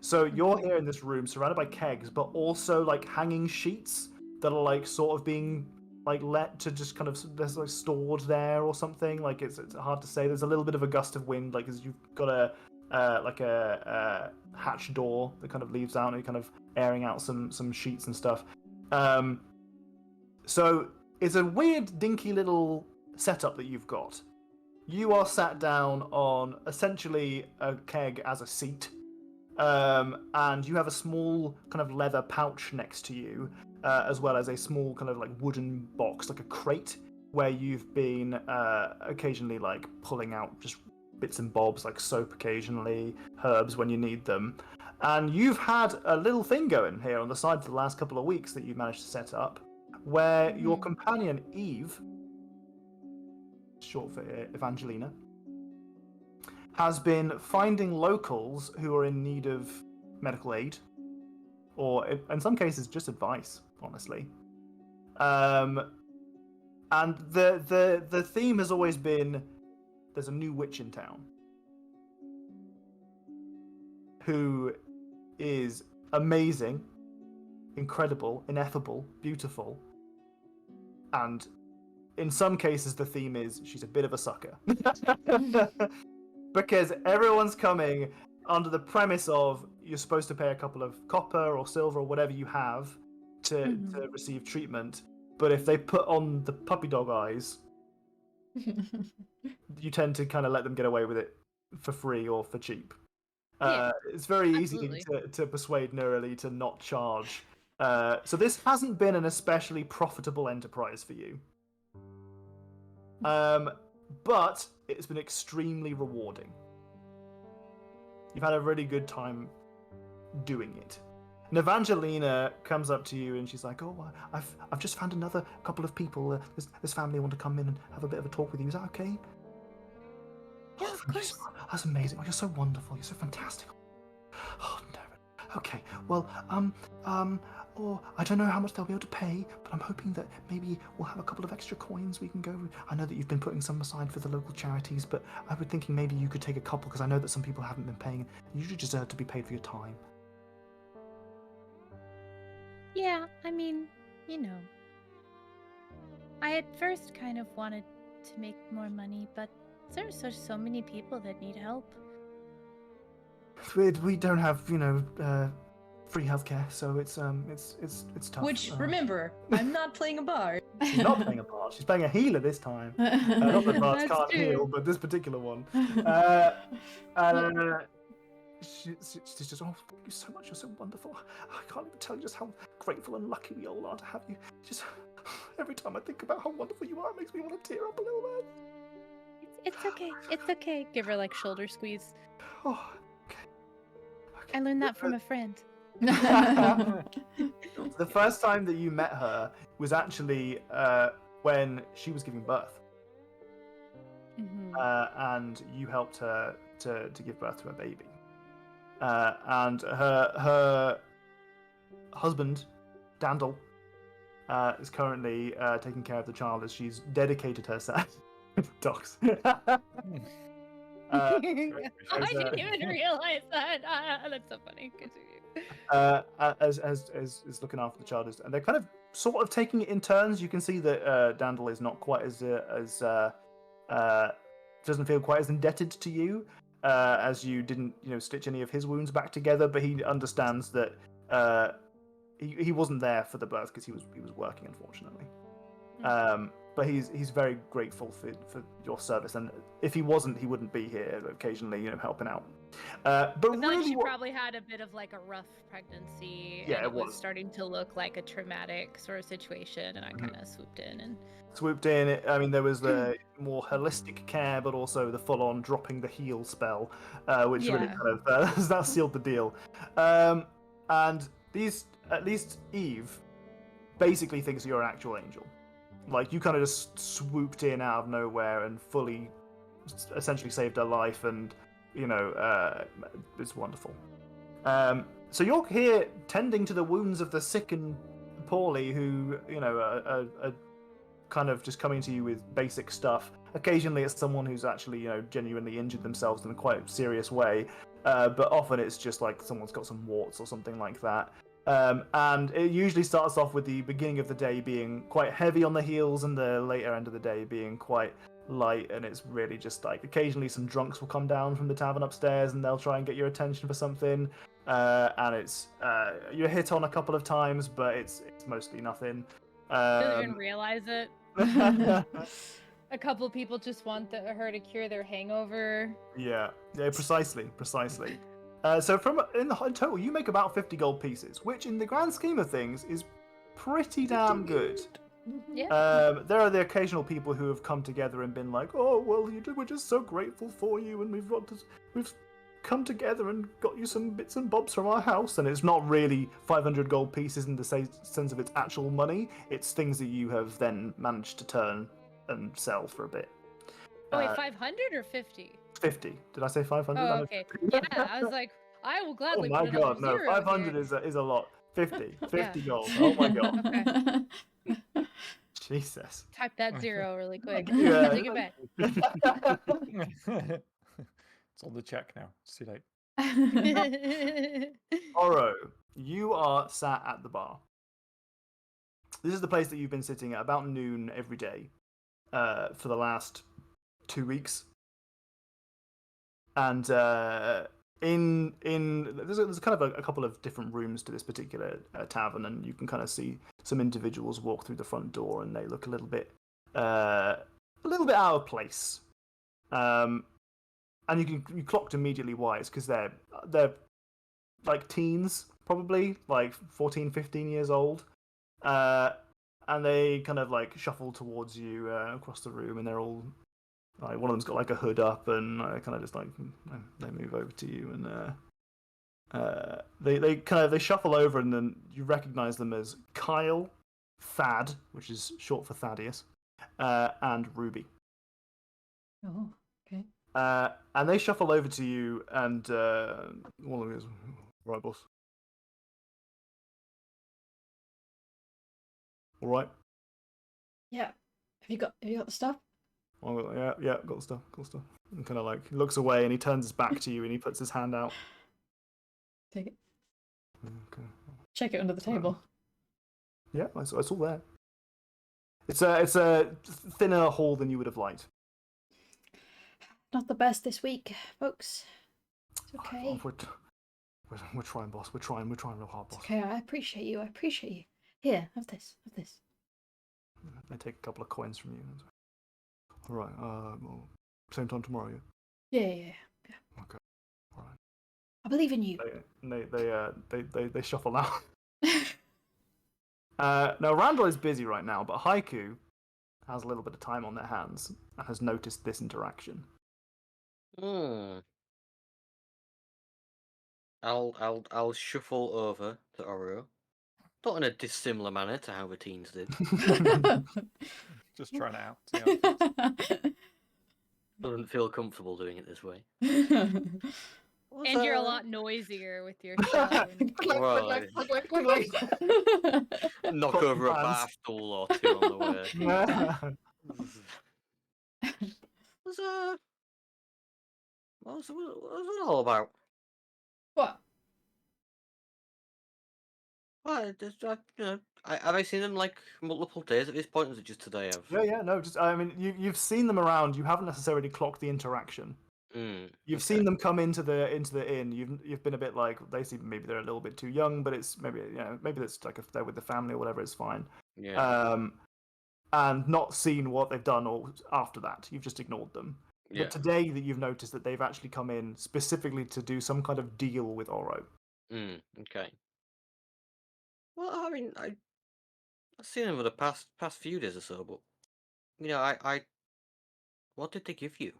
So you're here in this room surrounded by kegs, but also like hanging sheets that are like sort of being like let to just kind of there's like stored there or something. Like it's hard to say. There's a little bit of a gust of wind, like as you've got a hatch door that kind of leaves out and you're kind of airing out some sheets and stuff. So it's a weird dinky little setup that you've got. you are sat down on essentially a keg as a seat, and you have a small kind of leather pouch next to you, as well as a small kind of like wooden box, like a crate, where you've been occasionally like pulling out just bits and bobs, like soap occasionally, herbs when you need them. And you've had a little thing going here on the side for the last couple of weeks that you've managed to set up, where your companion Eve, short for Evangelina, has been finding locals who are in need of medical aid, or in some cases just advice, honestly. And the theme has always been, there's a new witch in town who is amazing, incredible, ineffable, beautiful, and in some cases the theme is she's a bit of a sucker. Because everyone's coming under the premise of you're supposed to pay a couple of copper or silver or whatever you have to receive treatment, but if they put on the puppy dog eyes, you tend to kind of let them get away with it for free or for cheap. It's very easy to persuade Neurali to not charge. So this hasn't been an especially profitable enterprise for you. But it's been extremely rewarding. You've had a really good time doing it. And Evangelina comes up to you and she's like, "Oh, I've just found another couple of people. This family want to come in and have a bit of a talk with you. Is that okay?" Yeah, of course. That's amazing. Oh, you're so wonderful. You're so fantastic. Oh no. Okay. Well, or I don't know how much they'll be able to pay, but I'm hoping that maybe we'll have a couple of extra coins we can go. I know that you've been putting some aside for the local charities, but I was thinking maybe you could take a couple because I know that some people haven't been paying. You usually deserve to be paid for your time. Yeah, I mean, I at first kind of wanted to make more money, but there's so many people that need help. We don't have, free healthcare, so it's tough. Which, remember, I'm not playing a bard. She's not playing a bard. She's playing a healer this time. Not that bards can't heal, but this particular one. She's just, "Oh, thank you so much. You're so wonderful. I can't even tell you just how grateful and lucky we all are to have you. Just every time I think about how wonderful you are, it makes me want to tear up a little bit." It's okay. It's okay. Give her like shoulder squeeze. Oh, okay. I learned that from a friend. The first time that you met her was actually when she was giving birth. And you helped her to give birth to a baby. And her husband, Dandel, is currently taking care of the child as she's dedicated herself. Dogs. I didn't even realize that. That's so funny. Continue. As looking after the child, and they're kind of sort of taking it in turns. You can see that Dandel is not quite as doesn't feel quite as indebted to you as you didn't stitch any of his wounds back together, but he understands that he wasn't there for the birth because he was working, unfortunately. But he's very grateful for your service, and if he wasn't, he wouldn't be here occasionally, helping out. But I feel really, like she probably had a bit of like a rough pregnancy. Yeah, and it was starting to look like a traumatic sort of situation, and I kind of swooped in. I mean, there was the more holistic care, but also the full-on dropping the heal spell, which really kind of that sealed the deal. And at least Eve basically thinks you're an actual angel. Like, you kind of just swooped in out of nowhere and fully, essentially saved her life, and it's wonderful. So you're here tending to the wounds of the sick and poorly, who are kind of just coming to you with basic stuff. Occasionally, it's someone who's actually genuinely injured themselves in a quite serious way, but often it's just like someone's got some warts or something like that. And it usually starts off with the beginning of the day being quite heavy on the heels and the later end of the day being quite light, and it's really just like occasionally some drunks will come down from the tavern upstairs and they'll try and get your attention for something, and it's you're hit on a couple of times, but it's mostly nothing. Doesn't even realize it. A couple people just want her to cure their hangover. Yeah, precisely. So in total, you make about 50 gold pieces, which in the grand scheme of things is pretty damn good. Yeah. There are the occasional people who have come together and been like, "Oh, well, we're just so grateful for you, and we've come together and got you some bits and bobs from our house." And it's not really 500 gold pieces in the sense of its actual money. It's things that you have then managed to turn and sell for a bit. Oh wait, 500 or 50? 50. Did I say 500? Oh, okay. Yeah, I was like, I will gladly oh my put god, another no, zero 500 here. is a lot. 50 Yeah. gold. Oh my god. Okay. Jesus. Type that 0 really quick. Yeah. Take it back. It's on the check now. It's too late. Oro, you are sat at the bar. This is the place that you've been sitting at about noon every day for the last 2 weeks. And there's kind of a couple of different rooms to this particular tavern, and you can kind of see some individuals walk through the front door, and they look a little bit out of place. And you clocked immediately why. It's because they're like teens, probably like 14, 15 years old, and they kind of like shuffle towards you across the room, and they're all like, one of them's got like a hood up, and kind of just like they move over to you, and they shuffle over, and then you recognize them as Kyle, Thad, which is short for Thaddeus, and Ruby. Oh, okay. And they shuffle over to you, and one of them goes, "Right, boss. All right." Yeah. Have you got the stuff? Oh, yeah, got the stuff. And kind of like looks away, and he turns his back to you, and he puts his hand out. Take it. Okay. Check it under the table. Yeah, it's all there. It's a thinner haul than you would have liked. Not the best this week, folks. It's okay. We're trying, boss. We're trying real hard, boss. It's okay, I appreciate you. Here, have this. They take a couple of coins from you. All right. Well, same time tomorrow, Yeah. Okay. All right. I believe in you. They shuffle out. Now Randall is busy right now, but Haiku has a little bit of time on their hands and has noticed this interaction. I'll shuffle over to Oro. Not in a dissimilar manner to how the teens did. Just trying it out. See how it feels. Doesn't feel comfortable doing it this way. And you're a lot noisier with your shouting. Right. Knock over a bar stool or two on the way. What's it all about? What? Well, have I seen them like multiple days at this point? Or is it just today? Yeah. No, I mean, you've seen them around. You haven't necessarily clocked the interaction. You've seen them come into the inn. You've been a bit like, they see maybe they're a little bit too young, but it's maybe it's like if they're with the family or whatever, it's fine. Yeah. And not seen what they've done or after that. You've just ignored them. Yeah. But today that you've noticed that they've actually come in specifically to do some kind of deal with Oro. Okay. Well, I mean, I've seen them for the past few days or so, but I what did they give you?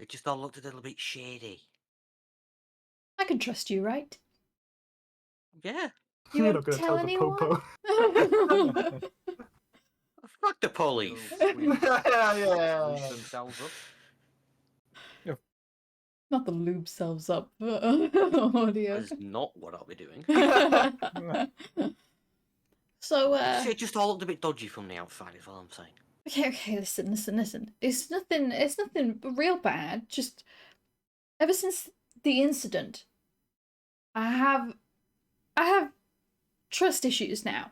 It just all looked a little bit shady. I can trust you, right? Yeah. You You're won't not going to tell tell the anyone? Popo. Fuck the police. Yeah. Themselves up. Not the lube selves up. Audio. That is not what I'll be doing. So, It just all looked a bit dodgy from the outside, is all I'm saying. Okay, listen. It's nothing real bad. Just ever since the incident, I have trust issues now.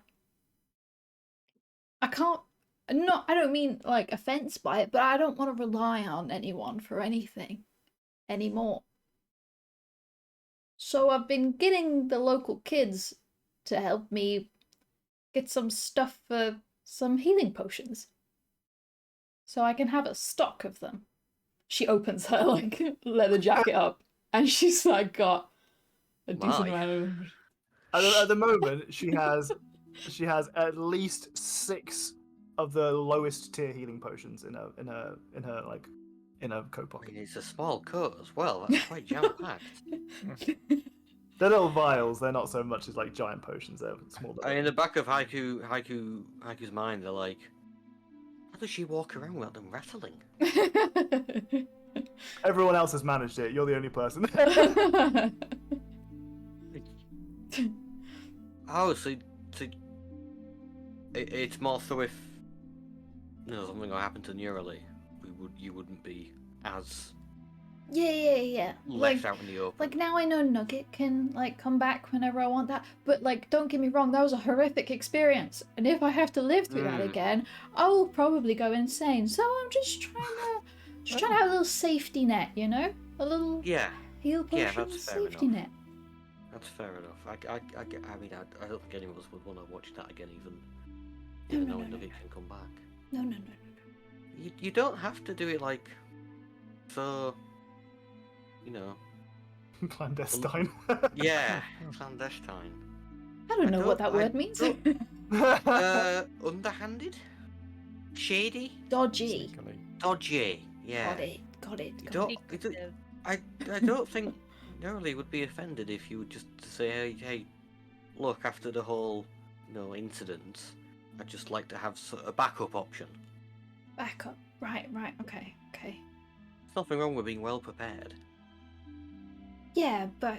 I don't mean like offense by it, but I don't want to rely on anyone for anything anymore. So I've been getting the local kids to help me get some stuff for some healing potions. so I can have a stock of them. She opens her like leather jacket up, and she's like got a decent amount of. At the moment, she has at least 6 of the lowest tier healing potions in her coat pocket. It's a small coat as well. That's quite jam packed. They're little vials. They're not so much as like giant potions. They're small. In the back of Haiku's mind, they're like, how does she walk around without them rattling? Everyone else has managed it. You're the only person. Oh, so it's more so if something will happen to Neurali, you wouldn't be as Yeah. left out in the open. Like now I know Nugget can like come back whenever I want that, but like don't get me wrong, that was a horrific experience, and if I have to live through that again, I will probably go insane. So I'm just trying to have a little safety net, a little heal potion safety net. That's fair enough. I mean, I don't think any of us would want to watch that again, even knowing Nugget can come back. No. You don't have to do it like so. Clandestine. Yeah, clandestine. I don't know what that word means. Underhanded, shady, dodgy. Yeah. Got it. I don't think Neurali would be offended if you would just say, hey, look, after the whole incident, I'd just like to have a backup option. Backup. Right. Okay. There's nothing wrong with being well prepared. Yeah, but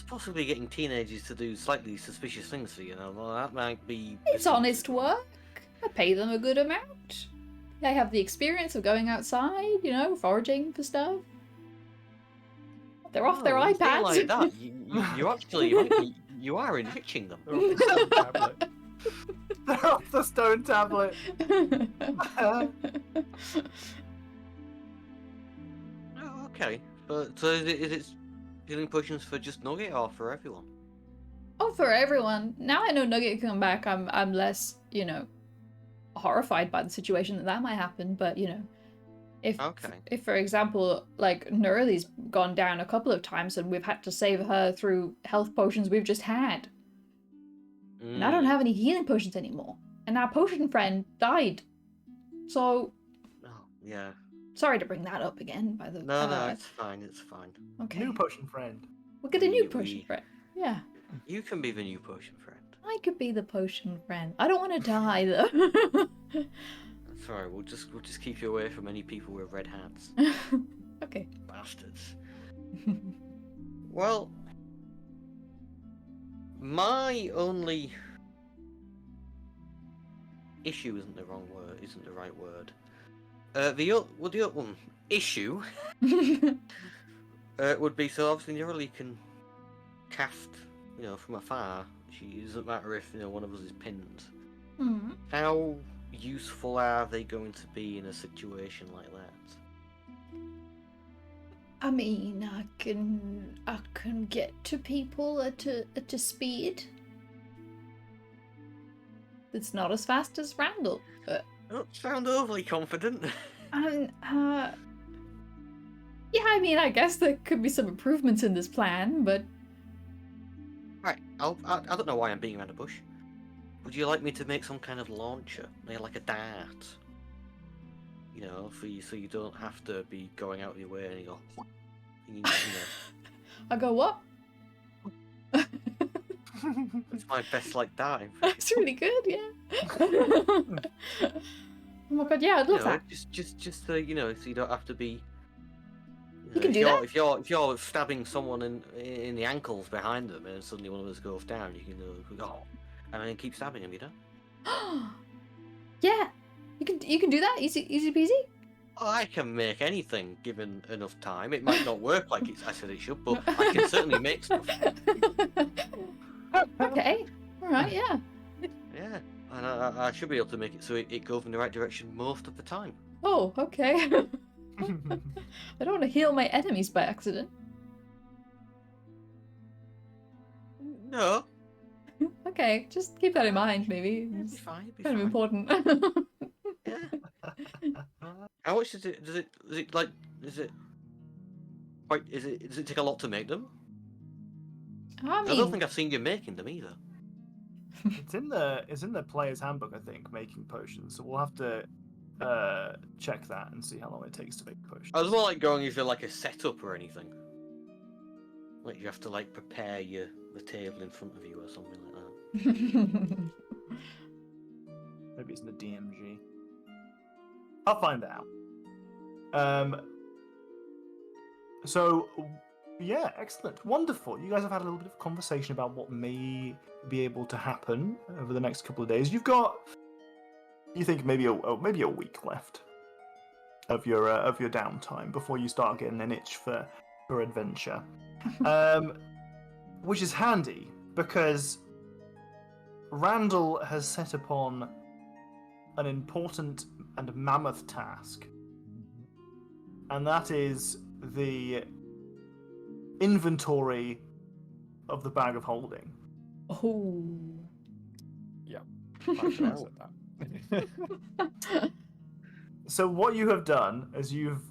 possibly getting teenagers to do slightly suspicious things for you. Well, that might be. It's honest work. I pay them a good amount. They have the experience of going outside, foraging for stuff. They're off their iPads. Like that. You actually you are enriching them. They're off the stone tablet. Oh, okay. But so is it healing potions for just Nugget or for everyone? Oh, for everyone. Now I know Nugget can come back. I'm less, horrified by the situation that might happen. But if for example, like Neurali's gone down a couple of times and we've had to save her through health potions we've just had. And I don't have any healing potions anymore. And our potion friend died. So. Oh, yeah. Sorry to bring that up again. By the No, it's fine. Okay. New potion friend. We'll get a new potion friend. Yeah. You can be the new potion friend. I could be the potion friend. I don't want to die though. That's alright. We'll just keep you away from any people with red hats. Okay. Bastards. Well. My only issue isn't the right word. The issue would be, so obviously Neurali can cast, from afar. It doesn't matter if one of us is pinned. Mm-hmm. How useful are they going to be in a situation like that? I mean, I can get to people at a speed. It's not as fast as Randall, but. Don't sound overly confident. Yeah, I mean, I guess there could be some improvements in this plan, but. Right, I don't know why I'm beating around the bush. Would you like me to make some kind of launcher, like a dart? So you don't have to be going out of your way and you go. I go what? It's my best darting. That's really good, yeah. Oh my god, yeah, I'd love that. Just so so you don't have to be. You can do that. If you're stabbing someone in the ankles behind them and suddenly one of us goes down, you can go, and then keep stabbing them. Yeah, you can do that. Easy peasy. I can make anything given enough time. It might not work like I said it should, but I can certainly make stuff. Okay. All right. Yeah. Yeah, and I should be able to make it so it goes in the right direction most of the time. Oh, okay. I don't want to heal my enemies by accident. No. Okay, just keep that in mind, maybe. It'll be fine. Kind of important. Yeah. How much does it? Does it like? Is it? Quite? Is it? Does it take a lot to make them? I I don't think I've seen you making them either. It's in the player's handbook, I think, making potions. So we'll have to check that and see how long it takes to make potions. I was more like going if you're like a setup or anything. Like you have to like prepare the table in front of you or something like that. Maybe it's in the DMG. I'll find out. So, yeah, excellent. Wonderful. You guys have had a little bit of conversation about what may be able to happen over the next couple of days. You've got, you think, maybe a week left of your downtime before you start getting an itch for adventure. Which is handy, because Randall has set upon an important and mammoth task, and that is the inventory of the bag of holding. Oh. Yeah, I should have said that. So what you have done is you've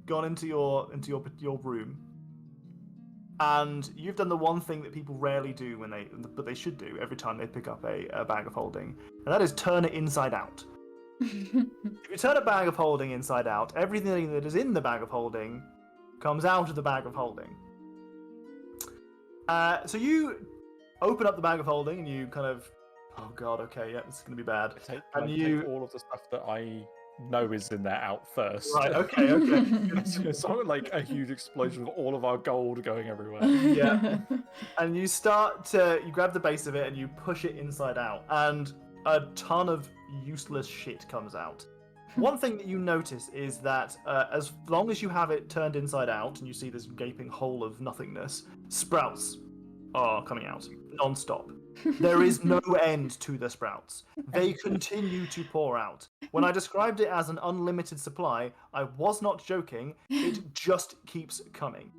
gone into your room, and you've done the one thing that people rarely do but they should do every time they pick up a bag of holding, and that is turn it inside out. If you turn a bag of holding inside out, everything that is in the bag of holding comes out of the bag of holding. So you open up the bag of holding and you kind of, oh god, okay, yeah, this is going to be bad. Take all of the stuff that I know is in there out first. Right, okay. It's not like a huge explosion of all of our gold going everywhere. Yeah. And you grab the base of it and you push it inside out, and a ton of useless shit comes out. One thing that you notice is that as long as you have it turned inside out and you see this gaping hole of nothingness, sprouts are coming out non-stop. There is no end to the sprouts. They continue to pour out. When I described it as an unlimited supply, I was not joking. It just keeps coming.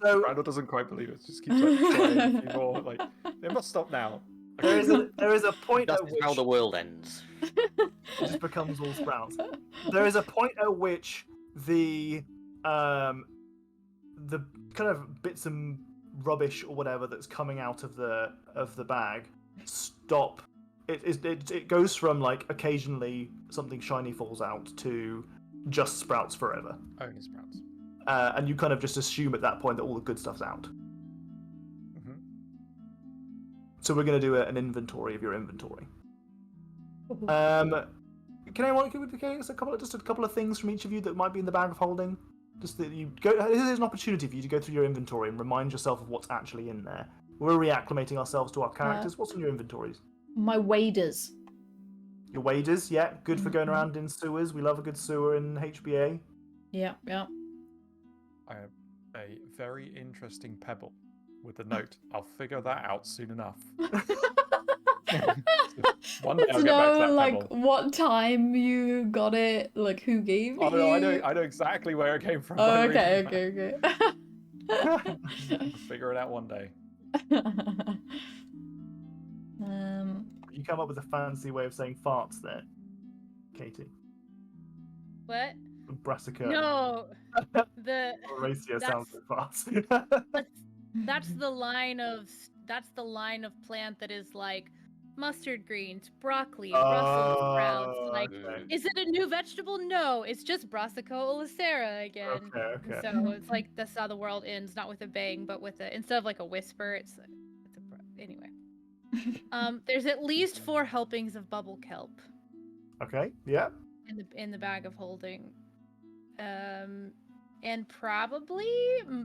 So Randall doesn't quite believe it. Just keeps like trying a few more. Like, it must stop now. there is a point That's at which how the world ends. it just becomes all sprouts. There is a point at which the kind of bits and rubbish or whatever that's coming out of the bag stop. It goes from like occasionally something shiny falls out to just sprouts forever. Only sprouts. And you kind of just assume at that point that all the good stuff's out. Mm-hmm. So we're going to do an inventory of your inventory. Can we get a couple of things from each of you that might be in the bag of holding? Just that you go. Here's an opportunity for you to go through your inventory and remind yourself of what's actually in there. We're reacclimating ourselves to our characters. What's in your inventories? My waders. Your waders, yeah, good for going around in sewers. We love a good sewer in HBA. Yeah. I have a very interesting pebble with a note. I'll figure that out soon enough. One day I'll get back to that like pebble. what time you got it, like who gave it. Oh no, I know exactly where it came from. Oh, okay. I'll figure it out one day. You come up with a fancy way of saying farts there, Katie. What? Brassica. No. The Horatio sounds like farts. that's the line of plant that is like mustard greens, broccoli, Brussels sprouts. Like, is it a new vegetable? No, it's just Brassica olicera again. Okay. So it's like that's how the world ends, not with a bang, but with a instead of like a whisper, it's anyway. There's at least 4 helpings of bubble kelp. Okay. Yeah. In the bag of holding, and probably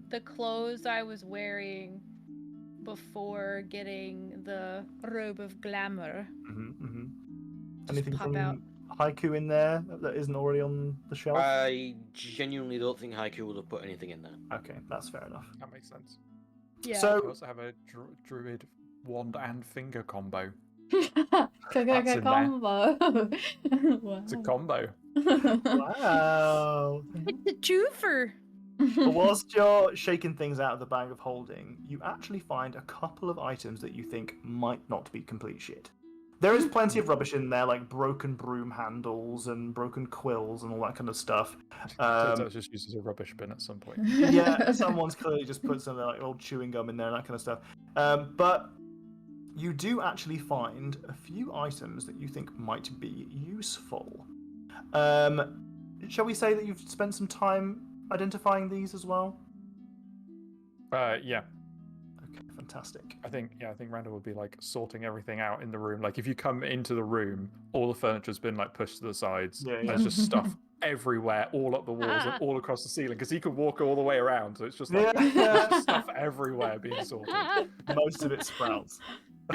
the clothes I was wearing before getting the robe of glamour. Anything pop from out. Haiku in there that isn't already on the shelf? I genuinely don't think Haiku would have put anything in there. Okay, that's fair enough. That makes sense. Yeah. So I also have a druid wand and finger combo. Combo. Wow. It's a combo. wow. It's a twofer. But whilst you're shaking things out of the bag of holding, you actually find a couple of items that you think might not be complete shit. There is plenty of rubbish in there, like broken broom handles and broken quills and all that kind of stuff. Turns out it's just used as a rubbish bin at some point. Yeah, someone's clearly just put some like old chewing gum in there and that kind of stuff. But you do actually find a few items that you think might be useful. Shall we say that you've spent some time identifying these as well? Yeah. Okay, fantastic. I think Randall would be like sorting everything out in the room. Like if you come into the room, all the furniture's been like pushed to the sides. Yeah. There's just stuff everywhere, all up the walls and all across the ceiling, because he could walk all the way around. So it's just like there's just stuff everywhere being sorted. Most of it sprouts.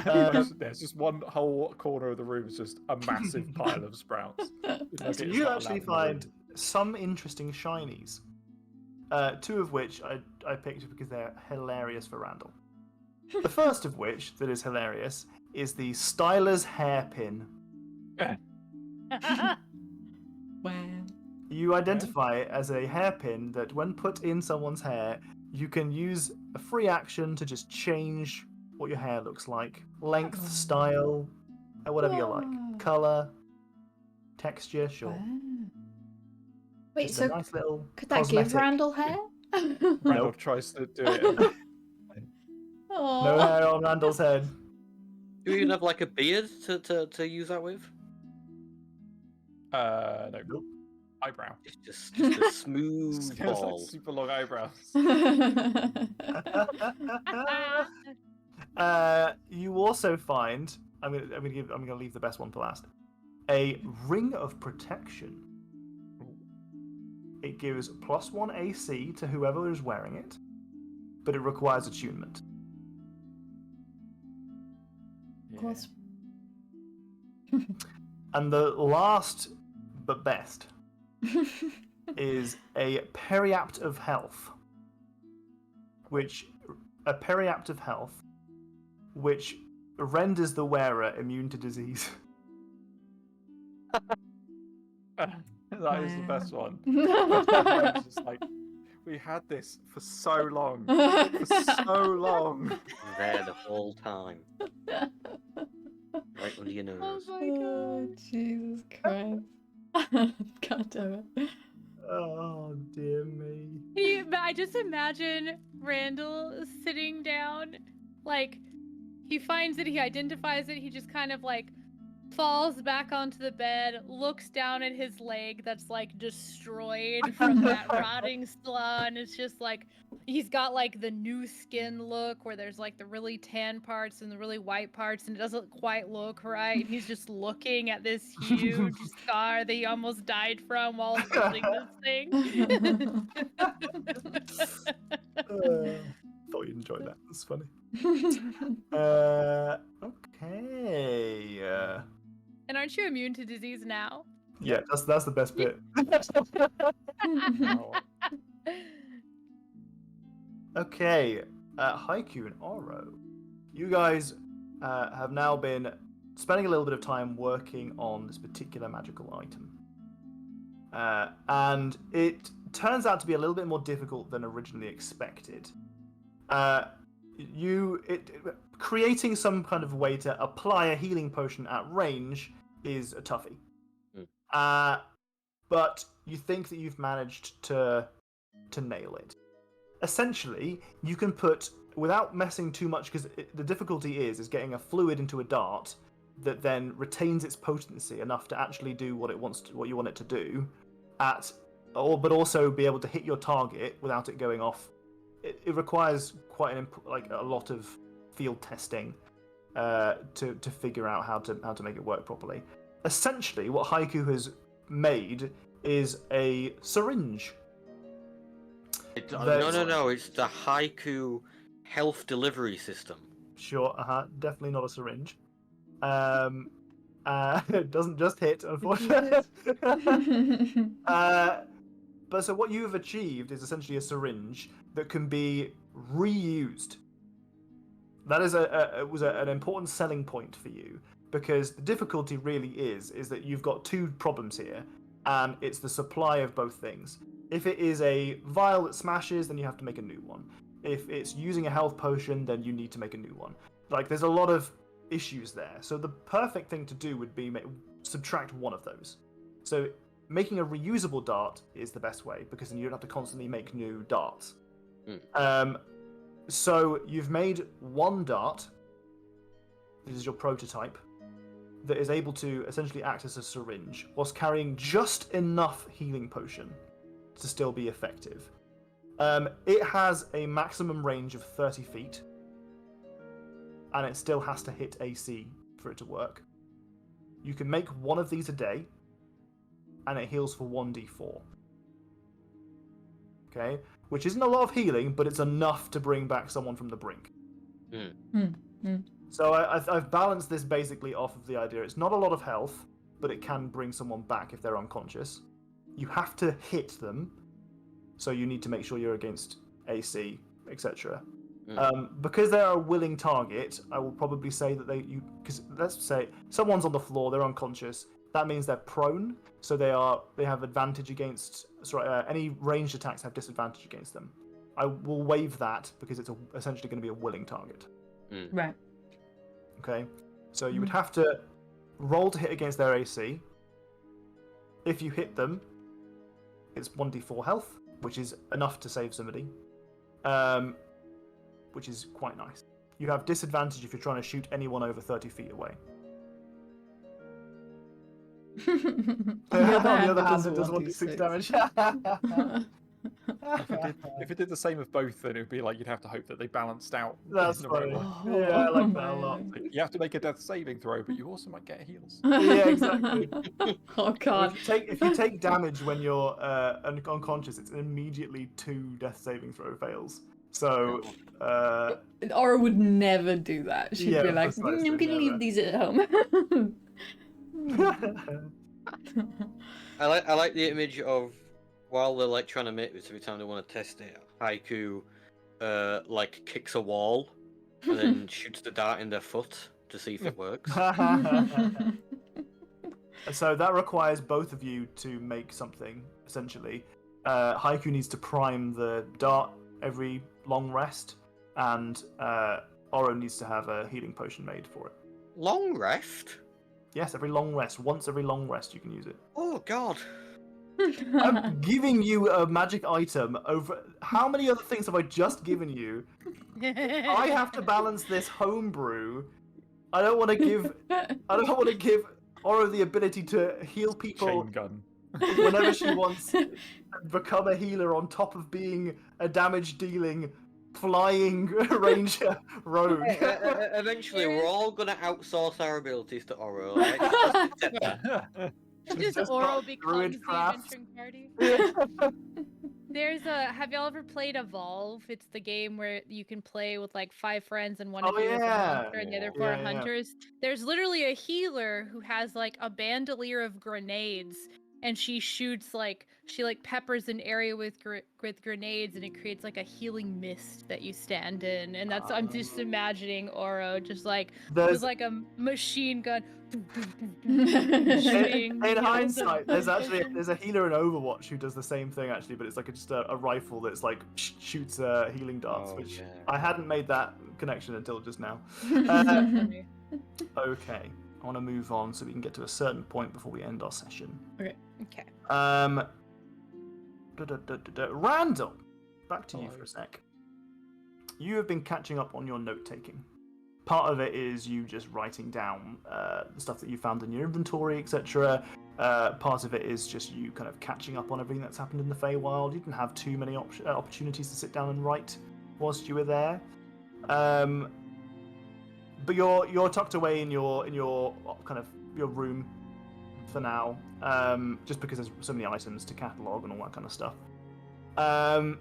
There's just one whole corner of the room is just a massive pile of sprouts. So you actually find some interesting shinies. Two of which I picked because they're hilarious for Randall. The first of which, that is hilarious, is the Styler's hairpin. Wow. You identify it as a hairpin that, when put in someone's hair, you can use a free action to just change what your hair looks like. Length, style, whatever you like. Colour, texture, sure. Wow. Wait, Just so a nice little could that cosmetic. give Randall hair? Randall tries to do it. No hair on Randall's head. Do you even have like a beard to use that with? No. Nope. Eyebrow. Just a smooth It's like ball. super long eyebrows. You also find, I'm gonna leave the best one for last. A ring of protection. It gives +1 AC to whoever is wearing it, but it requires attunement. Of course. And the last but best is a periapt of health, which renders the wearer immune to disease. That is the best one. It's just like, we had this for so long. There the whole time. Right under your nose. Oh my god, Jesus Christ. God damn it. Oh dear me. I just imagine Randall sitting down, like, he finds it, he identifies it, he just kind of like falls back onto the bed, looks down at his leg that's like destroyed from that rotting slaw, and it's just like he's got like the new skin look where there's like the really tan parts and the really white parts, and it doesn't quite look right. And he's just looking at this huge scar that he almost died from while holding this thing. Thought you'd enjoy that. That's funny. Okay. And aren't you immune to disease now? Yeah, that's the best bit. Oh. Okay, Haiku and Oro, you guys have now been spending a little bit of time working on this particular magical item. And it turns out to be a little bit more difficult than originally expected. Creating some kind of way to apply a healing potion at range is a toughie. But you think that you've managed to nail it. Essentially, you can put, without messing too much, because the difficulty is getting a fluid into a dart that then retains its potency enough to actually do what you want it to do, but also be able to hit your target without it going off. It requires quite a lot of field testing to figure out how to make it work properly. Essentially, what Haiku has made is a syringe. No, it's the Haiku health delivery system. Sure, definitely not a syringe. It doesn't just hit, unfortunately. But so what you have achieved is essentially a syringe that can be reused. That is an important selling point for you, because the difficulty really is that you've got two problems here, and it's the supply of both things. If it is a vial that smashes, then you have to make a new one. If it's using a health potion, then you need to make a new one. Like, there's a lot of issues there. So the perfect thing to do would be subtract one of those. So making a reusable dart is the best way, because then you don't have to constantly make new darts. So you've made one dart. This is your prototype, that is able to essentially act as a syringe whilst carrying just enough healing potion to still be effective. It has a maximum range of 30 feet, and it still has to hit AC for it to work. You can make one of these a day, and it heals for 1d4. Okay? Which isn't a lot of healing, but it's enough to bring back someone from the brink. So I've balanced this basically off of the idea it's not a lot of health, but it can bring someone back if they're unconscious. You have to hit them, so you need to make sure you're against AC, etc. Because they're a willing target, I will probably say that because let's say someone's on the floor, they're unconscious. That means they're prone, so they have advantage against. Any ranged attacks have disadvantage against them. I will waive that because it's essentially going to be a willing target. Right. Okay, so you would have to roll to hit against their AC. If you hit them, it's 1d4 health, which is enough to save somebody, which is quite nice. You have disadvantage if you're trying to shoot anyone over 30 feet away. On the other hand, it does 1d6 damage. If it did the same with both, then it would be like you'd have to hope that they balanced out. That's funny. Yeah, I like that a lot. You have to make a death saving throw, but you also might get heals. Yeah, exactly. Oh god. If you take damage when you're unconscious, it's immediately 2 death saving throw fails. So Aura would never do that. She'd be like, precisely, I'm gonna leave these at home. I like the image of, while they're like trying to make this, every time they want to test it, Haiku like kicks a wall and then shoots the dart in their foot to see if it works. So that requires both of you to make something, essentially. Haiku needs to prime the dart every long rest, and Oro needs to have a healing potion made for it. Long rest? Yes, every long rest. Once every long rest you can use it. Oh god. I'm giving you a magic item over... How many other things have I just given you? I have to balance this homebrew. I don't want to give Oro the ability to heal people Chain gun. whenever she wants, and become a healer on top of being a damage-dealing, flying ranger rogue. Eventually, we're all gonna outsource our abilities to Oro. Right? Just Just Oro got becomes druid the craft. adventuring party. Have y'all ever played Evolve? It's the game where you can play with like 5 friends and one of you is a monster and the other 4 are hunters. There's literally a healer who has like a bandolier of grenades, and she shoots she peppers an area with grenades, and it creates like a healing mist that you stand in. And that's I'm just imagining Oro just like with like a machine gun. In hindsight, there's a healer in Overwatch who does the same thing actually, but it's like just a rifle that's like shoots healing darts, which I hadn't made that connection until just now. Okay, I want to move on so we can get to a certain point before we end our session. Okay. Randall, back to you for a sec. You have been catching up on your note taking. Part of it is you just writing down the stuff that you found in your inventory, etc. Part of it is just you kind of catching up on everything that's happened in the Feywild. You didn't have too many opportunities to sit down and write whilst you were there. But you're tucked away in your kind of your room for now, just because there's so many items to catalogue and all that kind of stuff. And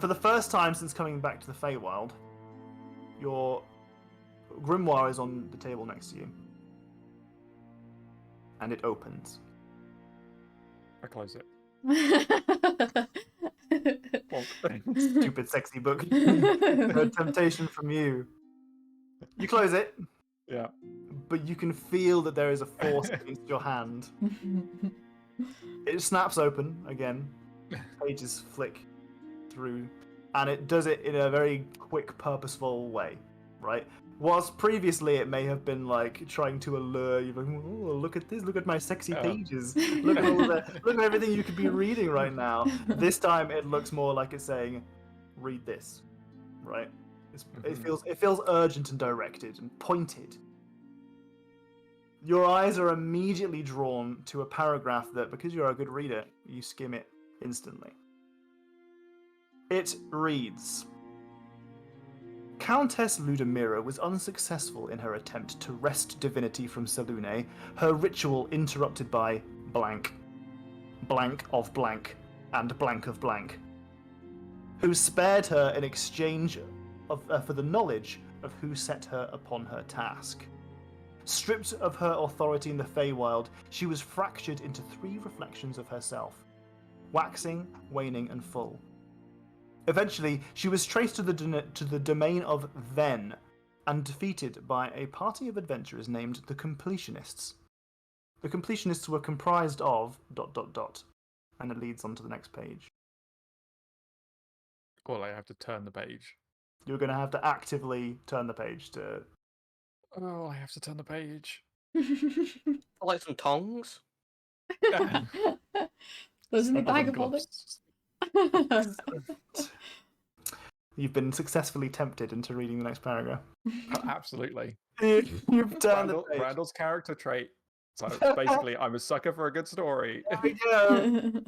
for the first time since coming back to the Feywild, your grimoire is on the table next to you, and it opens. I close it. Stupid sexy book. No temptation from you. You close it. Yeah. But you can feel that there is a force against your hand. It snaps open again. Pages flick through, and it does it in a very quick, purposeful way. Right? Whilst previously it may have been like trying to allure you, like, oh, look at this, look at my sexy pages, look at everything you could be reading right now. This time it looks more like it's saying, read this, right? It feels urgent and directed and pointed. Your eyes are immediately drawn to a paragraph that, because you're a good reader, you skim it instantly. It reads. Countess Ludmira was unsuccessful in her attempt to wrest divinity from Selune, her ritual interrupted by blank of blank, and blank of blank, who spared her in exchange for the knowledge of who set her upon her task. Stripped of her authority in the Feywild, she was fractured into 3 reflections of herself, waxing, waning, and full. Eventually, she was traced to the domain of Ven and defeated by a party of adventurers named the Completionists. The Completionists were comprised of ... and it leads on to the next page. Well, I have to turn the page. You're going to have to actively turn the page to... Oh, I have to turn the page. I like some tongs. Those in the bag of holding. You've been successfully tempted into reading the next paragraph. Absolutely. You've turned the page. Randall's character trait. So basically, I'm a sucker for a good story. There we go.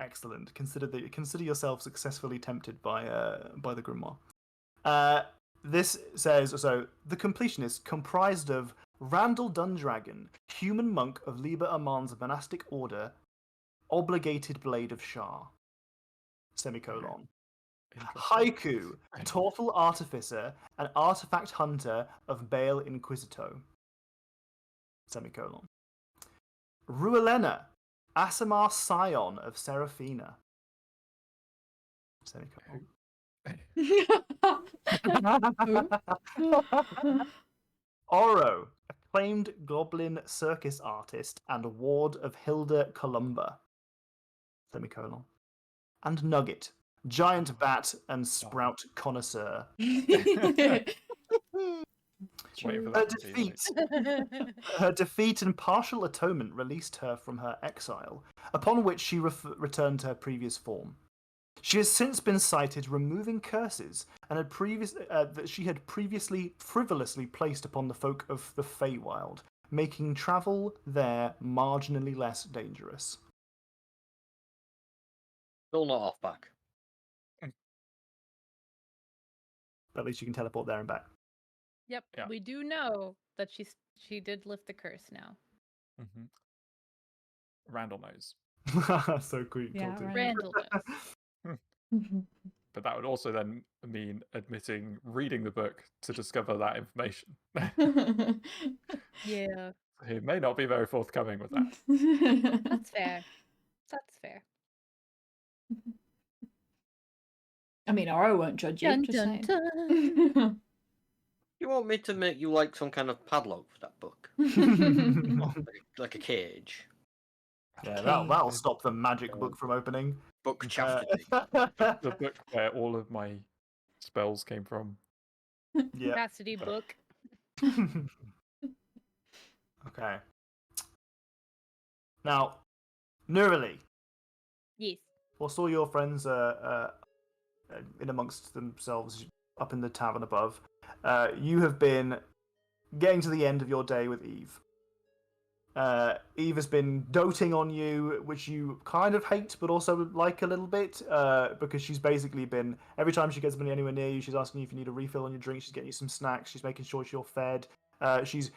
Excellent. Consider yourself successfully tempted by the grimoire. This says so. The Completionist comprised of Randall Dundragon, human monk of Liber Aman's monastic order, obligated blade of Shah. Semicolon. Haiku, Torful artificer and artifact hunter of Baal Inquisito. Semicolon. Ruelena, Asimar scion of Seraphina. Semicolon. Oro, acclaimed goblin circus artist and ward of Hilda Columba. Semicolon. And Nugget, giant bat and sprout connoisseur. Her defeat and partial atonement released her from her exile, upon which she returned to her previous form. She has since been cited removing curses and that she had previously frivolously placed upon the folk of the Feywild, making travel there marginally less dangerous. Still not off back. But at least you can teleport there and back. Yep, Yeah. we do know that she did lift the curse now. Mm-hmm. Randall knows. So cool. Yeah, Randall knows. But that would also then mean admitting reading the book to discover that information. Yeah. He may not be very forthcoming with that. That's fair. That's fair. I mean, Oro won't judge you. Dun, Just dun, saying. dun. You want me to make you like some kind of padlock for that book? Like a cage? Yeah, that'll stop the magic book from opening. Book chastity. The book where all of my spells came from. Yeah. Chastity book. Okay. Now, Nurali, Yes. whilst all your friends are in amongst themselves up in the tavern above, you have been getting to the end of your day with Eve. Eve has been doting on you, which you kind of hate, but also like a little bit, because she's basically been, every time she gets anywhere near you, she's asking you if you need a refill on your drink, she's getting you some snacks, she's making sure you're fed, she's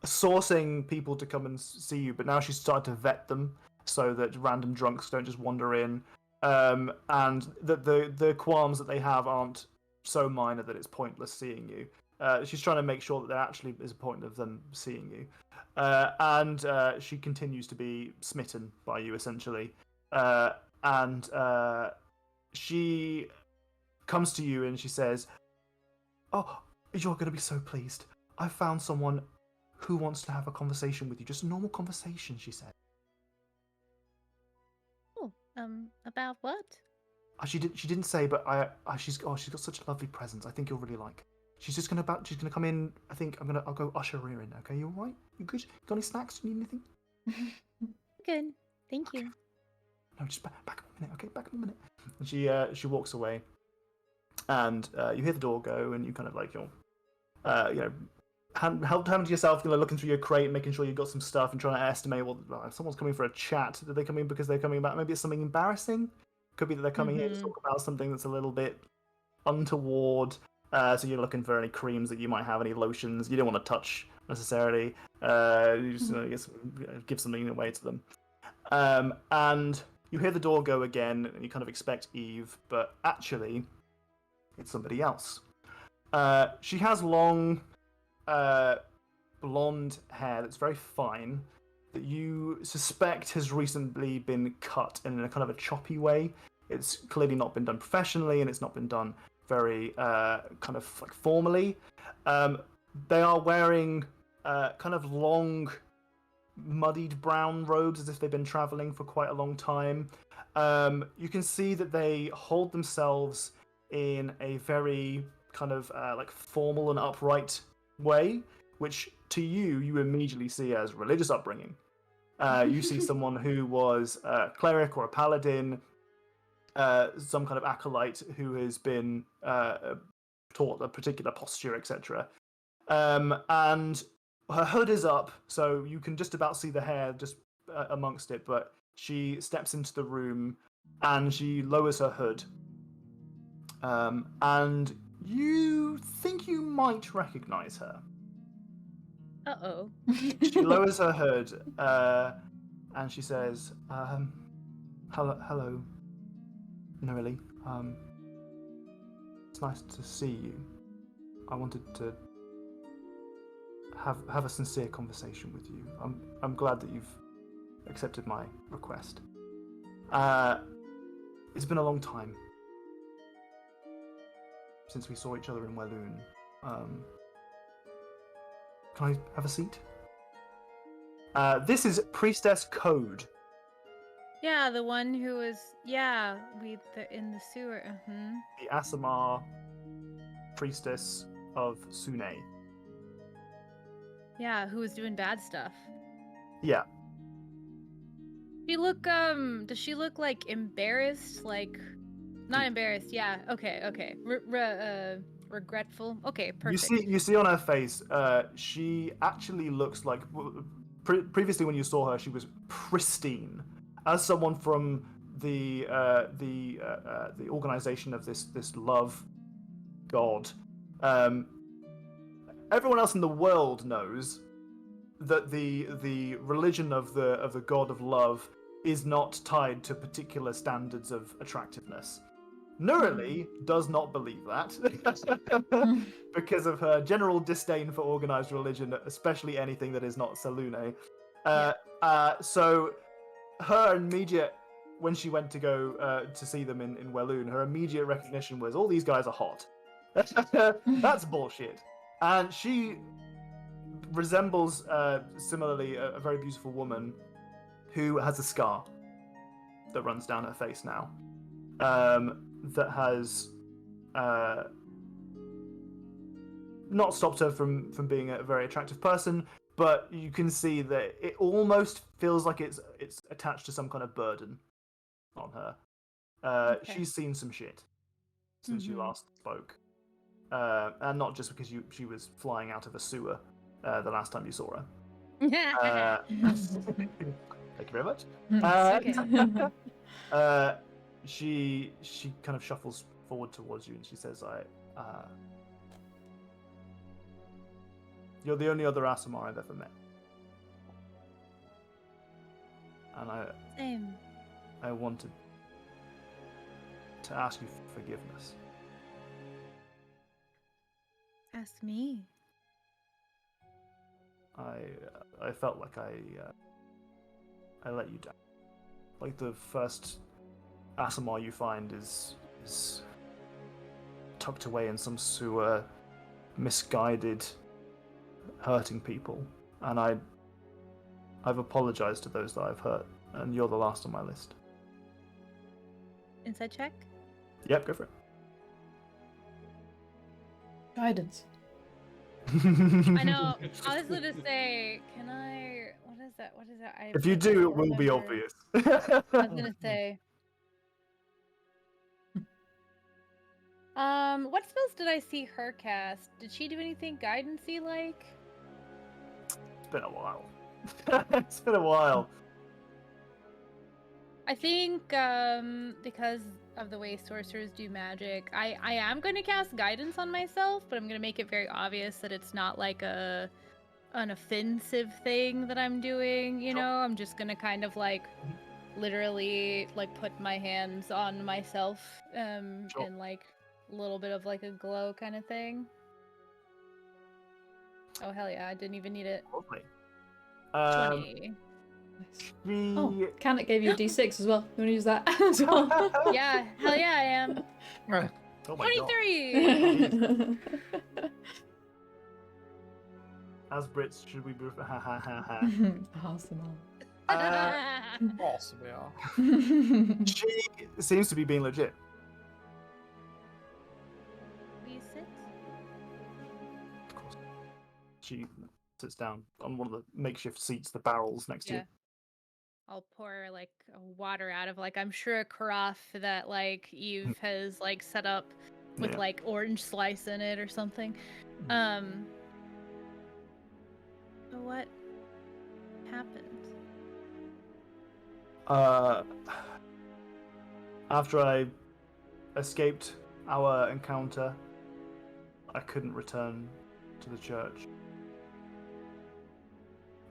sourcing people to come and see you, but now she's started to vet them so that random drunks don't just wander in, and that the qualms that they have aren't so minor that it's pointless seeing you. She's trying to make sure that there actually is a point of them seeing you. And she continues to be smitten by you, essentially. And she comes to you and she says, "Oh, you're going to be so pleased. I found someone who wants to have a conversation with you. Just a normal conversation," she said. Oh, about what? She didn't say, but she's got such a lovely presence. I think you'll really like. she's gonna come in. I think I'll go usher her in. Okay, you all right? You good? Got any snacks? Do you need anything? Good. Thank you. No, just back up a minute. Okay, back up a minute. And she walks away, and you hear the door go, and you kind of like help to yourself, looking through your crate, making sure you've got some stuff, and trying to estimate if someone's coming for a chat. Did they come in because they're coming about? Maybe it's something embarrassing. Could be that they're coming here to talk about something that's a little bit untoward. So you're looking for any creams that you might have, any lotions you don't want to touch necessarily. You just give something away to them. And you hear the door go again, and you kind of expect Eve, but actually, it's somebody else. She has long, blonde hair that's very fine, that you suspect has recently been cut in a kind of a choppy way. It's clearly not been done professionally, and it's not been done very kind of like formally. They are wearing kind of long, muddied brown robes as if they've been traveling for quite a long time. You can see that they hold themselves in a very kind of like formal and upright way, which to you immediately see as religious upbringing. You see someone who was a cleric or a paladin, some kind of acolyte who has been taught a particular posture, etc. And her hood is up, so you can just about see the hair just amongst it, but she steps into the room and she lowers her hood. And you think you might recognize her. Uh-oh. She lowers her hood and she says, hello, Noelle. It's nice to see you. I wanted to have a sincere conversation with you. I'm glad that you've accepted my request. It's been a long time since we saw each other in Walloon. Can I have a seat? This is Priestess Code. Yeah, the one who was in the sewer. The Aasimar priestess of Sune. Yeah, who was doing bad stuff. Yeah. Does she look like embarrassed? Like, not embarrassed. Yeah. Okay. Regretful. Okay. Perfect. You see on her face, she actually looks like. Previously, when you saw her, she was pristine. As someone from the organization of this love god, everyone else in the world knows that the religion of the god of love is not tied to particular standards of attractiveness. Noelle does not believe that because of her general disdain for organized religion, especially anything that is not Salune. So her immediate, when she went to go to see them in Walloon, her immediate recognition was, all these guys are hot. That's bullshit. And she resembles, similarly, a very beautiful woman who has a scar that runs down her face now. That has not stopped her from being a very attractive person, but you can see that it almost feels like it's attached to some kind of burden on her. Okay. She's seen some shit since you last spoke, and not just because she was flying out of a sewer the last time you saw her. Thank you very much. Okay. She kind of shuffles forward towards you and she says, you're the only other Aasimar I've ever met. And Same. I wanted to ask you for forgiveness. Ask me. I felt like I let you down. Like the first Aasimar you find is tucked away in some sewer, misguided, hurting people, and I've apologized to those that I've hurt, and you're the last on my list. Insight check. Yep, go for it. Guidance. I know. I was gonna say, can I? What is that? What is that? If you do, it will be obvious. I was gonna say. What spells did I see her cast? Did she do anything guidance-y like? It's been a while. It's been a while. I think because of the way sorcerers do magic, I am going to cast guidance on myself, but I'm going to make it very obvious that it's not like an offensive thing that I'm doing, you know? I'm just going to kind of like literally like put my hands on myself and like a little bit of like a glow kind of thing. Oh hell yeah, I didn't even need it. Lovely. 20. Oh, Canet gave you a D6 as well. You want to use that as well? Yeah, hell yeah, I am. Oh my 23! God. As Brits, should we be... Ha ha ha ha. Awesome. Awesome, we are. She seems to be being legit. Will you sit? Of course. She sits down on one of the makeshift seats, the barrels next to you. I'll pour like water out of like I'm sure a carafe that like Eve has like set up with like orange slice in it or something. So what happened? After I escaped our encounter, I couldn't return to the church.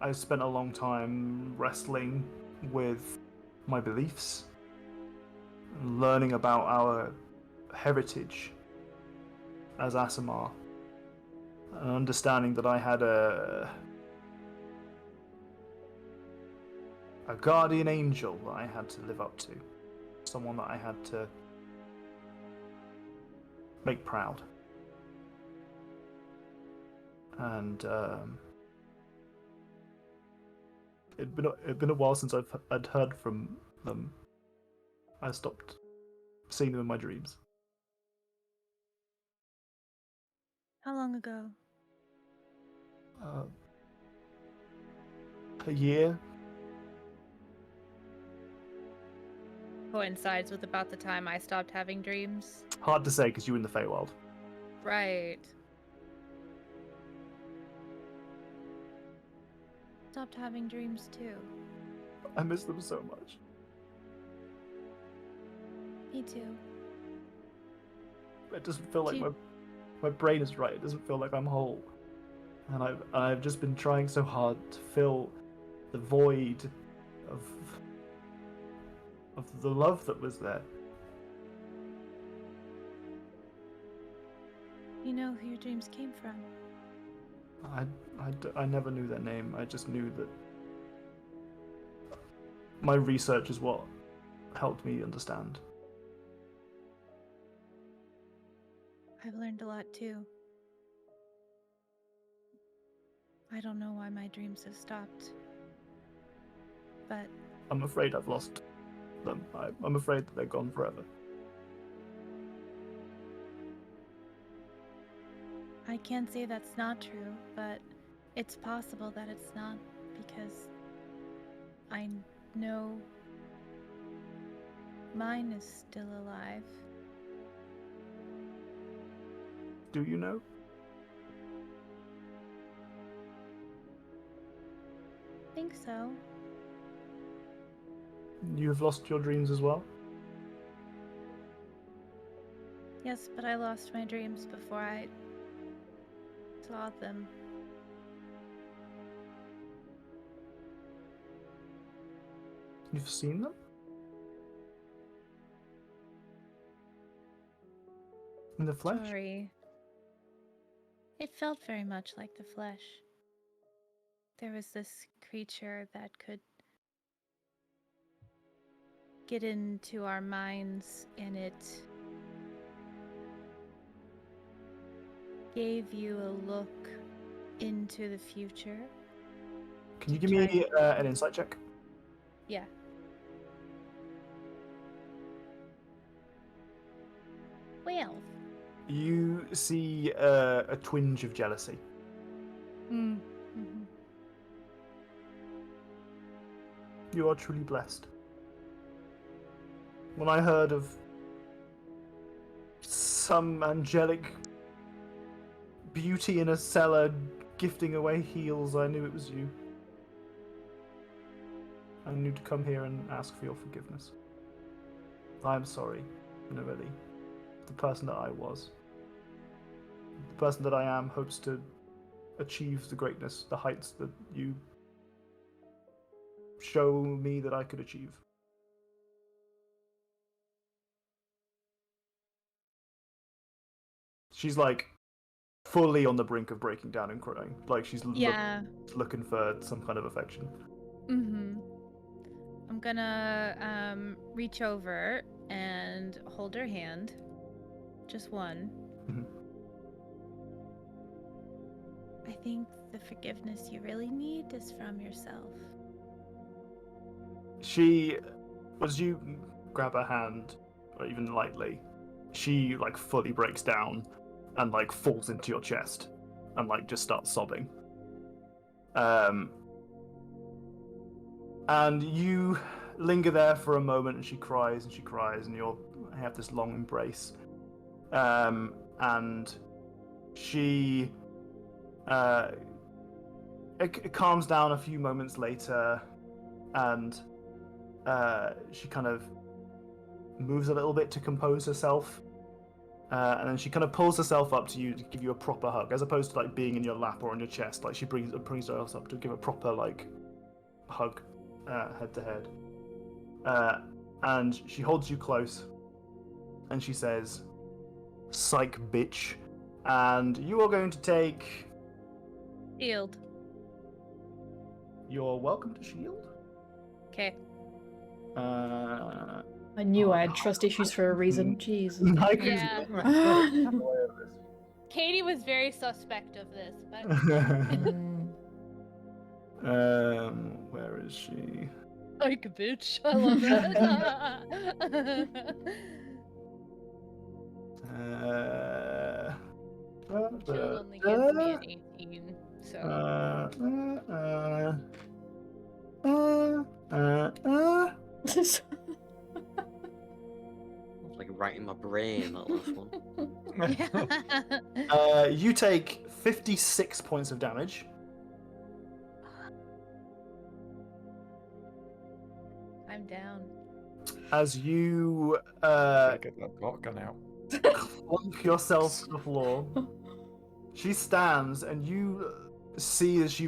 I spent a long time wrestling with my beliefs, learning about our heritage as Asimar, and understanding that I had a guardian angel that I had to live up to, someone that I had to make proud. And it'd been a while since I'd heard from them. I stopped seeing them in my dreams. How long ago? A year. Coincides with about the time I stopped having dreams. Hard to say because you were in the Feywild. Right. Stopped having dreams too. I miss them so much. Me too. It doesn't feel like my brain is right. It doesn't feel like I'm whole. And I've just been trying so hard to fill the void of the love that was there. You know who your dreams came from? I never knew their name. I just knew that my research is what helped me understand. I've learned a lot too. I don't know why my dreams have stopped. But I'm afraid I've lost them. I'm afraid that they're gone forever. I can't say that's not true, but it's possible that it's not, because I know mine is still alive. Do you know? I think so. You've lost your dreams as well? Yes, but I lost my dreams before I saw them. You've seen them? In the flesh? Sorry. It felt very much like the flesh. There was this creature that could get into our minds, and it gave you a look into the future. Can you give me an insight check? Yeah. Well. You see a twinge of jealousy Mm-hmm. You are truly blessed. When I heard of some angelic beauty in a cellar gifting away heals, I knew it was you. I knew to come here and ask for your forgiveness. I'm sorry, Noelle. The person that I was. The person that I am hopes to achieve the greatness, the heights that you show me that I could achieve. She's like fully on the brink of breaking down and crying. Like she's looking for some kind of affection. Mm-hmm. I'm gonna reach over and hold her hand. Just one. Mm-hmm. I think the forgiveness you really need is from yourself. She, as you grab her hand, or even lightly, she like fully breaks down and like falls into your chest and like just starts sobbing. And you linger there for a moment, and she cries, and you'll have this long embrace. And she it calms down a few moments later, and she kind of moves a little bit to compose herself, and then she kind of pulls herself up to you to give you a proper hug, as opposed to like being in your lap or on your chest. Like she brings herself up to give a proper like hug, head to head, and she holds you close, and she says, "Psych, bitch," and you are going to take. Shield. You're welcome to shield. Okay. I knew I had trust issues for a reason. Jeez. Yeah. Katie was very suspect of this, but where is she? like a bitch. I love that. Shield only gives me an 18, so. It's like right in my brain, that last one. You take 56 points of damage. I'm down. As you get that shotgun out. plunk yourself to the floor. She stands, and you see as she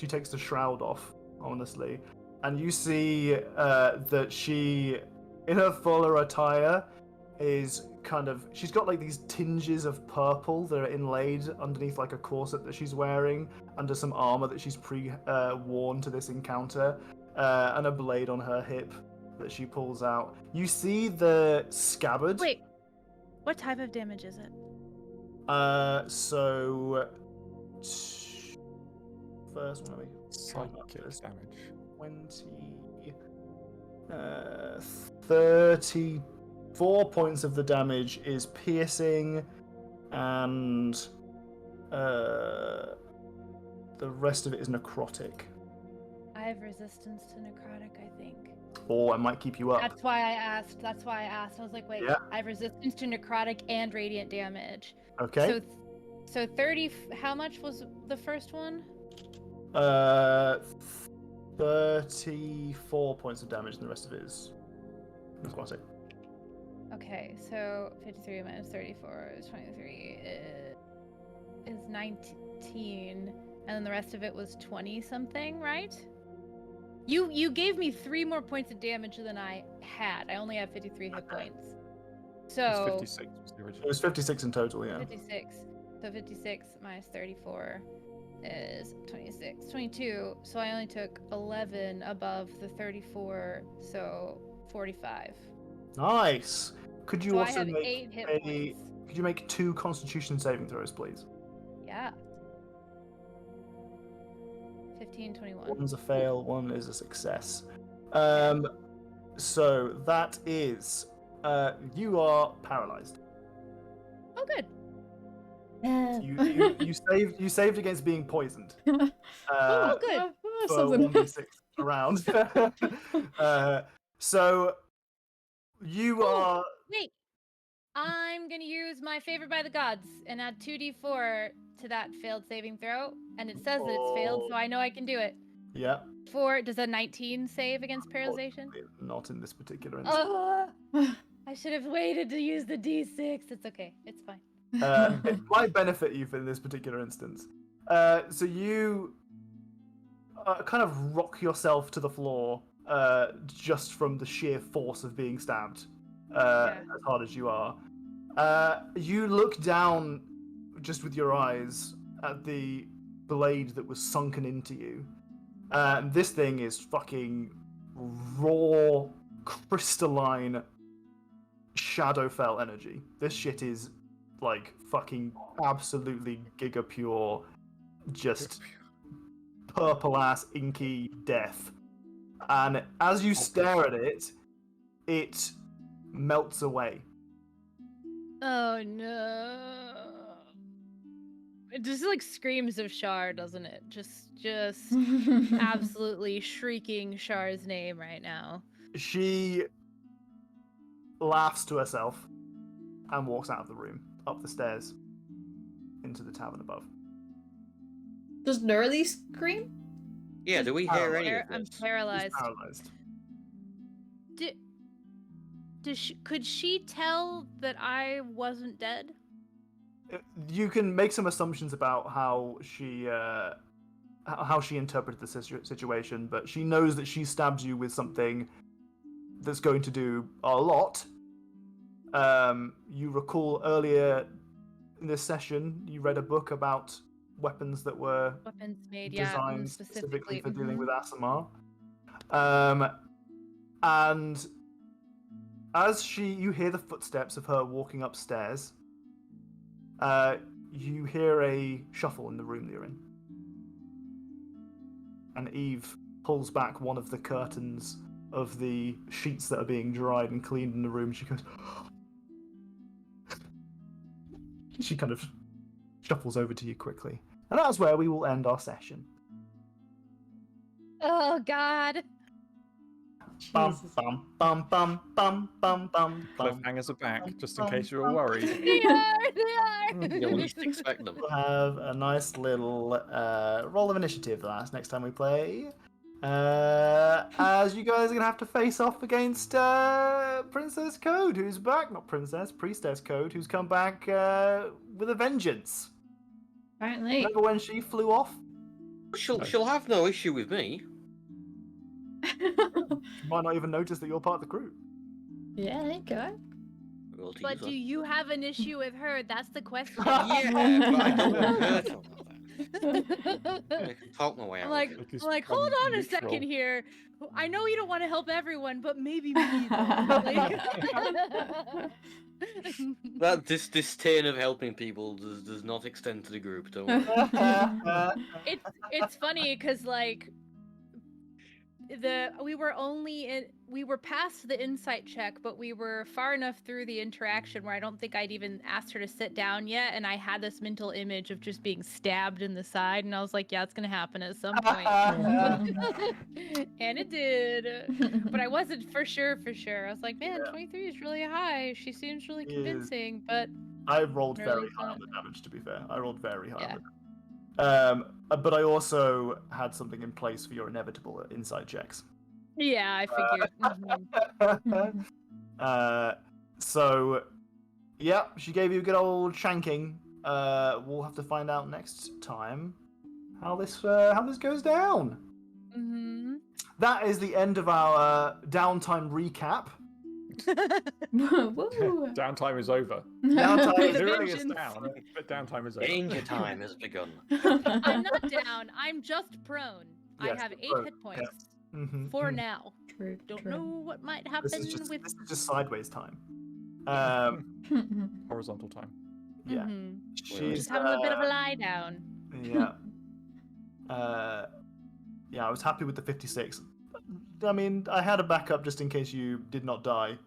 takes the shroud off, honestly, and you see that she, in her fuller attire, is she's got like these tinges of purple that are inlaid underneath like a corset that she's wearing, under some armor that she's worn to this encounter, and a blade on her hip that she pulls out. You see the scabbard. Wait, what type of damage is it? So first one, Psychic damage. 34 points of the damage is piercing, and the rest of it is necrotic. I have resistance to necrotic, I think. Or I might keep you up. That's why I asked. I was like, wait, Yeah. I have resistance to necrotic and radiant damage. Okay. So 30. How much was the first one? 34 points of damage, and the rest of it is necrotic. Okay, so 53 minus 34 is 23. Is 19, and then the rest of it was 20 something, right? You gave me 3 more points of damage than I had. I only have 53 hit points. So It was 56 was the original. It was 56 in total, yeah. 56. So 56 minus 34 is 26. 22. So I only took 11 above the 34, so 45. Nice. Could you So also I have make 8 hit points. Could you make 2 Constitution saving throws, please? Yeah. 15, 21. One's a fail, one is a success. So that is you are paralyzed. Oh, good. You saved against being poisoned. Oh, good. For Something. 1d6 around. So you are. Wait. I'm gonna use my favorite by the gods and add 2d4 to that failed saving throw, and it says that it's failed, so I know I can do it. Yeah. Does a 19 save against paralyzation? Not in this particular instance. I should have waited to use the d6. It's okay. It's fine. It might benefit you for this particular instance. So you kind of rock yourself to the floor just from the sheer force of being stabbed as hard as you are. You look down just with your eyes at the blade that was sunken into you. This thing is fucking raw, crystalline Shadowfell energy. This shit is like fucking absolutely giga pure, just purple ass inky death. And as you stare at it, it melts away. Oh no. It just like screams of Shar, doesn't it? Just absolutely shrieking Shar's name right now. She laughs to herself and walks out of the room, up the stairs, into the tavern above. Does Nerly scream? Yeah, do we hear any of I'm this? paralyzed. She's paralyzed. Could she tell that I wasn't dead? You can make some assumptions about how she interpreted the situation, but she knows that she stabbed you with something that's going to do a lot. You recall earlier in this session, you read a book about weapons that were made, designed specifically for dealing mhm. with Asimar. And as you hear the footsteps of her walking upstairs, you hear a shuffle in the room that you're in. And Eve pulls back one of the curtains of the sheets that are being dried and cleaned in the room. She goes... She kind of shuffles over to you quickly. And that's where we will end our session. Oh God. Bum, bum, bum, bum, bum, bum, bum, bum. Cliffhangers are back, just in case you were worried. They are. You'll least expect them. We'll have a nice little roll of initiative next time we play. As you guys are going to have to face off against Princess Code, who's back. Not Princess, Priestess Code, who's come back with a vengeance. Apparently. Remember when she flew off? She'll have no issue with me. She might not even notice that you're part of the crew. Yeah, there you go. We'll tease But her. do you have an issue with her? That's the question. Yeah, but I don't want her to know that. I can talk my way out. I'm like, of it. hold on a second here. I know you don't want to help everyone, but maybe me. Like... That disdain of helping people does not extend to the group. Don't worry. It's funny because like we were past the insight check, but we were far enough through the interaction where I don't think I'd even asked her to sit down yet, and I had this mental image of just being stabbed in the side, and I was like, yeah, it's gonna happen at some point. And it did. But I wasn't for sure. I was like, man, 23 is really high. She seems really convincing, but I rolled very high on the damage, to be fair. I rolled very high on the but I also had something in place for your inevitable insight checks. yeah, I figured. So, yeah, she gave you a good old shanking. We'll have to find out next time how this goes down. Mm-hmm. That is the end of our downtime recap. Downtime is over. Downtime Zeroing is down, but downtime is over. Danger time has begun. I'm not down. I'm just prone. Yes, I have 8 prone, hit points yes. Mm-hmm. for now. True. Don't know what might happen This is with. just sideways time. Horizontal time. Yeah. Mhm. She's Just having a bit of a lie down. Yeah. Yeah, I was happy with the 56. I mean, I had a backup just in case you did not die,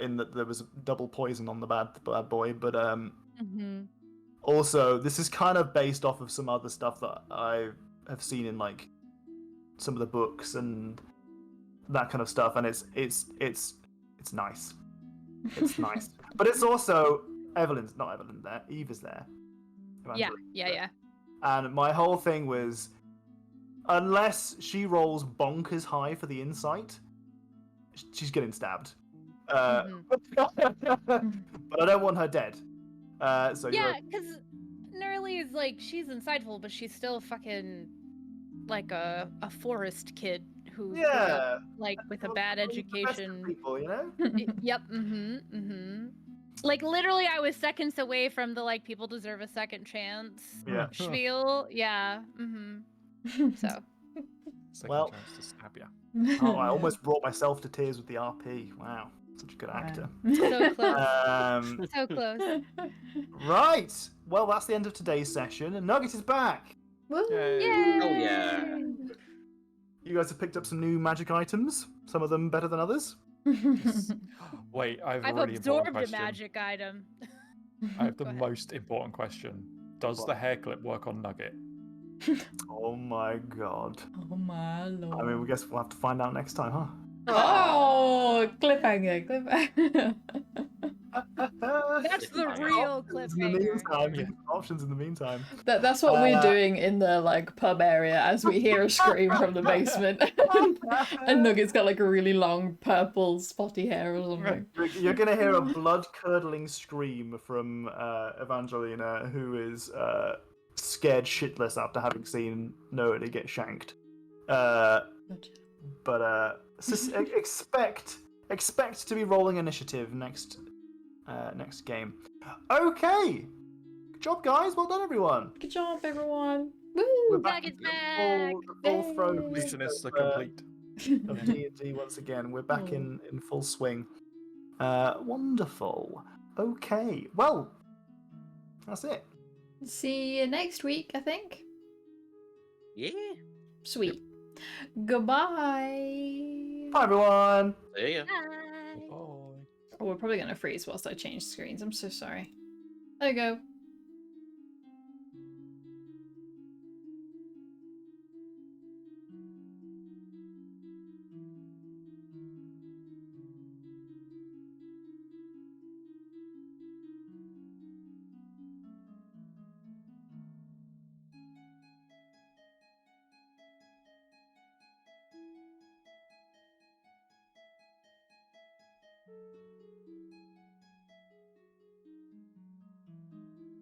in that there was double poison on the bad boy, but Also, this is kind of based off of some other stuff that I have seen in like some of the books and that kind of stuff, and it's nice. It's nice, but it's also not Evelyn there. Eve is there. Yeah. And my whole thing was, unless she rolls bonkers high for the insight, she's getting stabbed. But I don't want her dead. So yeah, because Nerly is like, she's insightful, but she's still fucking like a forest kid who grew up like with a bad education. People, you know? Yep. Like literally, I was seconds away from the like people deserve a second chance. Yeah. Spiel. Yeah. So. Second chance to stab ya. Oh, I almost brought myself to tears with the RP. Wow, such a good actor. So close. So close. Right. Well, that's the end of today's session, and Nugget is back. Woo! Yay! Oh yeah. You guys have picked up some new magic items. Some of them better than others. Wait, I've absorbed a magic item. I have the most important question. Does the hair clip work on Nugget? Oh my god. Oh my lord. I mean, we guess we'll have to find out next time, huh? Oh, cliffhanger. That's the real cliffhanger. Options in the meantime. That's what we're doing in the like pub area as we hear a scream from the basement. And Nugget's got like a really long purple spotty hair or something. You're gonna hear a blood-curdling scream from Evangelina, who is scared shitless after having seen Noah get shanked. But expect to be rolling initiative next game. Okay, good job, guys. Well done, everyone. Good job, everyone. We're Woo! back Is in back. full throw Missionists are complete. of D&D once again. We're back in full swing. Wonderful. Okay, well, that's it. See you next week, I think. Yeah. Sweet. Goodbye. Bye, everyone. See ya. Bye. Oh, we're probably gonna freeze whilst I change screens. I'm so sorry. There you go.